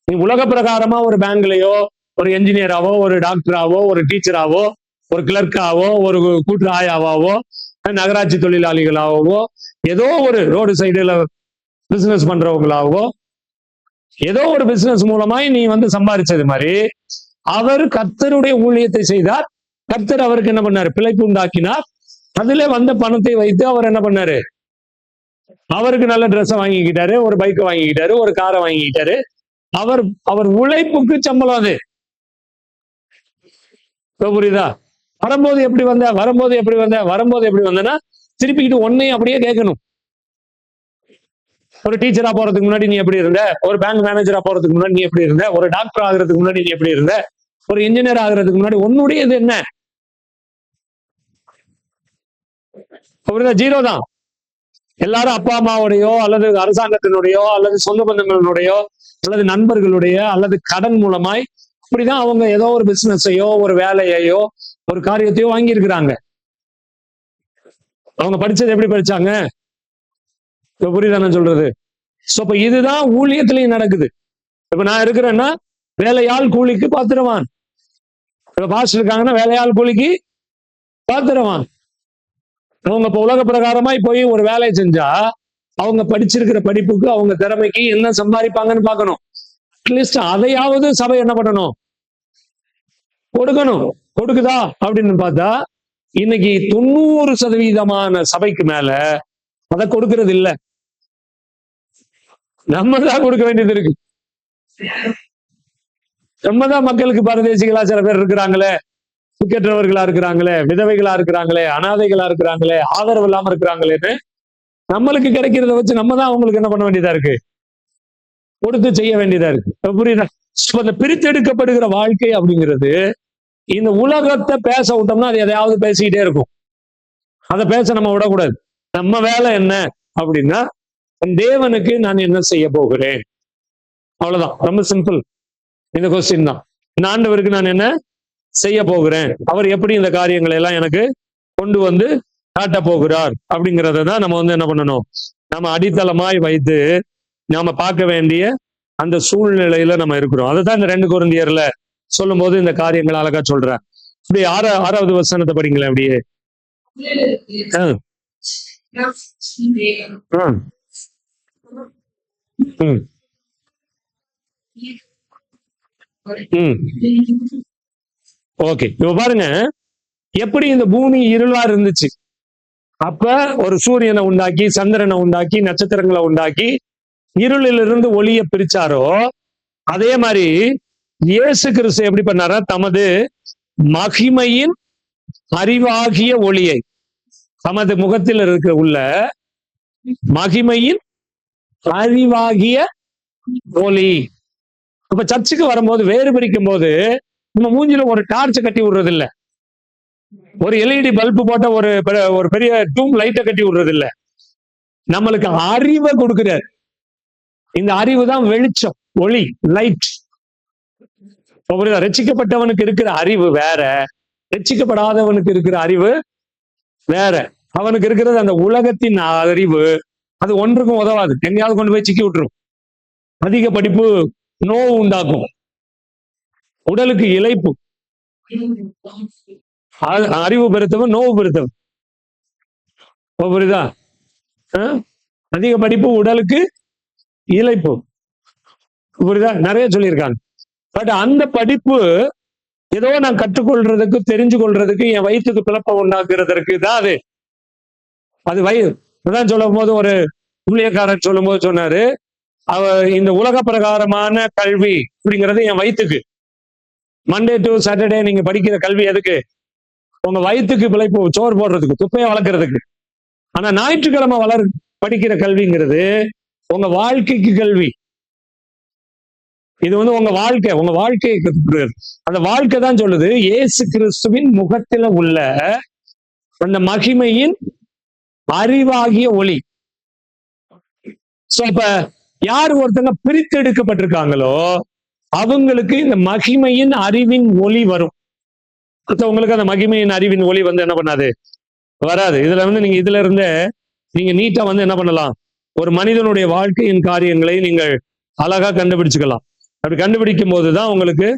நீ உலக பிரகாரமா ஒரு பேங்க்லயோ, ஒரு என்ஜினியராவோ, ஒரு டாக்டராவோ, ஒரு டீச்சராவோ, ஒரு கிளர்க்காவோ, ஒரு கூட்டு ஆயாவாவோ, நகராட்சி தொழிலாளிகளாகவோ, ஏதோ ஒரு ரோடு சைடுல பிசினஸ் பண்றவங்களாகவோ, ஏதோ ஒரு பிசினஸ் மூலமாய் நீ சம்பாதிச்சது மாதிரி அவர் கர்த்தருடைய ஊழியத்தை செய்தார். கர்த்தர் அவருக்கு என்ன பண்ணாரு, பிழைப்பு உண்டாக்கினார். அதுல வந்த பணத்தை வைத்து அவர் என்ன பண்ணாரு, அவருக்கு நல்ல ட்ரெஸ்ஸை வாங்கிக்கிட்டாரு, ஒரு பைக்கை வாங்கிக்கிட்டாரு, ஒரு காரை வாங்கிக்கிட்டாரு. அவர் உழைப்புக்கு சம்பளம் அது. புரியுதா? வரும்போது எப்படி வந்தேன்னா திருப்பிக்கிட்டு ஒன்னையும் அப்படியே கேட்கணும். ஒரு டீச்சரா போறதுக்கு முன்னாடி நீ எப்படி இருந்த, ஒரு பேங்க் மேனேஜரா போறதுக்கு முன்னாடி நீ எப்படி இருந்த, ஒரு டாக்டர் ஆகுறதுக்கு முன்னாடி நீ எப்படி இருந்த, ஒரு இன்ஜினியர் ஆகுறதுக்கு முன்னாடி உன்னுடைய இது என்ன? ஜீரோ தான். எல்லாரும் அப்பா அம்மாவோடையோ அல்லது அரசாங்கத்தினுடையோ அல்லது சொந்த பந்தங்களுடையோ அல்லது நண்பர்களுடைய அல்லது கடன் மூலமாய் அப்படிதான் அவங்க ஏதோ ஒரு பிசினஸையோ ஒரு வேலையையோ ஒரு காரியத்தையோ வாங்கி இருக்கிறாங்க. அவங்க படிச்சது எப்படி படிச்சாங்க? புரியுதா நான் சொல்றது? சோ இப்ப இதுதான் ஊழியத்திலையும் நடக்குது. இப்ப நான் இருக்கிறேன்னா வேலையாள் கூலிக்கு பாத்திரவான். பாஸ்டர் இருக்காங்கன்னா வேலையாள் கூலிக்கு பாத்திரவான். அவங்க இப்ப உலக பிரகாரமாய் போய் ஒரு வேலையை செஞ்சா அவங்க படிச்சிருக்கிற படிப்புக்கு அவங்க திறமைக்கு என்ன சம்பாதிப்பாங்கன்னு பார்க்கணும். அட்லீஸ்ட் அதையாவது சபை என்ன பண்ணணும், கொடுக்கணும். கொடுக்குதா அப்படின்னு பார்த்தா இன்னைக்கு 90% சபைக்கு மேல அதை கொடுக்கறது இல்லை. நம்ம தான் கொடுக்க வேண்டியது இருக்கு. நம்ம தான் மக்களுக்கு பரதேசிகளா சில பேர் இருக்கிறாங்களே, சுக்கற்றவர்களா இருக்கிறாங்களே, விதவைகளா இருக்கிறாங்களே, அனாதைகளா இருக்கிறாங்களே, ஆதரவு இல்லாம இருக்கிறாங்களேன்னு நம்மளுக்கு கிடைக்கிறத வச்சு நம்ம தான் அவங்களுக்கு என்ன பண்ண வேண்டியதா இருக்கு, கொடுத்து செய்ய வேண்டியதா இருக்கு. புரியுதா? அந்த பிரித்தெடுக்கப்படுகிற வாழ்க்கை அப்படிங்கிறது இந்த உலகத்தை பேச விட்டோம்னா அது எதையாவது பேசிக்கிட்டே இருக்கும். அதை பேச நம்ம விடக்கூடாது. நம்ம வேலை என்ன அப்படின்னா, தேவனுக்கு நான் என்ன செய்ய போகிறேன், அவ்வளவுதான். ரொம்ப சிம்பிள். இந்த கொஸ்டின் தான். இந்த ஆண்டவருக்கு நான் என்ன செய்ய போகிறேன், அவர் எப்படி இந்த காரியங்களை எல்லாம் எனக்கு கொண்டு வந்து காட்ட போகிறார் அப்படிங்கிறத தான் நம்ம என்ன பண்ணணும், நம்ம அடித்தளமாய் வைத்து நாம பார்க்க வேண்டிய அந்த சூழ்நிலையில நம்ம இருக்கிறோம். அதுதான் இந்த 2 கொரிந்தியர்ல சொல்லும் போது இந்த காரியங்களை அழகா சொல்றேன். இப்படி 6வது வசனத்தை படிங்களேன் அப்படியே. ஓகே, இப்ப பாருங்க எப்படி இந்த பூமி இருளா இருந்துச்சு. அப்ப ஒரு சூரியனை உண்டாக்கி, சந்திரனை உண்டாக்கி, நட்சத்திரங்களை உண்டாக்கி இருளிலிருந்து ஒளியை பிரிச்சாரோ, அதே மாதிரி இயேசு கிறிஸ்து எப்படி பண்ணாரா, தமது மகிமையின் அறிவாகிய ஒளியை, தமது முகத்தில் இருக்க உள்ள மகிமையின் அறிவாகிய ஒளி. அப்ப சர்ச்சுக்கு வரும்போது வேறு பிரிக்கும் போது நம்ம மூஞ்சில ஒரு டார்ச் கட்டி விடுறது இல்ல, ஒரு எல்இடி பல்பு போட்ட ஒரு பெரிய டூம் லைட்டை கட்டி விடுறது இல்ல, நம்மளுக்கு அறிவை கொடுக்கிறார். இந்த அறிவு தான் வெளிச்சம், ஒளி, லைட். ரட்சிக்கப்பட்டவனுக்கு இருக்கிற அறிவு வேற, ரட்சிக்கப்படாதவனுக்கு இருக்கிற அறிவு வேற. அவனுக்கு இருக்கிறது அந்த உலகத்தின் அறிவு, அது ஒன்றுக்கும் உதவாது, எங்கேயாவது கொண்டு போய் சிக்கி விட்டுரும். அதிக படிப்பு நோவு உண்டாக்கும், உடலுக்கு இளைப்பு. அறிவு பெருத்தவன் நோவு பெருத்தவன். புரியுதா? அதிக படிப்பு உடலுக்கு இளைப்பு. புரியுதா? நிறைய சொல்லியிருக்காங்க. பட் அந்த படிப்பு ஏதோ நான் கற்றுக்கொள்றதுக்கு, தெரிஞ்சு கொள்றதுக்கு, என் வயிற்றுக்கு பிளப்ப உண்டாக்குறதற்கு தான் அது. அது அதான் சொல்லும் போது ஒரு ஊழியக்காரர் சொல்லும் போது சொன்னாரு, இந்த உலக பிரகாரமான கல்வி அப்படிங்கிறது என் வயிற்றுக்கு, மண்டே டு சாட்டர்டே நீங்க படிக்கிற கல்வி எதுக்கு, உங்க வயிற்றுக்கு பிழைப்பு, சோறு போடுறதுக்கு, துப்பையை வளர்க்கறதுக்கு. ஆனா ஞாயிற்றுக்கிழமை படிக்கிற கல்விங்கிறது உங்க வாழ்க்கைக்கு கல்வி. இது உங்க வாழ்க்கையை கற்றுக்கிறது. அந்த வாழ்க்கை தான் சொல்லுது இயேசு கிறிஸ்துவின் முகத்தில உள்ள அந்த மகிமையின் அறிவாகிய ஒளி. சோ இப்ப யார் ஒருத்தங்க பிரித்தெடுக்கப்பட்டிருக்காங்களோ அவங்களுக்கு இந்த மகிமையின் அறிவின் ஒளி வரும். உங்களுக்கு அந்த மகிமையின் அறிவின் ஒளி என்ன பண்ணாது, வராது. இதுல நீங்க இதுல இருந்த நீங்க நீட்டா என்ன பண்ணலாம், ஒரு மனிதனுடைய வாழ்க்கையின் காரியங்களை நீங்கள் அழகா கண்டுபிடிச்சுக்கலாம். அப்படி கண்டுபிடிக்கும் போதுதான் உங்களுக்கு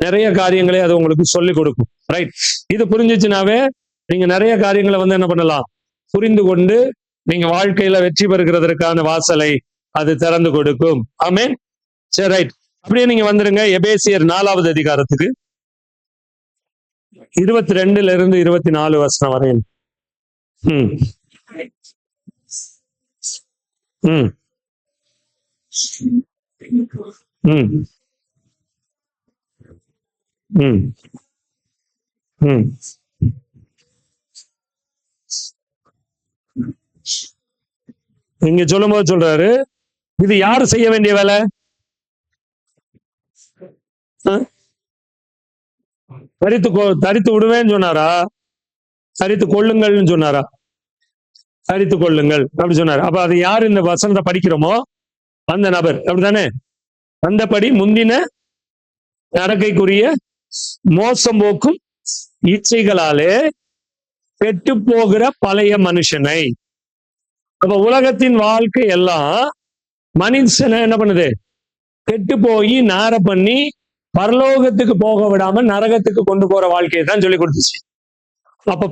நிறைய காரியங்களை அது உங்களுக்கு சொல்லிக் கொடுக்கும். ரைட்? இது புரிஞ்சிச்சுனாவே நீங்க நிறைய காரியங்களை என்ன பண்ணலாம், புரிந்து கொண்டு நீங்க வாழ்க்கையில வெற்றி பெறுகிறதற்கான வாசலை அது திறந்து கொடுக்கும். ஆமென். சரி, ரைட். அப்படியே நீங்க வந்துருங்க எபேசியர் 4வது அதிகாரத்துக்கு 22 இருந்து 24 வசனம் வரையும். ம் ம் ம் ம் ம் இங்க சொல்லும் போது சொல்றாரு, இது யாரு செய்ய வேண்டிய வேலை? தரித்து விடுவேன்னு சொன்னாரா, தரித்து கொள்ளுங்கள்னு சொன்னாரா? தரித்து கொள்ளுங்கள் அப்படி சொன்னாரு. அப்ப அது யாரு இந்த வசனத்தை படிக்கிறோமோ அந்த நபர், அப்படித்தானே? அந்தபடி முந்தின நடக்கைக்குரிய மோசம் போக்கும் இச்சைகளாலே கெட்டு போகிற பழைய மனுஷனை. அப்ப உலகத்தின் வாழ்க்கை எல்லாம் மனுஷனை என்ன பண்ணுது, கெட்டு போய் நார பண்ணி பரலோகத்துக்கு போக விடாம நரகத்துக்கு கொண்டு போற வாழ்க்கையை தான் சொல்லி கொடுத்துச்சு. அப்ப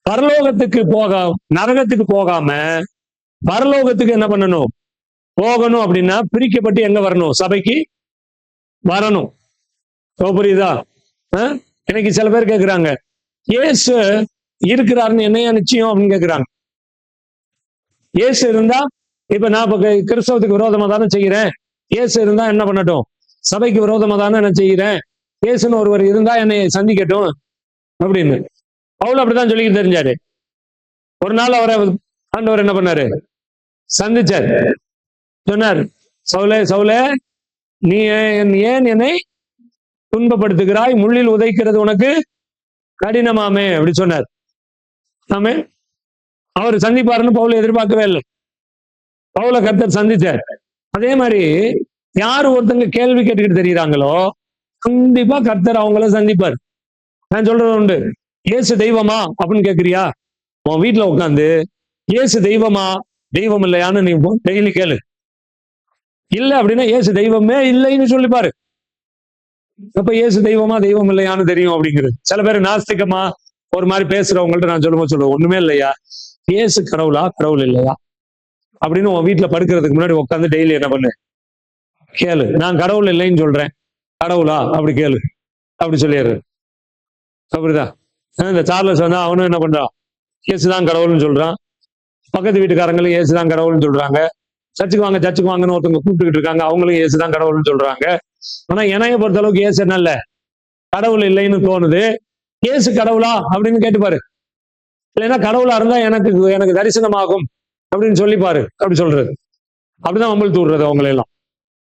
பரலோகத்துக்கு நரகத்துக்கு போகாம பரலோகத்துக்கு என்ன பண்ணணும், போகணும் அப்படின்னா பிரிக்கப்பட்டு எங்க வரணும், சபைக்கு வரணும். புரியுதா? இன்னைக்கு சில பேர் கேட்கிறாங்க, இயேசு இருக்கிறாருன்னு என்னையா நிச்சயம் அப்படின்னு கேட்கிறாங்க. இயேசு இருந்தா, இப்ப நான் இப்ப கிறிஸ்தவத்துக்கு விரோதமா தானே செய்கிறேன், இயேசு இருந்தா என்ன பண்ணட்டும், சபைக்கு விரோதமா தானே என்ன செய்கிறேன், இயேசுன்னு ஒருவர் இருந்தா என்னை சந்திக்கட்டும் அப்படின்னு பவுல் அப்படித்தான் சொல்லிக்கிட்டு தெரிஞ்சாரு. ஒரு நாள் அவரை ஆண்டவர் என்ன பண்ணாரு, சந்திச்சார். சொன்னார், சவுலே சவுலே, நீ ஏன் என்னை துன்பப்படுத்துகிறாய், முள்ளில் உதைக்கிறது உனக்கு கடினமாமே அப்படி சொன்னார். ஆமே, அவர் சந்திப்பாருன்னு பவுல எதிர்பார்க்கவே இல்லை. பவுல கர்த்தர் சந்திச்சார். அதே மாதிரி யாரு ஒருத்தங்க கேள்வி கேட்டுக்கிட்டு தெரியுறாங்களோ கண்டிப்பா கர்த்தர் அவங்கள சந்திப்பார். நான் சொல்றது உண்டு, இயேசு தெய்வமா அப்படின்னு கேட்கிறியா, உன் வீட்டுல உட்காந்து இயேசு தெய்வமா தெய்வம் இல்லையான்னு நீ டெய்லி கேளு. இல்ல அப்படின்னா இயேசு தெய்வமே இல்லைன்னு சொல்லிப்பாரு. அப்ப இயேசு தெய்வமா தெய்வம் இல்லையான்னு தெரியும் அப்படிங்கிறது. சில பேர் நாஸ்திகமா ஒரு மாதிரி பேசுறவங்கள்ட்ட நான் சொல்லுவேன், ஒண்ணுமே இல்லையா, இயேசு கடவுளா கடவுள் இல்லையா அப்படின்னு உன் வீட்டுல படுக்கிறதுக்கு முன்னாடி உட்காந்து டெய்லி என்ன பண்ணு, கேளு. நான் கடவுள் இல்லைன்னு சொல்றேன், கடவுளா அப்படி கேளு அப்படி சொல்லிடுறது. அப்படிதான் இந்த சார்லஸ் வந்து அவனும் என்ன பண்றான், இயேசுதான் கடவுள்னு சொல்றான். பக்கத்து வீட்டுக்காரங்களும் இயேசுதான் கடவுள்னு சொல்றாங்க. சர்ச்சுக்கு வாங்கன்னு ஒருத்தவங்க கூப்பிட்டுக்கிட்டு இருக்காங்க, அவங்களும் இயேசுதான் கடவுள்னு சொல்றாங்க. ஆனா என்னைய பொறுத்த அளவுக்கு இயேசு என்ன இல்ல, கடவுள் இல்லைன்னு தோணுது. இயேசு கடவுளா அப்படின்னு கேட்டுப்பாரு. இல்லைன்னா கடவுளா இருந்தா எனக்கு தரிசனமாகும் அப்படின்னு சொல்லிப்பாரு அப்படி சொல்றது. அப்படிதான் அமல் தூடுறது அவங்களை எல்லாம்.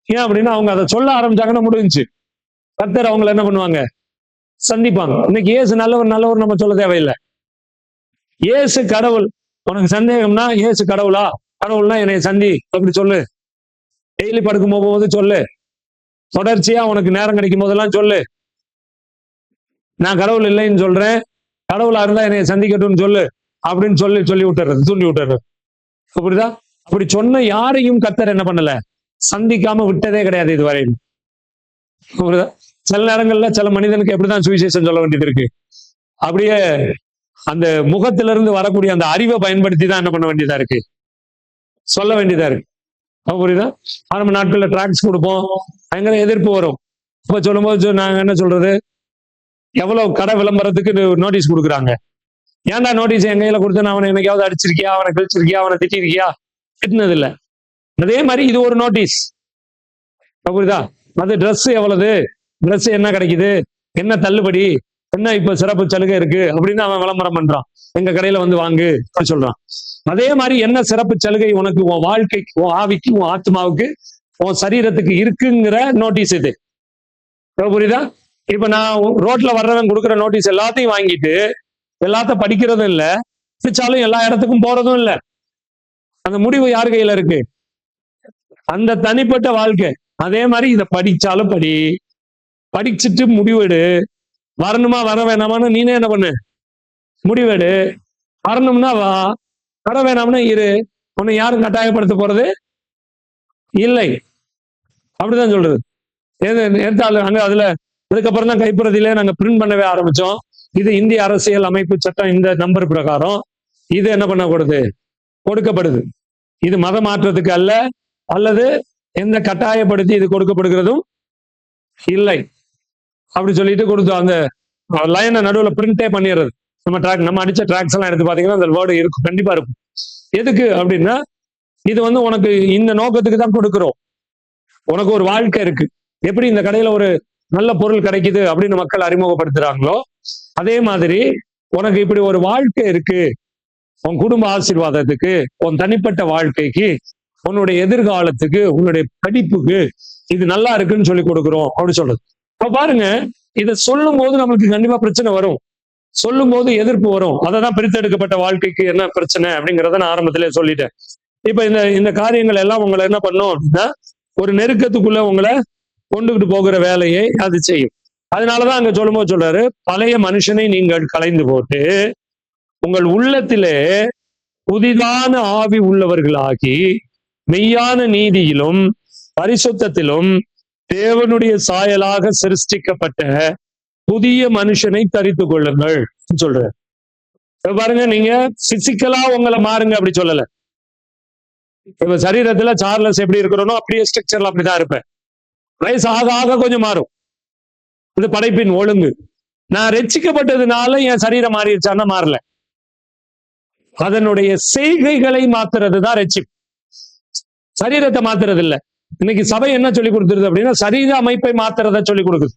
ஏன் அப்படின்னா அவங்க அதை சொல்ல ஆரம்பிச்சாங்கன்னா முடிஞ்சு, கர்த்தர் அவங்களை என்ன பண்ணுவாங்க, சந்திப்பாங்க. இன்னைக்கு இயேசு நல்லவர் நம்ம சொல்ல தேவையில்லை. இயேசு கடவுள். உனக்கு சந்தேகம்னா இயேசு கடவுளா கடவுள்னா என்னை சந்தி அப்படி சொல்லு. டெய்லி படுக்கும் போது சொல்லு, தொடர்ச்சியா உனக்கு நேரம் கிடைக்கும் போதெல்லாம் சொல்லு, நான் கடவுள் இல்லைன்னு சொல்றேன், கடவுளா இருந்தா என்னை சந்திக்கட்டும்னு சொல்லு அப்படின்னு சொல்லி விட்டுறது, தூண்டி விட்டுறது. அப்படிதான். அப்படி சொன்ன யாரையும் கர்த்தர் என்ன பண்ணல, சந்திக்காம விட்டதே கிடையாது இதுவரையும். சில நேரங்கள்ல சில மனிதனுக்கு எப்படிதான் சுவிசேஷம் சொல்ல வேண்டியது இருக்கு, அப்படியே அந்த முகத்திலிருந்து வரக்கூடிய அந்த அறிவை பயன்படுத்தி தான் என்ன பண்ண வேண்டியதா இருக்கு, சொல்ல வேண்டியதா இருக்கு. புரியுதா? ஆரம்ப நாட்கள்ல டிராக்ஸ் கொடுப்போம், பயங்கர எதிர்ப்பு வரும். இப்ப சொல்லும்போது நாங்க என்ன சொல்றது, எவ்வளவு கடை விளம்பரத்துக்கு நோட்டீஸ் கொடுக்குறாங்க. ஏன்டா நோட்டீஸ் என் கையில கொடுத்து அவனை என்னைக்காவது அடிச்சிருக்கியா, அவனை கிழிச்சிருக்கியா, அவனை திட்டிருக்கியா, திட்டினது இல்லை. அதே மாதிரி இது ஒரு நோட்டீஸ். புரியுதா? அது ட்ரெஸ் எவ்வளவு, ட்ரெஸ் என்ன கிடைக்குது, என்ன தள்ளுபடி, என்ன இப்ப சிறப்பு சலுகை இருக்கு அப்படின்னு அவன் விளம்பரம் பண்றான். எங்க கடையில வந்து வாங்கு சொல்றான். அதே மாதிரி என்ன சிறப்பு சலுகை உனக்கு, உன் வாழ்க்கைக்கு, உன் ஆவிக்கு, உன் ஆத்மாவுக்கு, உன் சரீரத்துக்கு இருக்குங்கிற நோட்டீஸ் இது. புரியுதா? இப்ப நான் ரோட்ல வர்றவன் கொடுக்குற நோட்டீஸ் எல்லாத்தையும் வாங்கிட்டு எல்லாத்தையும் படிக்கிறதும் இல்லை, பிடிச்சாலும் எல்லா இடத்துக்கும் போறதும் இல்லை. அந்த முடிவு யார் கையில இருக்கு, அந்த தனிப்பட்ட வாழ்க்கை. அதே மாதிரி இதை படிச்சாலும் படிச்சுட்டு முடிவெடு. வரணுமா வர வேணாமான்னு நீனே என்ன பண்ணு, முடிவெடு. வரணும்னா வா, வர வேணாம்னா இரு. உன்னை யாரும் கட்டாயப்படுத்த போறது இல்லை. அப்படிதான் சொல்றது. அங்க அதுல அதுக்கப்புறம் தான் கைப்பிரதியிலே நாங்க பிரிண்ட் பண்ணவே ஆரம்பிச்சோம். இது இந்திய அரசியல் அமைப்பு சட்டம், இந்த நம்பர் பிரகாரம் இது என்ன பண்ணக்கூடாது, கொடுக்கப்படுது. இது மத மாற்றத்துக்கு அல்ல, அல்லது எந்த கட்டாயப்படுத்தி இது கொடுக்கப்படுகிறதும் இல்லை அப்படி சொல்லிட்டு கொடுத்தோம். அந்த லைனை நடுவில் பிரிண்டே பண்ணிடுறது. நம்ம அடிச்ச ட்ராக்ஸ் எல்லாம் எடுத்து பாத்தீங்கன்னா அந்த வேர்டு இருக்கும், கண்டிப்பா இருக்கும். எதுக்கு அப்படின்னா இது வந்து உனக்கு இந்த நோக்கத்துக்கு தான் கொடுக்கிறோம். உனக்கு ஒரு வாழ்க்கை இருக்கு. எப்படி இந்த கடையில ஒரு நல்ல பொருள் கிடைக்குது அப்படின்னு மக்கள் அறிமுகப்படுத்துறாங்களோ, அதே மாதிரி உனக்கு இப்படி ஒரு வாழ்க்கை இருக்கு. உன் குடும்ப ஆசீர்வாதத்துக்கு, உன் தனிப்பட்ட வாழ்க்கைக்கு, உன்னுடைய எதிர்காலத்துக்கு, உன்னுடைய படிப்புக்கு இது நல்லா இருக்குன்னு சொல்லி கொடுக்குறோம் அப்படின்னு சொல்றது. இப்ப பாருங்க, இதை சொல்லும் போது நம்மளுக்கு கண்டிப்பா பிரச்சனை வரும், சொல்லும் போது எதிர்ப்பு வரும். அதான் பிரித்தெடுக்கப்பட்ட வாழ்க்கைக்கு என்ன பிரச்சனை அப்படிங்கிறத நான் ஆரம்பத்திலே சொல்லிட்டேன். இப்ப இந்த காரியங்கள் எல்லாம் உங்களை என்ன பண்ணும் அப்படின்னா, ஒரு நெருக்கத்துக்குள்ள உங்களை கொண்டுகிட்டு போகிற வேலையை அது செய்யும். அதனாலதான் அங்க சொல்லும்போது சொல்றாரு, பழைய மனுஷனை நீங்கள் களைந்து போட்டு உங்கள் உள்ளத்திலே புதிதான ஆவி உள்ளவர்களாகி மெய்யான நீதியிலும் பரிசுத்தத்திலும் தேவனுடைய சாயலாக சிருஷ்டிக்கப்பட்ட புதிய மனுஷனை தரித்து கொள்ளுங்கள் சொல்ற. பாருங்க, நீங்க பிசிக்கலா உங்களை மாறுங்க அப்படி சொல்லல. இப்ப சரீரத்துல சார்லஸ் எப்படி இருக்கிறோனோ அப்படியே ஸ்ட்ரக்சர்ல அப்படிதான் இருப்பேன். வயசு ஆக ஆக கொஞ்சம் மாறும். இது படைப்பின் ஒழுங்கு. நான் ரட்சிக்கப்பட்டதுனால என் சரீரம் மாறிடுச்சான்னா மாறல. அதனுடைய செய்கைகளை மாத்துறது தான் ரட்சிப்பு, சரீரத்தை மாத்துறது இல்ல. இன்னைக்கு சபை என்ன சொல்லி கொடுத்துருது அப்படின்னா சரீர அமைப்பை மாத்துறத சொல்லி கொடுக்குது.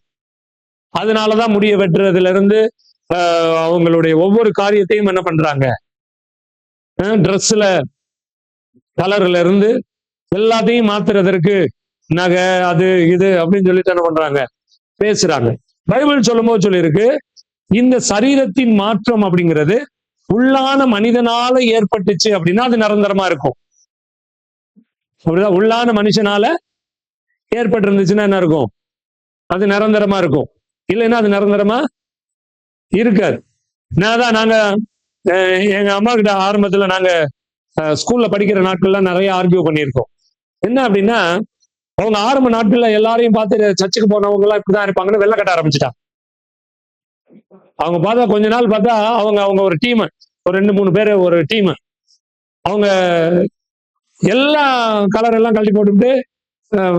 அதனாலதான் முடிய வெட்டுறதுல இருந்து அவங்களுடைய ஒவ்வொரு காரியத்தையும் என்ன பண்றாங்க, ட்ரெஸ்ல கலர்ல இருந்து எல்லாத்தையும் மாத்துறதற்கு நகை அது இது அப்படின்னு சொல்லிட்டு என்ன பண்றாங்க, பேசுறாங்க. பைபிள் சொல்லும் போது சொல்லியிருக்கு, இந்த சரீரத்தின் மாற்றம் அப்படிங்கிறது உள்ளான மனிதனால ஏற்பட்டுச்சு அப்படின்னா அது நிரந்தரமா இருக்கும். அப்படிதான் உள்ளான மனுஷனால ஏற்பட்டு இருந்துச்சுன்னா என்ன இருக்கும், அது நிரந்தரமா இருக்கும். இல்லைன்னா அது நிரந்தரமா இருக்காது. நாங்க எங்க அம்மா கிட்ட ஆரம்பத்துல நாங்க ஸ்கூல்ல படிக்கிற நாட்கள்ல நிறைய ஆர்கியூ பண்ணியிருக்கோம். என்ன அப்படின்னா, அவங்க ஆரம்ப நாட்கள்ல எல்லாரையும் பார்த்து சர்ச்சுக்கு போனவங்க எல்லாம் இப்படிதான் இருப்பாங்கன்னு வெள்ளை கட்ட ஆரம்பிச்சுட்டாங்க. அவங்க பார்த்தா கொஞ்ச நாள் பார்த்தா அவங்க ஒரு டீம், ஒரு 2-3 பேர் ஒரு டீம், அவங்க எல்லா கலர் எல்லாம் கழட்டி போட்டுட்டு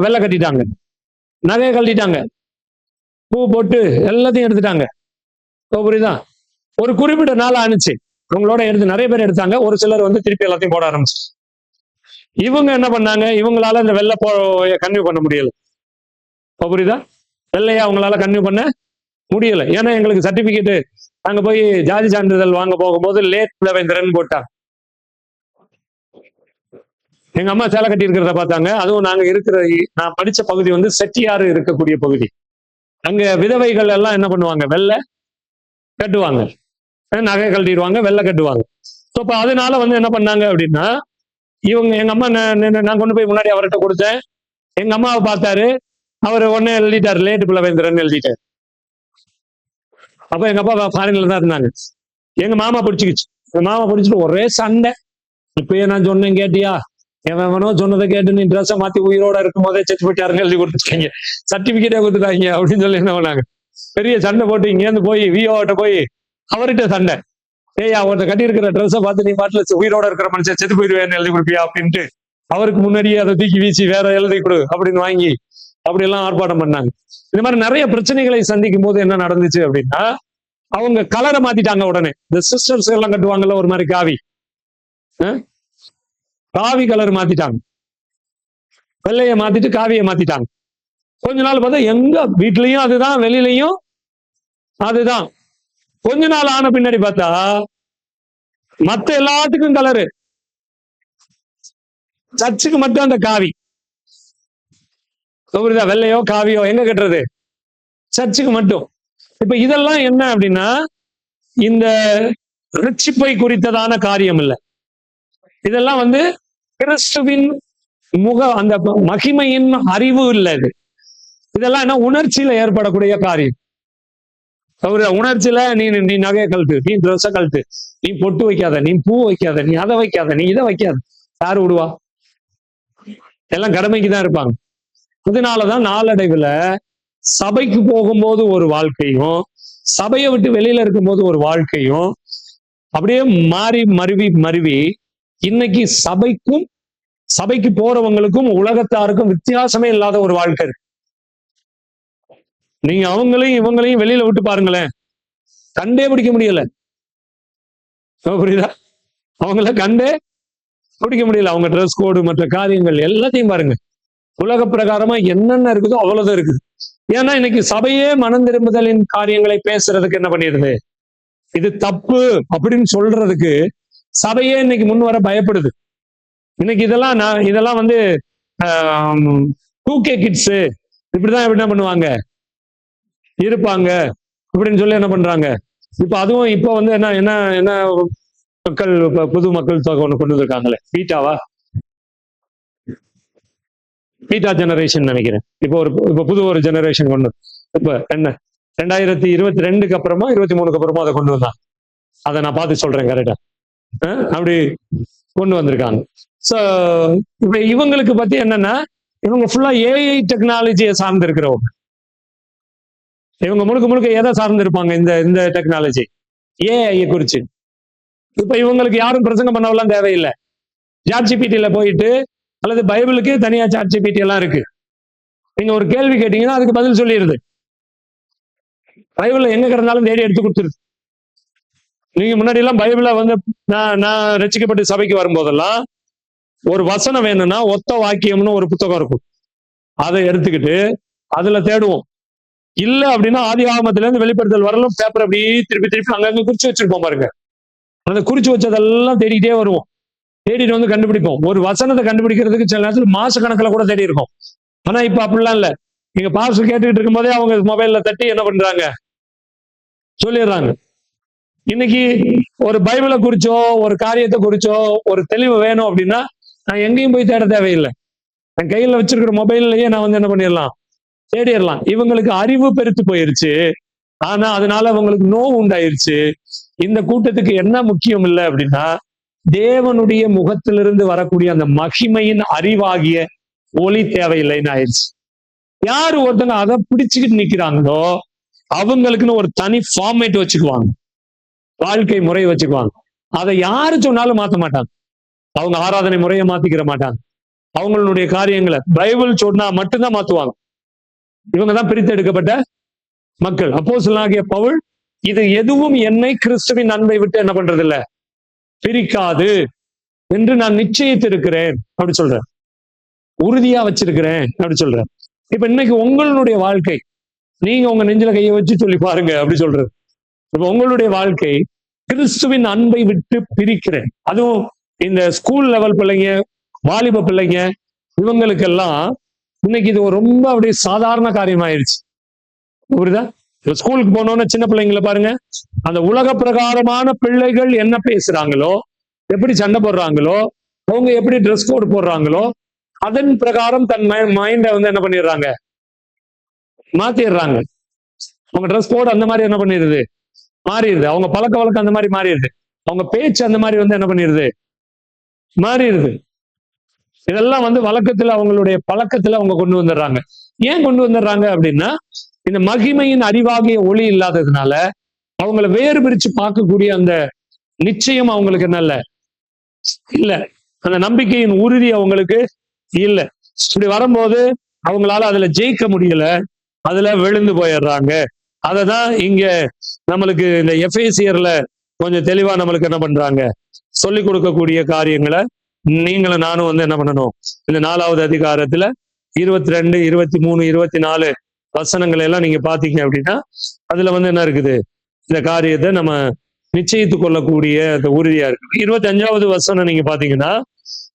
வெள்ளை கட்டிட்டாங்க, நகையை கழட்டிட்டாங்க, பூ போட்டு எல்லாத்தையும் எடுத்துட்டாங்க. புரியுதா? ஒரு குறிப்பிட்ட நாள் ஆனிச்சு, அவங்களோட எடுத்து நிறைய பேர் எடுத்தாங்க. ஒரு சிலர் வந்து திருப்பி எல்லாத்தையும் போட ஆரம்பிச்சு. இவங்க என்ன பண்ணாங்க, இவங்களால இந்த வெள்ளை கன்னியூ பண்ண முடியல. புரியுதா? வெள்ளையா அவங்களால கன்னியூ பண்ண முடியல. ஏன்னா எங்களுக்கு சர்டிபிகேட் நாங்க போய் ஜாதி சான்றிதழ் வாங்க போகும்போது லேட் பிளவேந்திரன் போட்டாங்க. எங்க அம்மா சேலை கட்டி இருக்கிறத பார்த்தாங்க. அதுவும் நாங்க இருக்கிற, நான் படிச்ச பகுதி வந்து செட்டியாறு இருக்கக்கூடிய பகுதி. அங்க விதவைகள் எல்லாம் என்ன பண்ணுவாங்க, வெள்ளை கட்டுவாங்க, நகை கழட்டிடுவாங்க, வெள்ளை கட்டுவாங்க. இப்ப அதனால வந்து என்ன பண்ணாங்க அப்படின்னா, இவங்க எங்க அம்மா நான் கொண்டு போய் முன்னாடி அவர்கிட்ட கொடுத்தேன். எங்க அம்மாவை பார்த்தாரு, அவர் உடனே எழுதிட்டாரு, லேட்டு பிளவேந்திரன் எழுதிட்டாரு. அப்ப எங்க அப்பா ஃபாரின்ல தான் இருந்தாங்க. எங்க மாமா பிடிச்சிக்கிச்சு. எங்க மாமா பிடிச்சிட்டு ஒரே சண்டை. இப்பயே நான் சொன்னேன் கேட்டியா, எவனோ சொன்னதை கேட்டு நீ ட்ரெஸ்ஸை மாத்தி உயிரோட இருக்கும் போதே செத்து போயிட்டாருங்க, எழுதி கொடுத்துருக்கீங்க, சர்டிபிகேட்டே கொடுத்துட்டாங்க அப்படின்னு சொல்லி என்ன பண்ணாங்க, பெரிய சண்டை போட்டு இங்கேருந்து போய் விஓட்ட போய் அவர்கிட்ட சண்டை. ஏய்யா, ஒருத்த கட்டி இருக்கிற ட்ரெஸ்ஸை பார்த்து நீ பாட்டுல உயிரோட இருக்கிற மனுஷன் செத்து போயிடுவேன்னு எழுதி கொடுப்பியா அப்படின்ட்டு அவருக்கு முன்னாடியே அதை தூக்கி வீசி வேற எழுதி கொடு அப்படின்னு வாங்கி அப்படி எல்லாம் ஆர்ப்பாட்டம் பண்ணாங்க. இந்த மாதிரி நிறைய பிரச்சனைகளை சந்திக்கும் போது என்ன நடந்துச்சு அப்படின்னா, அவங்க கலரை மாத்திட்டாங்க. உடனே இந்த சிஸ்டர்ஸ் எல்லாம் கட்டுவாங்கல்ல ஒரு மாதிரி காவி, காவி கலர் மாத்திட்டாங்க. வெள்ளைய மாத்திட்டு காவியை மாத்திட்டாங்க. கொஞ்ச நாள் பார்த்தா எங்க வீட்லயும் அதுதான், வெளியிலையும் அதுதான். கொஞ்ச நாள் ஆன பின்னாடி பார்த்தா மத்த எல்லாத்துக்கும் கலரு, சர்ச்சுக்கு மட்டும் அந்த காவி. வெள்ளையோ காவியோ எங்க கட்டுறது, சர்ச்சுக்கு மட்டும். இப்ப இதெல்லாம் என்ன அப்படின்னா, இந்த ரட்சிப்பை குறித்ததான காரியம் இல்லை. இதெல்லாம் வந்து கிறிஸ்துவின் அந்த மகிமையின் அறிவு இல்லை. இதெல்லாம் என்ன, உணர்ச்சியில ஏற்படக்கூடிய காரியம். உணர்ச்சியில நீ நகையை கழட்டு, நீ ட்ரெஸ்ஸை கழட்டு, நீ பொட்டு வைக்காத, நீ பூ வைக்காத, நீ அதை வைக்காத, நீ இதை வைக்காத, யாரு விடுவா? எல்லாம் கடமைக்கு தான் இருப்பாங்க. அதனாலதான் நாளடைவுல சபைக்கு போகும்போது ஒரு வாழ்க்கையும், சபையை விட்டு வெளியில இருக்கும்போது ஒரு வாழ்க்கையும் அப்படியே மாறி மருவி இன்னைக்கு சபைக்கு போறவங்களுக்கும் உலகத்தாருக்கும் வித்தியாசமே இல்லாத ஒரு வாழ்க்கை இருக்கு. நீங்க அவங்களையும் இவங்களையும் வெளியில விட்டு பாருங்களேன், கண்டே பிடிக்க முடியல. புரியுதா? அவங்கள கண்டே பிடிக்க முடியல. அவங்க ட்ரெஸ் கோடு மற்ற காரியங்கள் எல்லாத்தையும் பாருங்க, உலக பிரகாரமா என்னென்ன இருக்குதோ அவ்வளவுதான் இருக்குது. ஏன்னா இன்னைக்கு சபையே மனம் திரும்புதலின் காரியங்களை பேசுறதுக்கு என்ன பண்ணிடுது, இது தப்பு அப்படின்னு சொல்றதுக்கு சபையே இன்னைக்கு முன் வர பயப்படுது. இன்னைக்கு இதெல்லாம் வந்து 2K கிட்ஸ் இப்படிதான் என்ன பண்ணுவாங்க இருப்பாங்க அப்படின்னு சொல்லி என்ன பண்றாங்க. இப்ப அதுவும் இப்ப வந்து என்ன மக்கள், புது மக்கள் தொகை ஒண்ணு கொண்டு வந்திருக்காங்களே, பீட்டா ஜெனரேஷன் நினைக்கிறேன். இப்ப புது ஒரு ஜெனரேஷன் கொண்டு, இப்ப என்ன 2022க்கு அப்புறமா 23க்கு அப்புறமா அதை கொண்டு வந்தான். அதை நான் பார்த்து சொல்றேன் கரெக்டா, அப்படி கொண்டு வந்திருக்காங்க. சோ இப்ப இவங்களுக்கு பத்தி என்னன்னா, இவங்க ஃபுல்லா ஏஐ டெக்னாலஜியை சார்ந்து இருக்கிறவங்க. இவங்க முழுக்க முழுக்க எதை சார்ந்து இருப்பாங்க? இந்த இந்த டெக்னாலஜி ஏஐ குறிச்சு. இப்ப இவங்களுக்கு யாரும் பிரசங்கம் பண்ணவெல்லாம் தேவையில்லை. சாட்ஜிபிடியில போயிட்டு, அல்லது பைபிளுக்கு தனியா சாட்ஜிபிடி எல்லாம் இருக்கு. நீங்க ஒரு கேள்வி கேட்டீங்கன்னா அதுக்கு பதில் சொல்லிடுது. பைபிள்ல எங்க கிடந்தாலும் தேடி எடுத்து கொடுத்துருது. நீங்க முன்னாடி எல்லாம் பைபிள வந்து நான் ரட்சிக்கப்பட்டு சபைக்கு வரும்போதெல்லாம் ஒரு வசனம் வேணும்னா ஒத்த வாக்கியம்னு ஒரு புத்தகம் இருக்கும். அதை எடுத்துக்கிட்டு அதுல தேடுவோம். இல்ல அப்படின்னா ஆதி ஆகமத்துல இருந்து வெளிப்படுத்தல் வரலும் பேப்பர் அப்படியே திருப்பி திருப்பி அங்கங்க குறிச்சு வச்சிருப்போம் பாருங்க. அந்த குறிச்சு வச்சதெல்லாம் தேடிக்கிட்டே வருவோம். தேடிட்டு வந்து கண்டுபிடிப்போம். ஒரு வசனத்தை கண்டுபிடிக்கிறதுக்கு சில நேரத்தில் மாச கணக்குல கூட தேடி இருக்கோம். ஆனா இப்ப அப்படிலாம் இல்ல. நீங்க பாஸ் கேட்டுக்கிட்டு இருக்கும் போதே அவங்க மொபைல்ல தட்டி என்ன பண்றாங்க, சொல்லிடுறாங்க. இன்னைக்கு ஒரு பைபிளை குறிச்சோ ஒரு காரியத்தை குறிச்சோ ஒரு தெளிவு வேணும் அப்படின்னா நான் எங்கேயும் போய் தேட தேவையில்லை. என் கையில வச்சிருக்கிற மொபைல்லயே நான் வந்து என்ன பண்ணிடலாம், தேடிடலாம். இவங்களுக்கு அறிவு பெருத்து போயிருச்சு. ஆனா அதனால அவங்களுக்கு நோவு உண்டாயிருச்சு. இந்த கூட்டத்துக்கு என்ன முக்கியம் இல்லை அப்படின்னா தேவனுடைய முகத்திலிருந்து வரக்கூடிய அந்த மகிமையின் அறிவாகிய ஒளி தேவையில்லைன்னு ஆயிடுச்சு. யாரு ஒருத்தங்க அதை பிடிச்சுக்கிட்டு நிக்கிறாங்களோ அவங்களுக்குன்னு ஒரு தனி ஃபார்மேட் வச்சுக்குவாங்க, வாழ்க்கை முறை வச்சுக்குவாங்க. அதை யாரு சொன்னாலும் மாத்த மாட்டாங்க. அவங்க ஆராதனை முறையை மாத்திக்கிற மாட்டாங்க. அவங்களுடைய காரியங்களை பைபிள் சொன்னா மட்டும்தான் மாத்துவாங்க. இவங்கதான் பிரித்து எடுக்கப்பட்ட மக்கள். அப்போஸ்தலனாகிய பவுல் இது எதுவும் என்னை கிறிஸ்துவின் அன்பை விட்டு என்ன பண்றது இல்ல, பிரிக்காது என்று நான் நிச்சயித்திருக்கிறேன் அப்படி சொல்றேன். உறுதியா வச்சிருக்கிறேன் அப்படி சொல்றேன். இப்ப இன்னைக்கு உங்களுடைய வாழ்க்கை நீங்க உங்க நெஞ்சில கையை வச்சு சொல்லி பாருங்க அப்படி சொல்றது. இப்ப உங்களுடைய வாழ்க்கை கிறிஸ்துவின் அன்பை விட்டு பிரிக்கிறேன். அதுவும் இந்த ஸ்கூல் லெவல் பிள்ளைங்க, வாலிப பிள்ளைங்க, இவங்களுக்கெல்லாம் இன்னைக்கு இது ரொம்ப அப்படியே சாதாரண காரியம் ஆயிடுச்சு. புரியுதா? ஸ்கூலுக்கு போனோம்னா சின்ன பிள்ளைங்களை பாருங்க, அந்த உலக பிரகாரமான பிள்ளைகள் என்ன பேசுறாங்களோ, எப்படி சண்டை போடுறாங்களோ, அவங்க எப்படி ட்ரெஸ் கோட் போடுறாங்களோ, அதன் பிரகாரம் தன் மைண்டை வந்து என்ன பண்ணிடுறாங்க, மாத்திடுறாங்க. அவங்க ட்ரெஸ் கோட் அந்த மாதிரி என்ன பண்ணிடுது, மாறிடுது. அவங்க பழக்க வழக்கம் அந்த மாதிரி மாறிடுது. அவங்க பேச்சு அந்த மாதிரி வந்து என்ன பண்ணிடுது, மாறிடுது. இதெல்லாம் வந்து வழக்கத்துல அவங்களுடைய பழக்கத்துல அவங்க கொண்டு வந்துடுறாங்க. ஏன் கொண்டு வந்துடுறாங்க அப்படின்னா இந்த மகிமையின் அறிவாகிய ஒளி இல்லாததுனால அவங்கள வேறு பிரிச்சு பார்க்கக்கூடிய அந்த நிச்சயம் அவங்களுக்கு என்ன இல்ல, அந்த நம்பிக்கையின் உறுதி அவங்களுக்கு இல்ல. இப்படி வரும்போது அவங்களால அதுல ஜெயிக்க முடியல, அதுல விழுந்து போயிடுறாங்க. அததான் இங்க நம்மளுக்கு இந்த எஃபேசியர்ல கொஞ்சம் தெளிவா நம்மளுக்கு என்ன பண்றாங்க, சொல்லி கொடுக்கக்கூடிய காரியங்களை நீங்களும் நானும் வந்து என்ன பண்ணணும், இந்த 4வது அதிகாரத்துல 22, 23, 24 வசனங்களை எல்லாம் நீங்க பாத்தீங்க அப்படின்னா அதுல வந்து என்ன இருக்குது, இந்த காரியத்தை நம்ம நிச்சயித்து கொள்ளக்கூடிய அந்த உறுதியா இருக்கு. 25வது வசனம் நீங்க பாத்தீங்கன்னா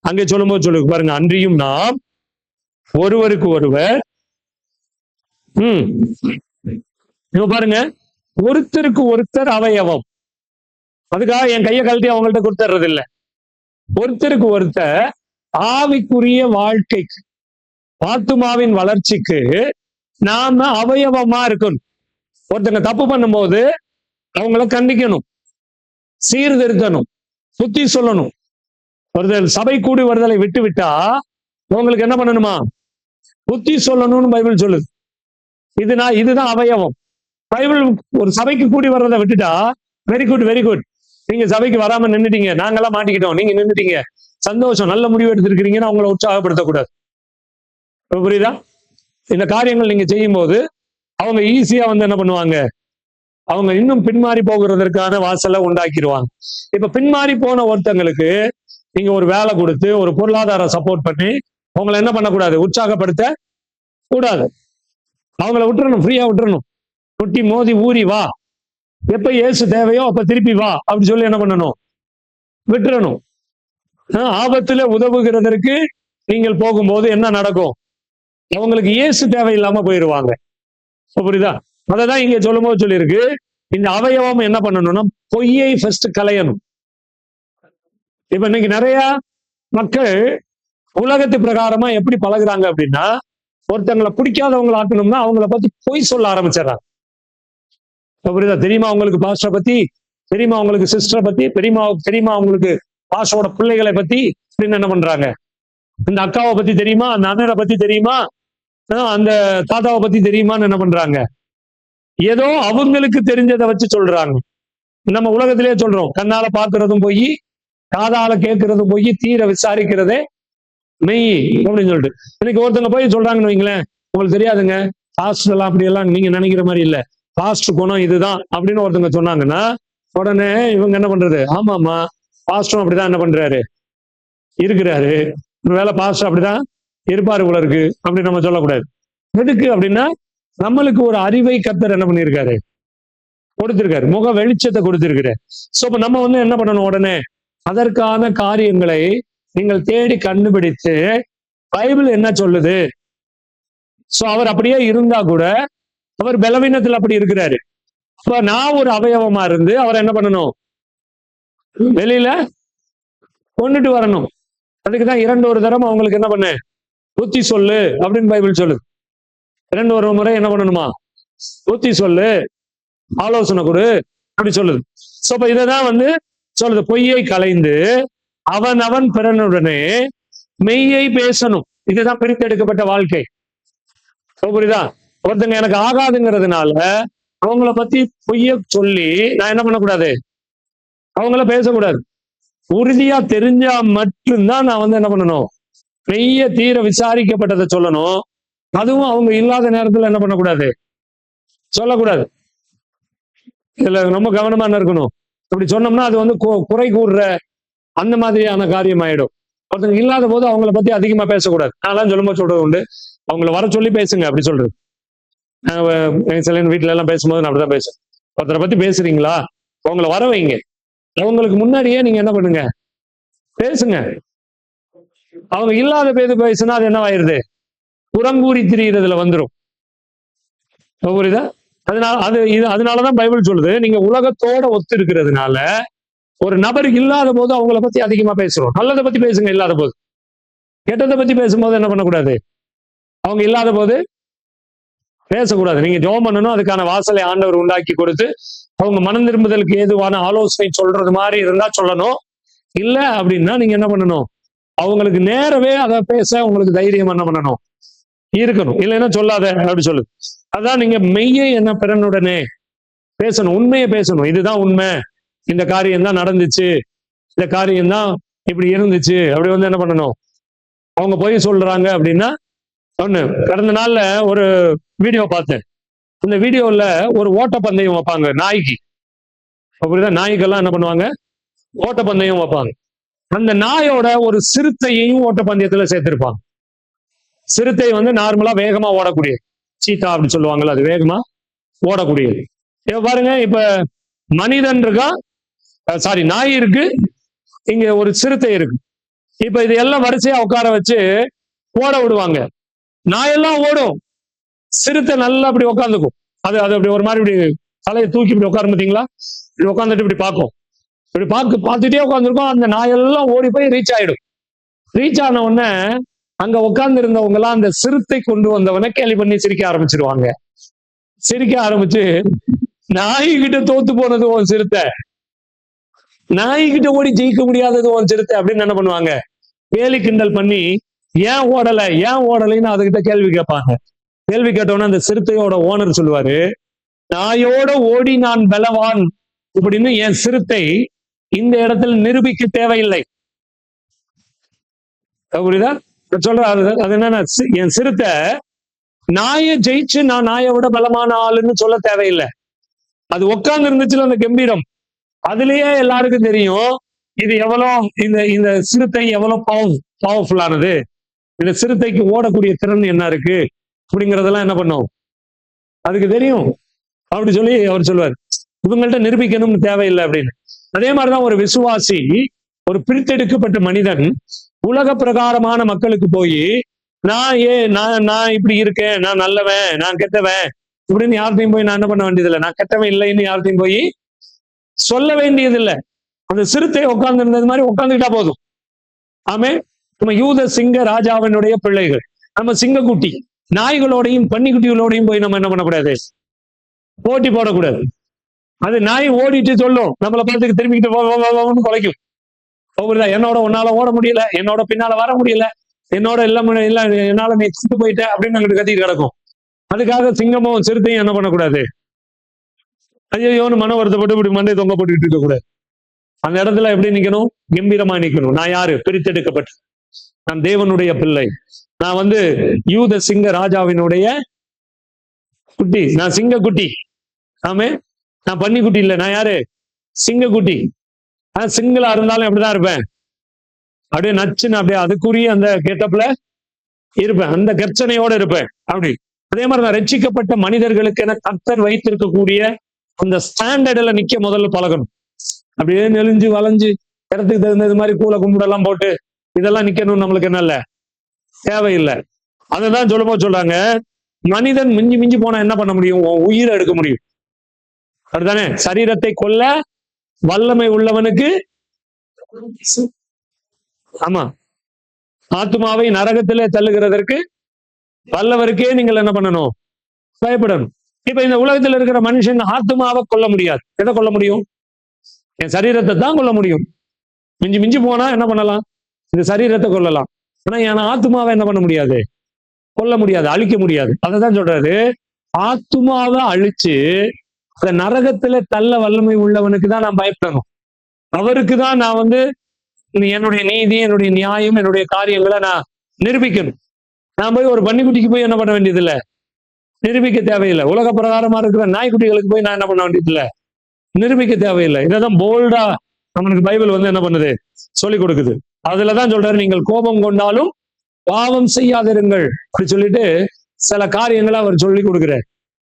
அங்கே சொல்லும் போது சொல்லு பாருங்க, அன்றியும் நாம் ஒருவருக்கு ஒருவர் பாருங்க, ஒருத்தருக்கு ஒருத்தர் அவயவம். அதுக்காக என் கையை கழட்டி அவங்கள்ட்ட கொடுத்துறது இல்லை. ஒருத்தருக்கு ஒருத்தர் ஆவிக்குரிய வாழ்க்கைக்கு, ஆத்துமாவின் வளர்ச்சிக்கு நாம அவயவமா இருக்கணும். ஒருத்தங்க தப்பு பண்ணும்போது அவங்கள கண்டிக்கணும், சீர்திருத்தணும், புத்தி சொல்லணும். ஒருத்தர் சபை கூடி வருதலை விட்டு விட்டா உங்களுக்கு என்ன பண்ணணுமா, புத்தி சொல்லணும்னு பைபிள் சொல்லுது. இதுதான் அவயவம். பைபிள் ஒரு சபைக்கு கூடி வர்றதை விட்டுட்டா வெரி குட் வெரி குட், நீங்க சபைக்கு வராம நின்றுட்டீங்க, நாங்கெல்லாம் மாட்டிக்கிட்டோம், நீங்க நின்றுட்டீங்க, சந்தோஷம், நல்ல முடிவு எடுத்திருக்கிறீங்கன்னு அவங்கள உற்சாகப்படுத்தக்கூடாது. புரியுதா? இந்த காரியங்கள் நீங்க செய்யும் போது அவங்க ஈஸியா வந்து என்ன பண்ணுவாங்க, அவங்க இன்னும் பின்மாறி போகிறதற்கான வாசலை உண்டாக்கிடுவாங்க. இப்ப பின்மாறி போன ஒருத்தங்களுக்கு நீங்க ஒரு வேலை கொடுத்து ஒரு பொருளாதார சப்போர்ட் பண்ணி அவங்களை என்ன பண்ணக்கூடாது, உற்சாகப்படுத்த கூடாது. அவங்கள விட்டுறணும், ஃப்ரீயா விட்டுறணும். முட்டி மோதி ஊறி வா, எப்ப இயேசு தேவையோ அப்ப திருப்பி வா அப்படி சொல்லி என்ன பண்ணணும், விட்டுறணும். ஆபத்துல உதவுகிறதற்கு நீங்கள் போகும்போது என்ன நடக்கும், அவங்களுக்கு இயேசு தேவையில்லாம போயிடுவாங்க. புரியுதா? அததான் இங்க சொல்லும் போது சொல்லியிருக்கு, இந்த அவயவம் என்ன பண்ணணும்னா பொய்யை ஃபர்ஸ்ட் களையணும். இப்ப இன்னைக்கு நிறைய மக்கள் உலகத்து பிரகாரமா எப்படி பழகுறாங்க அப்படின்னா, ஒருத்தங்களை பிடிக்காதவங்களை ஆக்கணும்னா அவங்கள பத்தி பொய் சொல்ல ஆரம்பிச்சிடறாங்க. புரியுதா? தெரியுமா அவங்களுக்கு பாஸ்டரை பத்தி, தெரியுமா அவங்களுக்கு சிஸ்டரை பத்தி, தெரியுமா அவங்களுக்கு பாஸ்டரோட பிள்ளைகளை பத்தி அப்படின்னு என்ன பண்றாங்க, இந்த அக்காவை பத்தி தெரியுமா, அந்த அண்ணனை பத்தி தெரியுமா, அந்த தாத்தாவை பத்தி தெரியுமான்னு என்ன பண்றாங்க, ஏதோ அவங்களுக்கு தெரிஞ்சதை வச்சு சொல்றாங்க. நம்ம உலகத்திலேயே சொல்றோம், கண்ணால பாக்குறதும் போய், காதால கேட்கறதும் போய், தீர விசாரிக்கிறதே மெய் அப்படின்னு சொல்லிட்டு. இன்னைக்கு ஒருத்தங்க போய் சொல்றாங்கன்னு வைங்களேன், உங்களுக்கு தெரியாதுங்க, பாஸ்ட் எல்லாம் அப்படி எல்லாம் நீங்க நினைக்கிற மாதிரி இல்ல, பாஸ்ட் குணம் இதுதான் அப்படின்னு ஒருத்தங்க சொன்னாங்கன்னா, உடனே இவங்க என்ன பண்றது, ஆமாமா பாஸ்டும் அப்படிதான் என்ன பண்றாரு இருக்கிறாரு, வேலை பாஸ்ட் அப்படிதான் இருப்பாரு போல இருக்கு அப்படின்னு நம்ம சொல்லக்கூடாது. எதுக்கு அப்படின்னா, நம்மளுக்கு ஒரு அறிவை கர்த்தர் என்ன பண்ணியிருக்காரு, கொடுத்திருக்காரு, முக வெளிச்சத்தை கொடுத்திருக்கிறார். சோ இப்ப நம்ம என்ன பண்ணணும், உடனே அதற்கான காரியங்களை நீங்கள் தேடி கண்டுபிடித்து பைபிள் என்ன சொல்லுது. சோ அவர் அப்படியே இருந்தா கூட அவர் பலவீனத்தில் அப்படி இருக்கிறாரு. அப்ப நான் ஒரு அவயவமா இருந்து அவர் என்ன பண்ணணும், வெளியில கொண்டுட்டு வரணும். அதுக்குதான் 2 தரம் அவங்களுக்கு என்ன பண்ணு, புத்தி சொல்லு அப்படின்னு பைபிள் சொல்லுது. 2 முறை என்ன பண்ணணுமா, புத்தி சொல்லு, ஆலோசனை கொடு அப்படி சொல்லுது. சோ இப்ப இதான் சொல்லுது, பொய்யை கலைந்து அவன் அவன் பிறனுடனே மெய்யை பேசணும். இதுதான் பிரித்தெடுக்கப்பட்ட வாழ்க்கை. புரியுதா? ஒருத்தங்க எனக்கு ஆகாதுங்கிறதுனால அவங்கள பத்தி பொய்ய சொல்லி நான் என்ன பண்ணக்கூடாது, அவங்கள பேசக்கூடாது. உறுதியா தெரிஞ்சா மட்டும்தான் நான் என்ன பண்ணணும், மெய்ய தீர விசாரிக்கப்பட்டதை சொல்லணும். அதுவும் அவங்க இல்லாத நேரத்துல என்ன பண்ணக்கூடாது, சொல்லக்கூடாது. இதுல ரொம்ப கவனமா இருக்கணும். அப்படி சொன்னோம்னா அது குறை கூறுற அந்த மாதிரியான காரியம் ஆயிடும். ஒருத்தங்க இல்லாத போது அவங்கள பத்தி அதிகமா பேசக்கூடாது. நான் சொல்லும்போது சொல்றது உண்டு, அவங்கள வர சொல்லி பேசுங்க அப்படி சொல்றது. சில வீட்டுல எல்லாம் பேசும்போது நான் அப்படிதான் பேசுவேன். ஒருத்தரை பத்தி பேசுறீங்களா, அவங்கள வர வைங்க, அவங்களுக்கு முன்னாடியே நீங்க என்ன பண்ணுங்க, பேசுங்க. அவங்க இல்லாத பேசுனா அது என்ன ஆயிருது, புறங்கூறி திரியிறதுல வந்துடும். புரியுதா? அதனாலதான் பைபிள் சொல்லுது, நீங்க உலகத்தோட ஒத்து இருக்கிறதுனால ஒரு நபர் இல்லாத போது அவங்கள பத்தி அதிகமா பேசுறோம். நல்லதை பத்தி பேசுங்க, இல்லாத போது. கெட்டதை பத்தி பேசும்போது என்ன பண்ணக்கூடாது, அவங்க இல்லாத போது பேசக்கூடாது. நீங்க ஜெபம் பண்ணணும், அதுக்கான வாசலை ஆண்டவர் உண்டாக்கி கொடுத்து அவங்க மனம் திரும்புதலுக்கு ஏதுவான ஆலோசனை சொல்றது மாதிரி இருந்தா சொல்லணும். இல்ல அப்படின்னா நீங்க என்ன பண்ணணும், அவங்களுக்கு நேரவே அதை பேச உங்களுக்கு தைரியம் என்ன பண்ணணும், இருக்கணும். இல்லைன்னா சொல்லாத அப்படி சொல்லுது. அதான் நீங்க மெய்யை என்ன பிறனுடனே பேசணும், உண்மையை பேசணும். இதுதான் உண்மை, இந்த காரியம் தான் நடந்துச்சு, இந்த காரியம் தான் இப்படி இருந்துச்சு அப்படி என்ன பண்ணணும். அவங்க போய் சொல்றாங்க அப்படின்னா, கடந்த நாள்ல ஒரு வீடியோ பார்த்தேன். அந்த வீடியோல ஒரு ஓட்டப்பந்தயம் வைப்பாங்க நாய்க்கு. அப்படிதான் நாய்க்கெல்லாம் என்ன பண்ணுவாங்க, ஓட்டப்பந்தயம் வைப்பாங்க. அந்த நாயோட ஒரு சிறுத்தையையும் ஓட்டப்பந்தயத்துல சேர்த்திருப்பாங்க. சிறுத்தை நார்மலா வேகமா ஓடக்கூடியது, சீட்டா அப்படி சொல்லுவாங்கல்ல, அது வேகமா ஓடக்கூடியது. இப்ப பாருங்க, இப்ப மனிதன் இருக்கா, சாரி நாய் இருக்கு, இங்க ஒரு சிறுத்தை இருக்கு. இப்ப இது எல்லாம் வரிசையா உட்கார வச்சு ஓட விடுவாங்க. நாயெல்லாம் ஓடும், சிறுத்தை நல்லா அப்படி உட்காந்துக்கும். அது அப்படி ஒரு மாதிரி இப்படி தலையை தூக்கி இப்படி உட்கார பார்த்தீங்களா, இப்படி உட்காந்துட்டு இப்படி பார்க்கும். இப்படி பார்த்துட்டே உட்காந்துருக்கும். அந்த நாயெல்லாம் ஓடி போய் ரீச் ஆயிடும். ரீச் ஆன உடனே அங்க உட்கார்ந்து இருந்தவங்க எல்லாம் அந்த சிறுத்தை கொண்டு வந்தவனை கேலி பண்ணி சிரிக்க ஆரம்பிச்சிருவாங்க. சிரிக்க ஆரம்பிச்சு, நாய்கிட்ட தோத்து போனது ஒரு சிறுத்தை, நாய்கிட்ட ஓடி ஜெயிக்க முடியாதது ஒரு சிறுத்தை அப்படின்னு என்ன பண்ணுவாங்க, கேலி கிண்டல் பண்ணி ஏன் ஓடலைன்னு அதுகிட்ட கேள்வி கேட்பாங்க. கேள்வி கேட்டோன்னா அந்த சிறுத்தையோட ஓனர் சொல்லுவாரு, நாயோட ஓடி நான் பலவான் அப்படின்னு என் சிறுத்தை இந்த இடத்துல நிரூபிக்க தேவையில்லை. புரியுதா? சொல்ற அது என்னன்னா, என் சிறுத்தை நாயை ஜெயிச்சு நான் நாயை விட பலமான ஆளுன்னு சொல்ல தேவையில்லை. அது உட்கார்ந்து இருந்துச்சுல அந்த கம்பீரம், அதுலயே எல்லாருக்கும் தெரியும் இது எவ்வளவு இந்த சிறுத்தை எவ்வளவு பவர்ஃபுல்லானது, இந்த சிறுத்தைக்கு ஓடக்கூடிய திறன் என்ன இருக்கு அப்படிங்கறதெல்லாம் என்ன பண்ணும், அதுக்கு தெரியும். அப்படி சொல்லி அவர் சொல்லுவார், இவங்கள்ட்ட நிரூபிக்கணும்னு தேவையில்லை அப்படின்னு. அதே மாதிரிதான் ஒரு விசுவாசி, ஒரு பிரித்தெடுக்கப்பட்ட மனிதன் உலக பிரகாரமான மக்களுக்கு போய் நான் இப்படி இருக்கேன், நான் நல்லவன், நான் கெட்டவன் இப்படின்னு யார்த்தையும் போய் நான் என்ன பண்ண வேண்டியதில்லை, நான் கெட்டவன் இல்லைன்னு யார்த்தையும் போய் சொல்ல வேண்டியதில்லை. அந்த சிறுத்தை உட்கார்ந்து இருந்தது மாதிரி உட்காந்துக்கிட்டா போதும். ஆமே, நம்ம யூத சிங்க ராஜாவினுடைய பிள்ளைகள், நம்ம சிங்கக்குட்டி, நாய்களோடையும் பன்னிக்குட்டிகளோடையும் போய் நம்ம என்ன பண்ணக்கூடாது, போட்டி போடக்கூடாது. அது நாய் ஓடிட்டு சொல்லும், நம்மளை பார்த்துக்கு திரும்பிக்கிட்டு குலைக்கும். என்னோட உன்னால ஓட முடியல, என்னோட பின்னால வர முடியல, என்னோட எல்லாம் என்னால நீ சுட்டு போயிட்ட அப்படின்னு அங்கிட்டு கத்திட்டு கிடக்கும். அதுக்காக சிங்கமும் சிறுத்தையும் என்ன பண்ணக்கூடாது, ஐயோன்னு மன வருத்தப்பட்டு இப்படி மண்டை தொங்க போட்டுக்கிட்டு இருக்க கூடாது. அந்த இடத்துல எப்படி நிக்கணும், கம்பீரமா நிக்கணும். நான் யாரு, பிரித்தெடுக்கப்பட்ட, நான் தேவனுடைய பிள்ளை, நான் யூத சிங்க ராஜாவினுடைய குட்டி, நான் சிங்க குட்டி. ஆமே, நான் பன்னி குட்டி இல்ல, நான் யாரு, சிங்க குட்டி. சிங்களா இருந்தாலும் அப்படிதான் இருப்பேன், அப்படியே நச்சுன்னு அப்படியே அதுக்குரிய அந்த கெட்டப்ல இருப்பேன், அந்த கர்ச்சனையோட இருப்பேன். அப்படி அதே மாதிரி நான் ரட்சிக்கப்பட்ட மனிதர்களுக்கு என கர்த்தர் வைத்திருக்கக்கூடிய அந்த ஸ்டாண்டர்ட்ல நிக்க முதல்ல பழகணும். அப்படியே நெளிஞ்சு வளைஞ்சு இடத்துக்கு தகுந்தது மாதிரி கூல கும்பிடெல்லாம் போட்டு இதெல்லாம் நிக்கணும் நம்மளுக்கு என்ன இல்ல, தேவையில்லை. அதைதான் சொல்றாங்க, மனிதன் மிஞ்சி மிஞ்சி போனா என்ன பண்ண முடியும், உயிரை எடுக்க முடியும். அப்படித்தானே, சரீரத்தை கொல்ல வல்லமை உள்ளவனுக்கு, ஆமா, ஆத்மாவை நரகத்திலே தள்ளுகிறதற்கு வல்லவருக்கே நீங்கள் என்ன பண்ணணும், பயப்படணும். இப்ப இந்த உலகத்தில் இருக்கிற மனுஷன் ஆத்மாவை கொல்ல முடியாது. எதை கொல்ல முடியும், என் சரீரத்தை தான் கொல்ல முடியும். மிஞ்சி மிஞ்சி போனா என்ன பண்ணலாம், இந்த சரீரத்தை கொல்லலாம். ஆனா என் ஆத்மாவை என்ன பண்ண முடியாது, கொல்ல முடியாது, அழிக்க முடியாது. அததான் சொல்றாரு, ஆத்மாவை அழிச்சு அந்த நரகத்துல தள்ள வல்லமை உள்ளவனுக்கு தான் நான் பயப்படணும். அவருக்கு தான் நான் என்னுடைய நீதி, என்னுடைய நியாயம், என்னுடைய காரியங்களை நான் நிரூபிக்கணும். நான் போய் ஒரு பன்னிக்குட்டிக்கு போய் என்ன பண்ண வேண்டியது இல்லை, நிரூபிக்க தேவையில்லை. உலக பிரகாரமா இருக்கிற நாய்க்குட்டிகளுக்கு போய் நான் என்ன பண்ண வேண்டியது இல்லை, நிரூபிக்க தேவையில்லை. இதான் போல்டா நம்மளுக்கு பைபிள் என்ன பண்ணுது, சொல்லி கொடுக்குது. அதுலதான் சொல்றாரு, நீங்கள் கோபம் கொண்டாலும் பாவம் செய்யாதிருங்கள் அப்படி சொல்லிட்டு சில காரியங்களை அவர் சொல்லி கொடுக்கிறார்.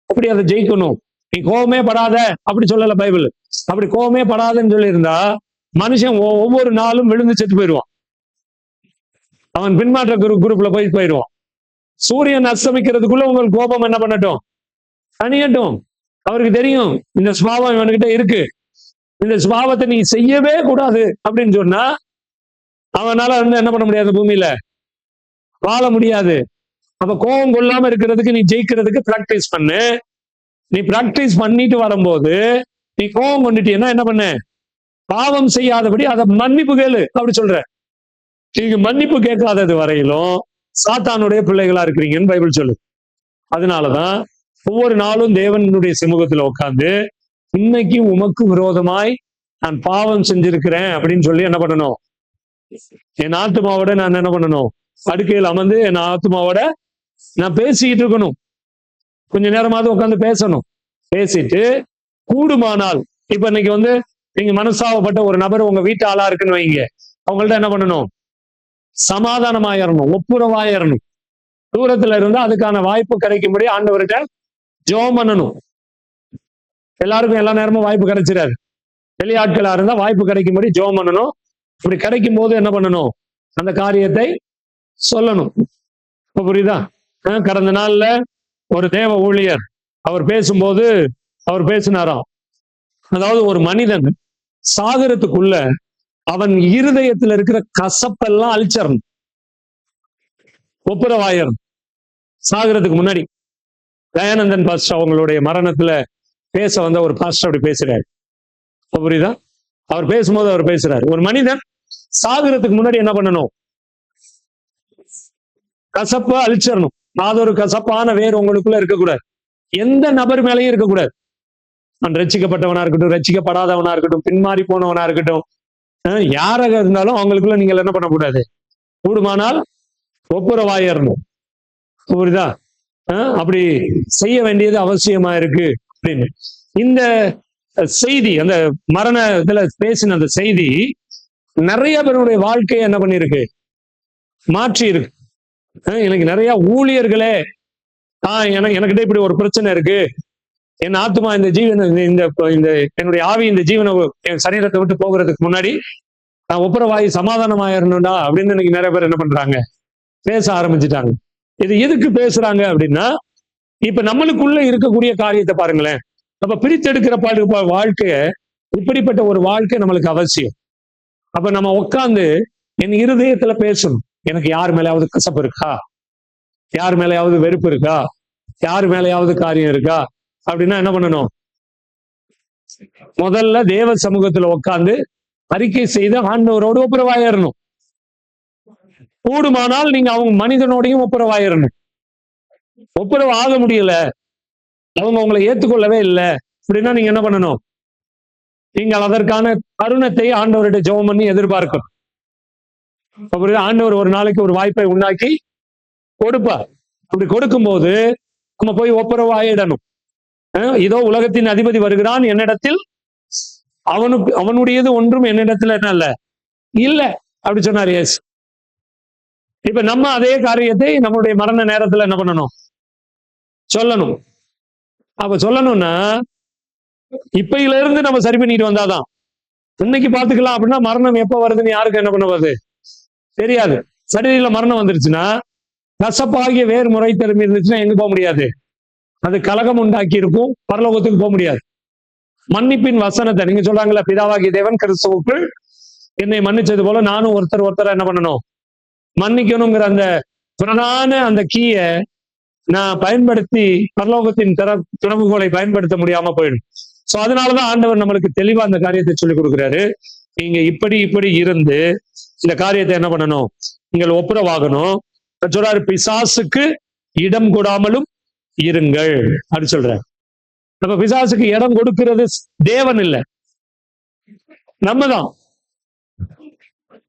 அப்படி அதை ஜெயிக்கணும். நீ கோபமே படாத அப்படி சொல்லல பைபிள். அப்படி கோபமே படாதுன்னு சொல்லி இருந்தா மனுஷன் ஒவ்வொரு நாளும் விழுந்து செத்து போயிடுவான். அவன் பின்மாற்ற குரூப்ல போயிடுவான். சூரியன் அஸ்தமிக்கிறதுக்குள்ள உங்களுக்கு கோபம் என்ன பண்ணட்டும், தனியட்டும். அவருக்கு தெரியும் இந்த சுபாவம் இவன்கிட்ட இருக்கு, இந்த சுபாவத்தை நீ செய்யவே கூடாது அப்படின்னு சொன்னா அவனால என்ன பண்ண முடியாது, பூமியில வாழ முடியாது. அப்ப கோபம் கொள்ளாம இருக்கிறதுக்கு நீ ஜெயிக்கிறதுக்கு பிராக்டிஸ் பண்ணு. நீ பிராக்டிஸ் பண்ணிட்டு வரும்போது நீ கோபம் கொண்டுட்டீன்னா என்ன பண்ண, பாவம் செய்யாதபடி அதை மன்னிப்பு கேளு அப்படி சொல்ற. நீங்க மன்னிப்பு கேட்காதது வரையிலும் சாத்தானுடைய பிள்ளைகளா இருக்கிறீங்கன்னு பைபிள் சொல்லு. அதனாலதான் ஒவ்வொரு நாளும் தேவனுடைய சமூகத்துல உட்கார்ந்து இன்னைக்கு உமக்கு விரோதமாய் நான் பாவம் செஞ்சிருக்கிறேன் அப்படின்னு சொல்லி என்ன பண்ணணும், என் ஆத்மாவோட நான் என்ன பண்ணணும், படுக்கையில் அமர்ந்து என் ஆத்மாவோட நான் பேசிக்கிட்டு இருக்கணும். கொஞ்ச நேரமாவது உட்காந்து பேசணும். பேசிட்டு கூடுமானால், இப்ப இன்னைக்கு நீங்க மனசாவப்பட்ட ஒரு நபர் உங்க வீட்டு ஆளா இருக்குன்னு வைங்க, அவங்கள்ட்ட என்ன பண்ணணும், சமாதானமாயிரணும், ஒப்புரவாயிரணும். தூரத்துல இருந்தா அதுக்கான வாய்ப்பு கிடைக்கும்படி ஆண்டவர்கிட்ட ஜெபம் பண்ணணும். எல்லாருக்கும் எல்லா நேரமும் வாய்ப்பு கிடைச்சிடாது. வெளியாட்களா இருந்தா வாய்ப்பு கிடைக்கும்படி ஜெபம் பண்ணணும். இப்படி கிடைக்கும் போது என்ன பண்ணணும், அந்த காரியத்தை சொல்லணும். இப்ப புரியுதா? கடந்த நாள்ல ஒரு தேவ ஊழியர் அவர் பேசும்போது அவர் பேசினாராம், அதாவது ஒரு மனிதன் சாகரத்துக்குள்ள அவன் இருதயத்துல இருக்கிற கசப்பெல்லாம் அழிச்சிடணும், ஒப்புரவாயிரணும். சாகரத்துக்கு முன்னாடி தயானந்தன் பாஸ்டர் அவங்களுடைய மரணத்துல பேச ஒரு பாஸ்டர் அப்படி பேசுறாரு. புரியுதா? அவர் பேசும்போது அவர் பேசுறாரு, ஒரு மனிதன் சாகரத்துக்கு முன்னாடி என்ன பண்ணணும், கசப்ப அழிச்சிடணும். ஒரு கசப்பான வேறு உங்களுக்குள்ள இருக்கக்கூடாது, எந்த நபர் மேலேயும் இருக்கக்கூடாது. நான் ரட்சிக்கப்பட்டவனா இருக்கட்டும், ரட்சிக்கப்படாதவனா இருக்கட்டும், பின்மாறி போனவனா இருக்கட்டும், யாராக இருந்தாலும் அவங்களுக்குள்ள நீங்கள் என்ன பண்ணக்கூடாது, கூடுமானால் ஒப்புரவாயிரணும். புரியுதா? அப்படி செய்ய வேண்டியது அவசியமா இருக்கு அப்படின்னு. இந்த செய்தி, அந்த மரண இதுல பேசின அந்த செய்தி நிறைய பேருடைய வாழ்க்கையை என்ன பண்ணிருக்கு, மாற்றி இருக்கு. எனக்கு நிறைய ஊழியர்களே எனக்கிட்ட இப்படி ஒரு பிரச்சனை இருக்கு, என் ஆத்மா இந்த ஜீவன இந்த என்னுடைய ஆவி இந்த ஜீவனை என் சரீரத்தை விட்டு போகிறதுக்கு முன்னாடி நான் ஒப்புரவாயி சமாதானமாயிரணும்டா அப்படின்னு இன்னைக்கு நிறைய பேர் என்ன பண்றாங்க, பேச ஆரம்பிச்சுட்டாங்க. இது எதுக்கு பேசுறாங்க அப்படின்னா, இப்ப நம்மளுக்குள்ள இருக்கக்கூடிய காரியத்தை பாருங்களேன். நம்ம பிரித்தெடுக்கிற வாழ்க்கைய, இப்படிப்பட்ட ஒரு வாழ்க்கை நம்மளுக்கு அவசியம். அப்ப நம்ம உட்கார்ந்து என் இருதயத்துல பேசணும், எனக்கு யார் மேலேயாவது கசப்பு இருக்கா, யார் மேலேயாவது வெறுப்பு இருக்கா, யார் மேலேயாவது காரியம் இருக்கா அப்படின்னா என்ன பண்ணணும், முதல்ல தேவ சமூகத்துல உட்கார்ந்து அறிக்கை செய்து ஆண்டவரோடு ஒப்புரவாயிரணும். கூடுமானால் நீங்க அவங்க மனிதனோடையும் ஒப்புரவாயிரணும். ஒப்புரவு ஆக முடியல, அவங்க உங்களை ஏத்துக்கொள்ளவே இல்லை அப்படின்னா நீங்க என்ன பண்ணணும்? நீங்கள் அதற்கான தருணத்தை ஆண்டவர்கிட்ட ஜெபம் பண்ணி எதிர்பார்க்கணும். ஆண்டவர் ஒரு நாளைக்கு ஒரு வாய்ப்பை உண்டாக்கி கொடுப்பார். அப்படி கொடுக்கும்போது நம்ம போய் ஒப்புரவாயிடணும். இதோ உலகத்தின் அதிபதி வருகிறான், என்னிடத்தில் அவனுடையது ஒன்றும் என்னிடத்துல என்ன இல்ல அப்படி சொன்னார் இயேசு. இப்ப நம்ம அதே காரியத்தை நம்மளுடைய மரண நேரத்துல என்ன பண்ணணும்? சொல்லணும். அப்ப சொல்லணும்னா இப்பையில இருந்து நம்ம சரி பண்ணிட்டு வந்தாதான். இன்னைக்கு பாத்துக்கலாம் அப்படின்னா மரணம் எப்ப வருதுன்னு யாருக்கு என்ன பண்ண வருது தெரியாது. சரீரில மரணம் வந்துருச்சுன்னா, கசப்பாகிய வேறு முறை திரும்பி இருந்துச்சுன்னா எங்க போக முடியாது? அது கலகம் உண்டாக்கி இருக்கும், பரலோகத்துக்கு போக முடியாது. மன்னிப்பின் வசனத்தை நீங்க சொல்றாங்களா, பிதாவாகிய தேவன் கிறிஸ்துவுக்குள் என்னை மன்னிச்சது போல நானும் ஒருத்தர் என்ன பண்ணணும்? மன்னிக்கணுங்கிற அந்த பிரதான அந்த கீய நான் பயன்படுத்தி பரலோகத்தின் திறவுகோலை பயன்படுத்த முடியாம போயிடும். சோ அதனாலதான் ஆண்டவர் நம்மளுக்கு தெளிவா அந்த காரியத்தை சொல்லி கொடுக்குறாரு. நீங்க இப்படி இருந்து இந்த காரியத்தை என்ன பண்ணணும்? நீங்கள் ஒப்புரவாகணும். சொல்றாரு, பிசாசுக்கு இடம் கொடாமலும் இருங்கள் அப்படி சொல்ற. நம்ம பிசாசுக்கு இடம் கொடுக்கிறது தேவன் இல்லை, நம்ம தான்.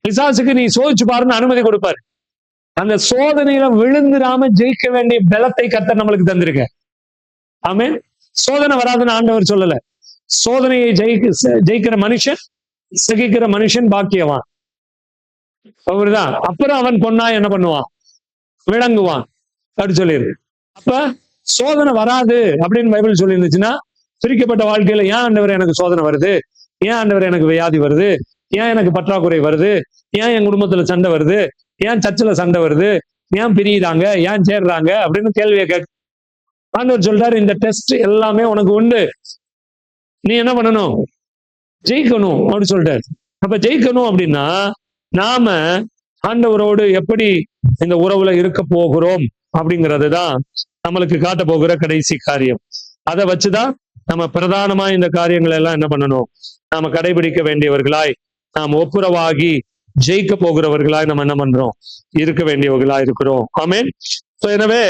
பிசாசுக்கு நீ சோதிச்சு பாருன்னு அனுமதி கொடுப்பாரு. அந்த சோதனையில விழுந்துடாம ஜெயிக்க வேண்டிய பலத்தை கர்த்தர் நம்மளுக்கு தந்திருக்க. ஆமென். சோதனை வராதுன்னு ஆண்டவர் சொல்லல. சோதனையை ஜெயிக்கிற மனுஷன், சகிக்கிற மனுஷன் பாக்கியவான். அவர்தான். அப்புறம் அவன் பொண்ணா என்ன பண்ணுவான்? விளங்குவான் அப்படி சொல்லியிருக்கு. அப்ப சோதனை வராது அப்படின்னு பைபிள் சொல்லி இருந்துச்சுன்னா, பிரிக்கப்பட்ட வாழ்க்கையில ஏன் ஆண்டவர் எனக்கு சோதனை வருது, ஏன் ஆண்டவர் எனக்கு வியாதி வருது, ஏன் எனக்கு பற்றாக்குறை வருது, ஏன் என் குடும்பத்துல சண்டை வருது, ஏன் சர்ச்சில் சண்டை வருது, ஏன் பிரியுறாங்க, ஏன் சேர்றாங்க அப்படின்னு கேள்வியை கேட்க ஆண்டவர் சொல்றாரு, இந்த டெஸ்ட் எல்லாமே உனக்கு உண்டு, நீ என்ன பண்ணணும்? ஜெயிக்கணும் அப்படின்னு சொல்லிட்டாரு. அப்ப ஜெயிக்கணும் அப்படின்னா நாம ஆண்டவரோடு எப்படி இந்த உறவுல இருக்க போகிறோம் அப்படிங்கிறது தான் நம்மளுக்கு காட்ட போகிற கடைசி காரியம். அதை வச்சுதான் நம்ம பிரதானமா இந்த காரியங்களை எல்லாம் என்ன பண்ணணும்? நாம கடைபிடிக்க வேண்டியவர்களாய், நாம் ஒப்புரவாகி ஜெயிக்க போகிறவர்களாய் நம்ம என்ன பண்றோம்? இருக்க வேண்டியவர்களா இருக்கிறோம். ஆமென். எனவே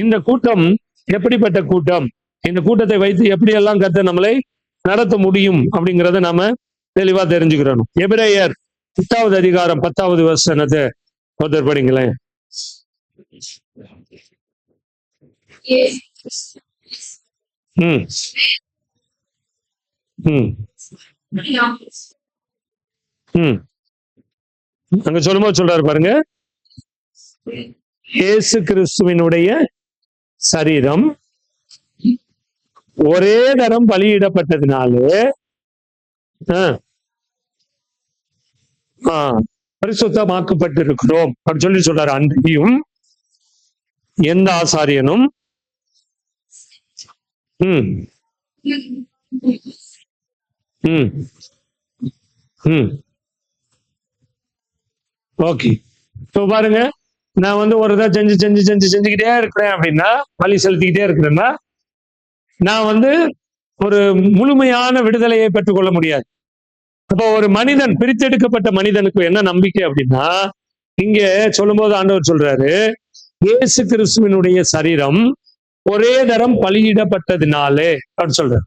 இந்த கூட்டம் எப்படிப்பட்ட கூட்டம், இந்த கூட்டத்தை வைத்து எப்படி எல்லாம் கர்த்தர் நம்மளை நடத்த முடியும் அப்படிங்கிறத நாம தெளிவா தெரிஞ்சுக்கிறோம். எபிரேயர் 10வது அதிகாரம் 10வது வசனத்தை ஒருத்தர் படிங்களேன். அங்க சொல்லும்போது சொல்றாரு பாருங்க, இயேசு கிறிஸ்துவினுடைய சரீரம் ஒரே தரம் பலியிடப்பட்டதுனாலே பரிசுத்தமாக்கப்பட்டிருக்கிறோம் அப்படின்னு சொல்லி சொல்றாரு. அன்றையும் எந்த ஆசாரியனும் ஓகே. இப்போ பாருங்க, நான் வந்து ஒரு இதை செஞ்சுக்கிட்டே இருக்கிறேன் அப்படின்னா, பலி செலுத்திக்கிட்டே இருக்கிறேன்னா, நான் வந்து ஒரு முழுமையான விடுதலையை பெற்றுக்கொள்ள முடியாது. அப்போ ஒரு மனிதன், பிரித்தெடுக்கப்பட்ட மனிதனுக்கு என்ன நம்பிக்கை அப்படின்னா, இங்க சொல்லும்போது ஆண்டவர் சொல்றாரு, இயேசு கிறிஸ்துவினுடைய சரீரம் ஒரே தரம் பலியிடப்பட்டதுனாலே அப்படின்னு சொல்றாரு.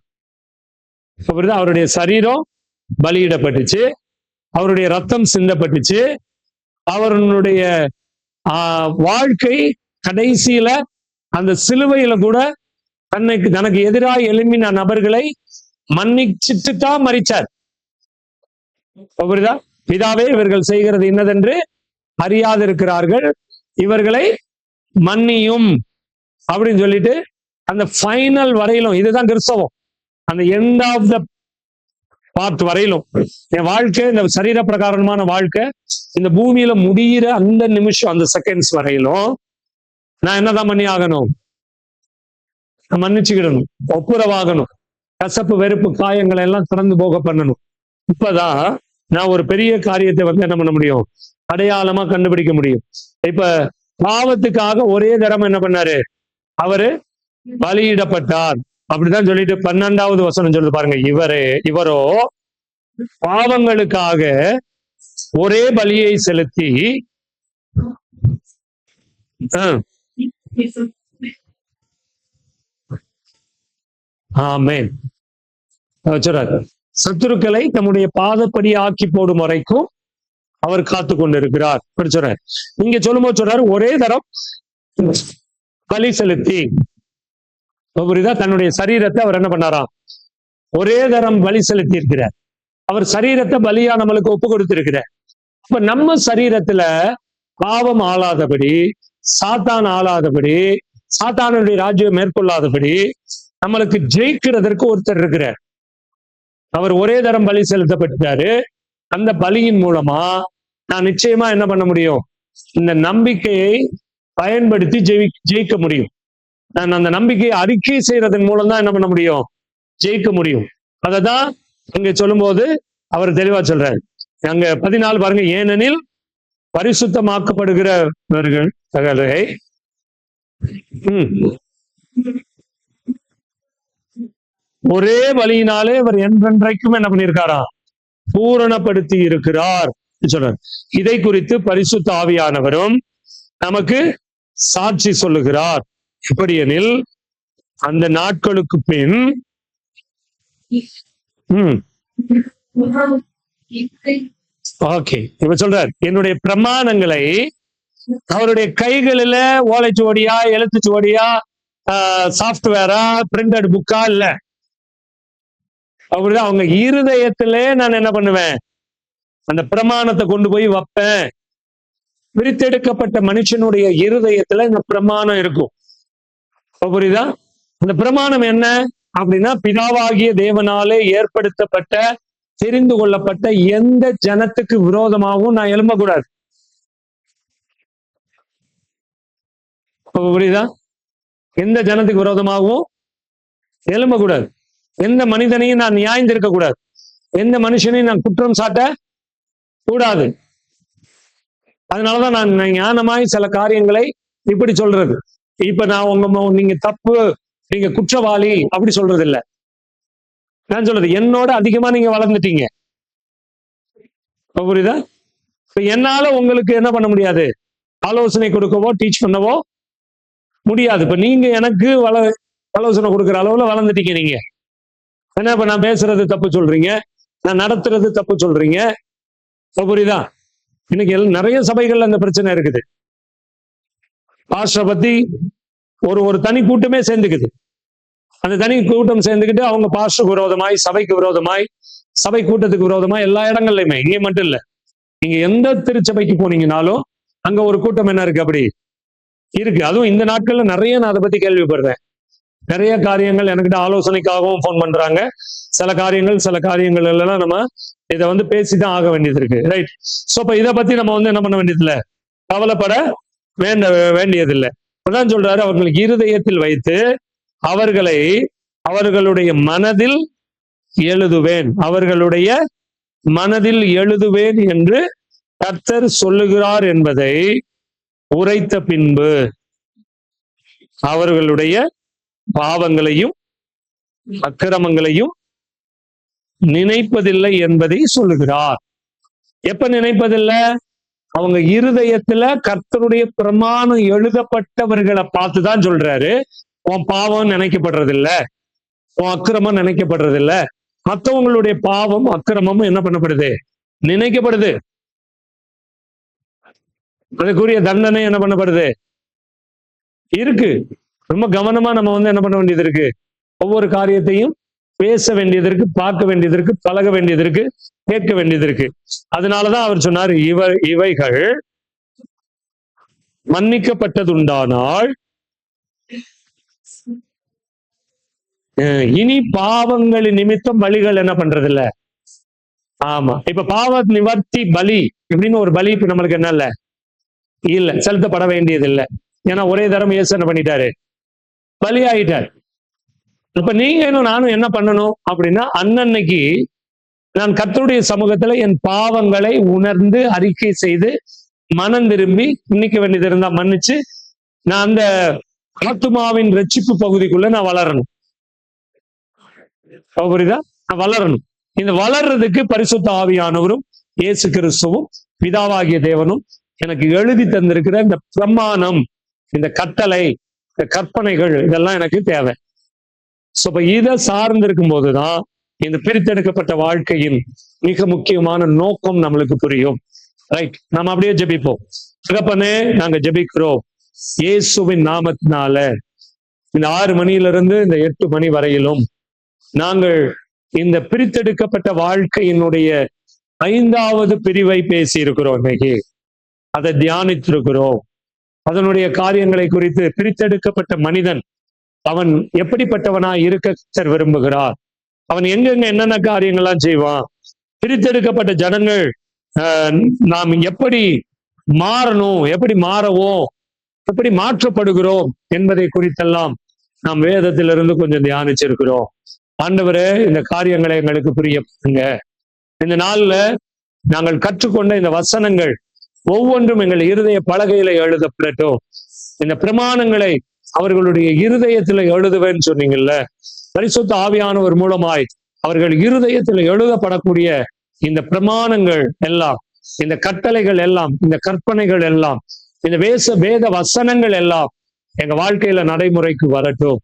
அப்படிதான் அவருடைய சரீரம் பலியிடப்பட்டுச்சு, அவருடைய ரத்தம் சிந்தப்பட்டுச்சு, அவருடைய வாழ்க்கை கடைசியில அந்த சிலுவையில கூட தனக்கு எதிராக எழும்பின நபர்களை மன்னிச்சுட்டு தான் மரிச்சார். அப்படிதான், பிதாவே இவர்கள் செய்கிறது இன்னதென்று அறியாதிருக்கிறார்கள், இவர்களை மன்னியும் அப்படின்னு சொல்லிட்டு அந்த ஃபைனல் வரையிலும், இதுதான் கிறிஸ்தவம், அந்த எண்ட் ஆஃப் த பார்ட் வரையிலும் என் வாழ்க்கை, இந்த சரீர பிரகாரமான வாழ்க்கை இந்த பூமியில முடிகிற அந்த நிமிஷம், அந்த செகண்ட்ஸ் வரையிலும் நான் என்னதான் பண்ணி ஆகணும்? மன்னிச்சுக்கிடணும், ஒப்புரவாகணும், கசப்பு வெறுப்பு காயங்களை எல்லாம் திறந்து போக பண்ணணும். இப்பதான் நான் ஒரு பெரிய காரியத்தை வந்து என்ன பண்ண முடியும்? அடையாளமா கண்டுபிடிக்க முடியும். இப்ப பாவத்துக்காக ஒரே தரம் என்ன பண்ணாரு? அவரு பலியிடப்பட்டார் அப்படிதான் சொல்லிட்டு 12வது வசனம் சொல்லுது பாருங்க, இவரோ பாவங்களுக்காக ஒரே பலியை செலுத்தி ஆமென். சொல்றாரு, சத்துருக்களை தம்முடைய பாதப்படி ஆக்கி போடும் வரைக்கும் அவர் காத்து கொண்டிருக்கிறார். சொல்றாரு. நீங்க சொல்லும்போது சொல்றாரு, ஒரே தரம் பலி செலுத்தி, புரியுதா, தன்னுடைய சரீரத்தை அவர் என்ன பண்ணாராம், ஒரே தரம் பலி செலுத்தி இருக்கிறார். அவர் சரீரத்தை பலியா நம்மளுக்கு ஒப்பு கொடுத்திருக்கிறார். அப்ப நம்ம சரீரத்துல பாவம் ஆளாதபடி, சாத்தான் ஆளாதபடி, சாத்தானுடைய ராஜ்யம் மேற்கொள்ளாதபடி நம்மளுக்கு ஜெயிக்கிறதற்கு ஒருத்தர் இருக்கிறார். அவர் ஒரே தரம் பலி செலுத்தப்பட்டாரு. அந்த பலியின் மூலமா நான் நிச்சயமா என்ன பண்ண முடியும், இந்த நம்பிக்கையை பயன்படுத்தி ஜெயிக்க முடியும். நான் அந்த நம்பிக்கையை அறிக்கை செய்யறதன் மூலம் தான் என்ன பண்ண முடியும், ஜெயிக்க முடியும். அததான் அங்க சொல்லும்போது அவர் தெளிவா சொல்றாரு. அங்க 14 பாருங்க, ஏனெனில் பரிசுத்தமாக்கப்படுகிறவர்கள் ஒரே வழியினாலே அவர் என்றென்றைக்கும் என்ன பண்ணியிருக்காராம், பூரணப்படுத்தி இருக்கிறார் சொல்றார். இதை குறித்து பரிசுத்த ஆவியானவரும் நமக்கு சாட்சி சொல்லுகிறார். எப்படியெனில் அந்த நாட்களுக்கு பின் ஓகே இப்ப சொல்றார், என்னுடைய பிரமாணங்களை அவருடைய கைகளில ஓலைச்சுவடியா, எழுத்துச்சுவடியா, சாப்ட்வேரா, பிரிண்டட் புக்கா இல்ல, அப்படிதான் அவங்க இருதயத்திலே நான் என்ன பண்ணுவேன், அந்த பிரமாணத்தை கொண்டு போய் வைப்பேன். பிரித்தெடுக்கப்பட்ட மனுஷனுடைய இருதயத்துல இந்த பிரமாணம் இருக்கும். புரியுதா? அந்த பிரமாணம் என்ன அப்படின்னா, பிதாவாகிய தேவனாலே ஏற்படுத்தப்பட்ட, தெரிந்து கொள்ளப்பட்ட எந்த ஜனத்துக்கு விரோதமாகவும் நான் எழும்பக்கூடாது. புரியுதா? எந்த ஜனத்துக்கு விரோதமாகவும் எழும்பக்கூடாது. எந்த மனிதனையும் நான் நியாயந்திருக்க கூடாது. எந்த மனுஷனையும் நான் குற்றம் சாட்ட கூடாது. அதனாலதான் நான் ஞானமாய் சில காரியங்களை இப்படி சொல்றது. இப்ப நான் நீங்க தப்பு, நீங்க குற்றவாளி அப்படி சொல்றது இல்ல. நான் சொல்றது, என்னோட அதிகமா நீங்க வளர்ந்துட்டீங்க. புரியுதா? என்னால உங்களுக்கு என்ன பண்ண முடியாது, ஆலோசனை கொடுக்கவோ டீச் பண்ணவோ முடியாது. இப்ப நீங்க எனக்கு ஆலோசனை கொடுக்குற அளவுல வளர்ந்துட்டீங்க நீங்க. ஏன்னா இப்ப நான் பேசுறது தப்பு சொல்றீங்க, நான் நடத்துறது தப்பு சொல்றீங்க. புரியுதா? இன்னைக்கு நிறைய சபைகள்ல அந்த பிரச்சனை இருக்குது. பாஸ்டரை பத்தி ஒரு தனி கூட்டமே சேர்ந்துக்குது. அந்த தனி கூட்டம் சேர்ந்துக்கிட்டு அவங்க பாஸ்டருக்கு விரோதமாய், சபைக்கு விரோதமாய், சபை கூட்டத்துக்கு விரோதமாய் எல்லா இடங்கள்லயுமே, இங்கே மட்டும் இல்ல, நீங்க எந்த திருச்சபைக்கு போனீங்கன்னாலும் அங்க ஒரு கூட்டம் என்ன இருக்கு, அப்படி இருக்கு. அதுவும் இந்த நாட்கள்ல நிறைய நான் அதை பத்தி கேள்விப்படுறேன். நிறைய காரியங்கள் என்கிட்ட ஆலோசனைக்காகவும் போன் பண்றாங்க. சில காரியங்கள் எல்லாம் நம்ம இதை பேசிதான் ஆக வேண்டியது இருக்கு. ரைட். சோ இப்ப இதை பத்தி நம்ம என்ன பண்ண வேண்டியது இல்லை, கவலைப்பட வேண்டியதில்லை. அதான் சொல்றாரு, அவர்களுக்கு இருதயத்தில் வைத்து அவர்களை அவர்களுடைய மனதில் எழுதுவேன், அவர்களுடைய மனதில் எழுதுவேன் என்று கர்த்தர் சொல்லுகிறார் என்பதை உரைத்த பின்பு அவர்களுடைய பாவங்களையும் அக்கிரமங்களையும் நினைப்பதில்லை என்பதை சொல்லுகிறார். எப்ப நினைப்பதில்லை? அவங்க இருதயத்துல கர்த்தருடைய பிரமாணம் எழுதப்பட்டவர்களை பார்த்துதான் சொல்றாரு, உன் பாவம் நினைக்கப்படுறதில்ல, உன் அக்கிரமம் நினைக்கப்படுறதில்ல. மற்றவங்களுடைய பாவம் அக்கிரமமும் என்ன பண்ணப்படுது, நினைக்கப்படுது. அதுக்குரிய தண்டனை என்ன பண்ணப்படுது இருக்கு. ரொம்ப கவனமா நம்ம என்ன பண்ண வேண்டியது இருக்கு, ஒவ்வொரு காரியத்தையும் பேச வேண்டியது இருக்கு, பார்க்க வேண்டியது இருக்கு, பழக வேண்டியது இருக்கு, கேட்க வேண்டியது இருக்கு. அதனாலதான் அவர் சொன்னார், இவைகள் மன்னிக்கப்பட்டதுண்டானால் இனி பாவங்களின் நிமித்தம் பலிகள் என்ன பண்றது இல்ல. ஆமா, இப்ப பாவ நிவர்த்தி பலி இப்படின்னு ஒரு பலி இப்ப நம்மளுக்கு என்ன இல்ல, செலுத்தப்பட வேண்டியது இல்லை. ஏன்னா ஒரே தரம் இயேசு என்ன பண்ணிட்டாரு, பலி ஆயிட்டார். இப்ப நீங்க நானும் என்ன பண்ணணும் அப்படின்னா, அன்னன்னைக்கு நான் கர்த்தருடைய சமூகத்துல என் பாவங்களை உணர்ந்து அறிக்கை செய்து மனம் திரும்பி மன்னிக்க வேண்டியது இருந்தா மன்னிச்சு, நான் அந்த ஆத்துமாவின் ரட்சிப்பு பகுதிக்குள்ள நான் வளரணும். புரியுதா? நான் வளரணும். இந்த வளர்றதுக்கு பரிசுத்த ஆவியானவரும் இயேசு கிறிஸ்துவும் பிதாவாகிய தேவனும் எனக்கு எழுதி தந்திருக்கிற இந்த பிரமாணம், இந்த கட்டளை, இந்த கற்பனைகள், இதெல்லாம் எனக்கு தேவை. சோ இப்ப இதை சார்ந்திருக்கும் போதுதான் இந்த பிரித்தெடுக்கப்பட்ட வாழ்க்கையின் மிக முக்கியமான நோக்கம் நம்மளுக்கு புரியும். ரைட், நம்ம அப்படியே ஜெபிப்போம். தகப்பனே, நாங்க ஜெபிக்கிறோம் இயேசுவின் நாமத்தினால. இந்த 6 மணியிலிருந்து இந்த 8 மணி வரையிலும் நாங்கள் இந்த பிரித்தெடுக்கப்பட்ட வாழ்க்கையினுடைய 5வது பிரிவை பேசி இருக்கிறோம். இன்னைக்கு அதை தியானித்திருக்கிறோம். அதனுடைய காரியங்களை குறித்து, பிரித்தெடுக்கப்பட்ட மனிதன் அவன் எப்படிப்பட்டவனா இருக்க கர்த்தர் விரும்புகிறார், அவன் எங்கெங்க என்னென்ன காரியங்கள்லாம் செய்வான், பிரித்தெடுக்கப்பட்ட ஜனங்கள் நாம் எப்படி மாறணும், எப்படி மாறவோம், எப்படி மாற்றப்படுகிறோம் என்பதை குறித்தெல்லாம் நாம் வேதத்திலிருந்து கொஞ்சம் தியானிச்சிருக்கிறோம். ஆண்டவரே, இந்த காரியங்களை எங்களுக்கு புரிய பண்ணுங்க. இந்த நாள்ல நாங்கள் கற்றுக்கொண்ட இந்த வசனங்கள் ஒவ்வொன்றும் எங்கள் இருதய பலகையில எழுதப்படட்டும். இந்த பிரமாணங்களை அவர்களுடைய இருதயத்துல எழுதுவேன்னு சொன்னீங்கல்ல, பரிசுத்த ஆவியானவர் மூலமாய் அவர்கள் இருதயத்தில் எழுதப்படக்கூடிய இந்த பிரமாணங்கள் எல்லாம், இந்த கட்டளைகள் எல்லாம், இந்த கற்பனைகள் எல்லாம், இந்த வேத வசனங்கள் எல்லாம் எங்க வாழ்க்கையில நடைமுறைக்கு வரட்டும்.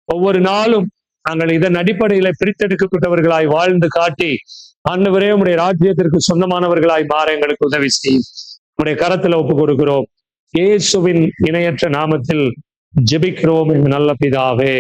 ஒவ்வொரு நாளும் நாங்கள் இதன் அடிப்படையில பிரித்தெடுக்கப்பட்டவர்களாய் வாழ்ந்து காட்டி, ஆண்டவரே, உம்முடைய ராஜ்யத்திற்கு சொந்தமானவர்களாய் மாற எங்களுக்கு உதவி செய்யும். உம்முடைய கரத்துல ஒப்பு கொடுக்கிறோம். இயேசுவின் இணையற்ற நாமத்தில் ஜெபிக்கிறோம் எங்கள் நல்ல பிதாவே.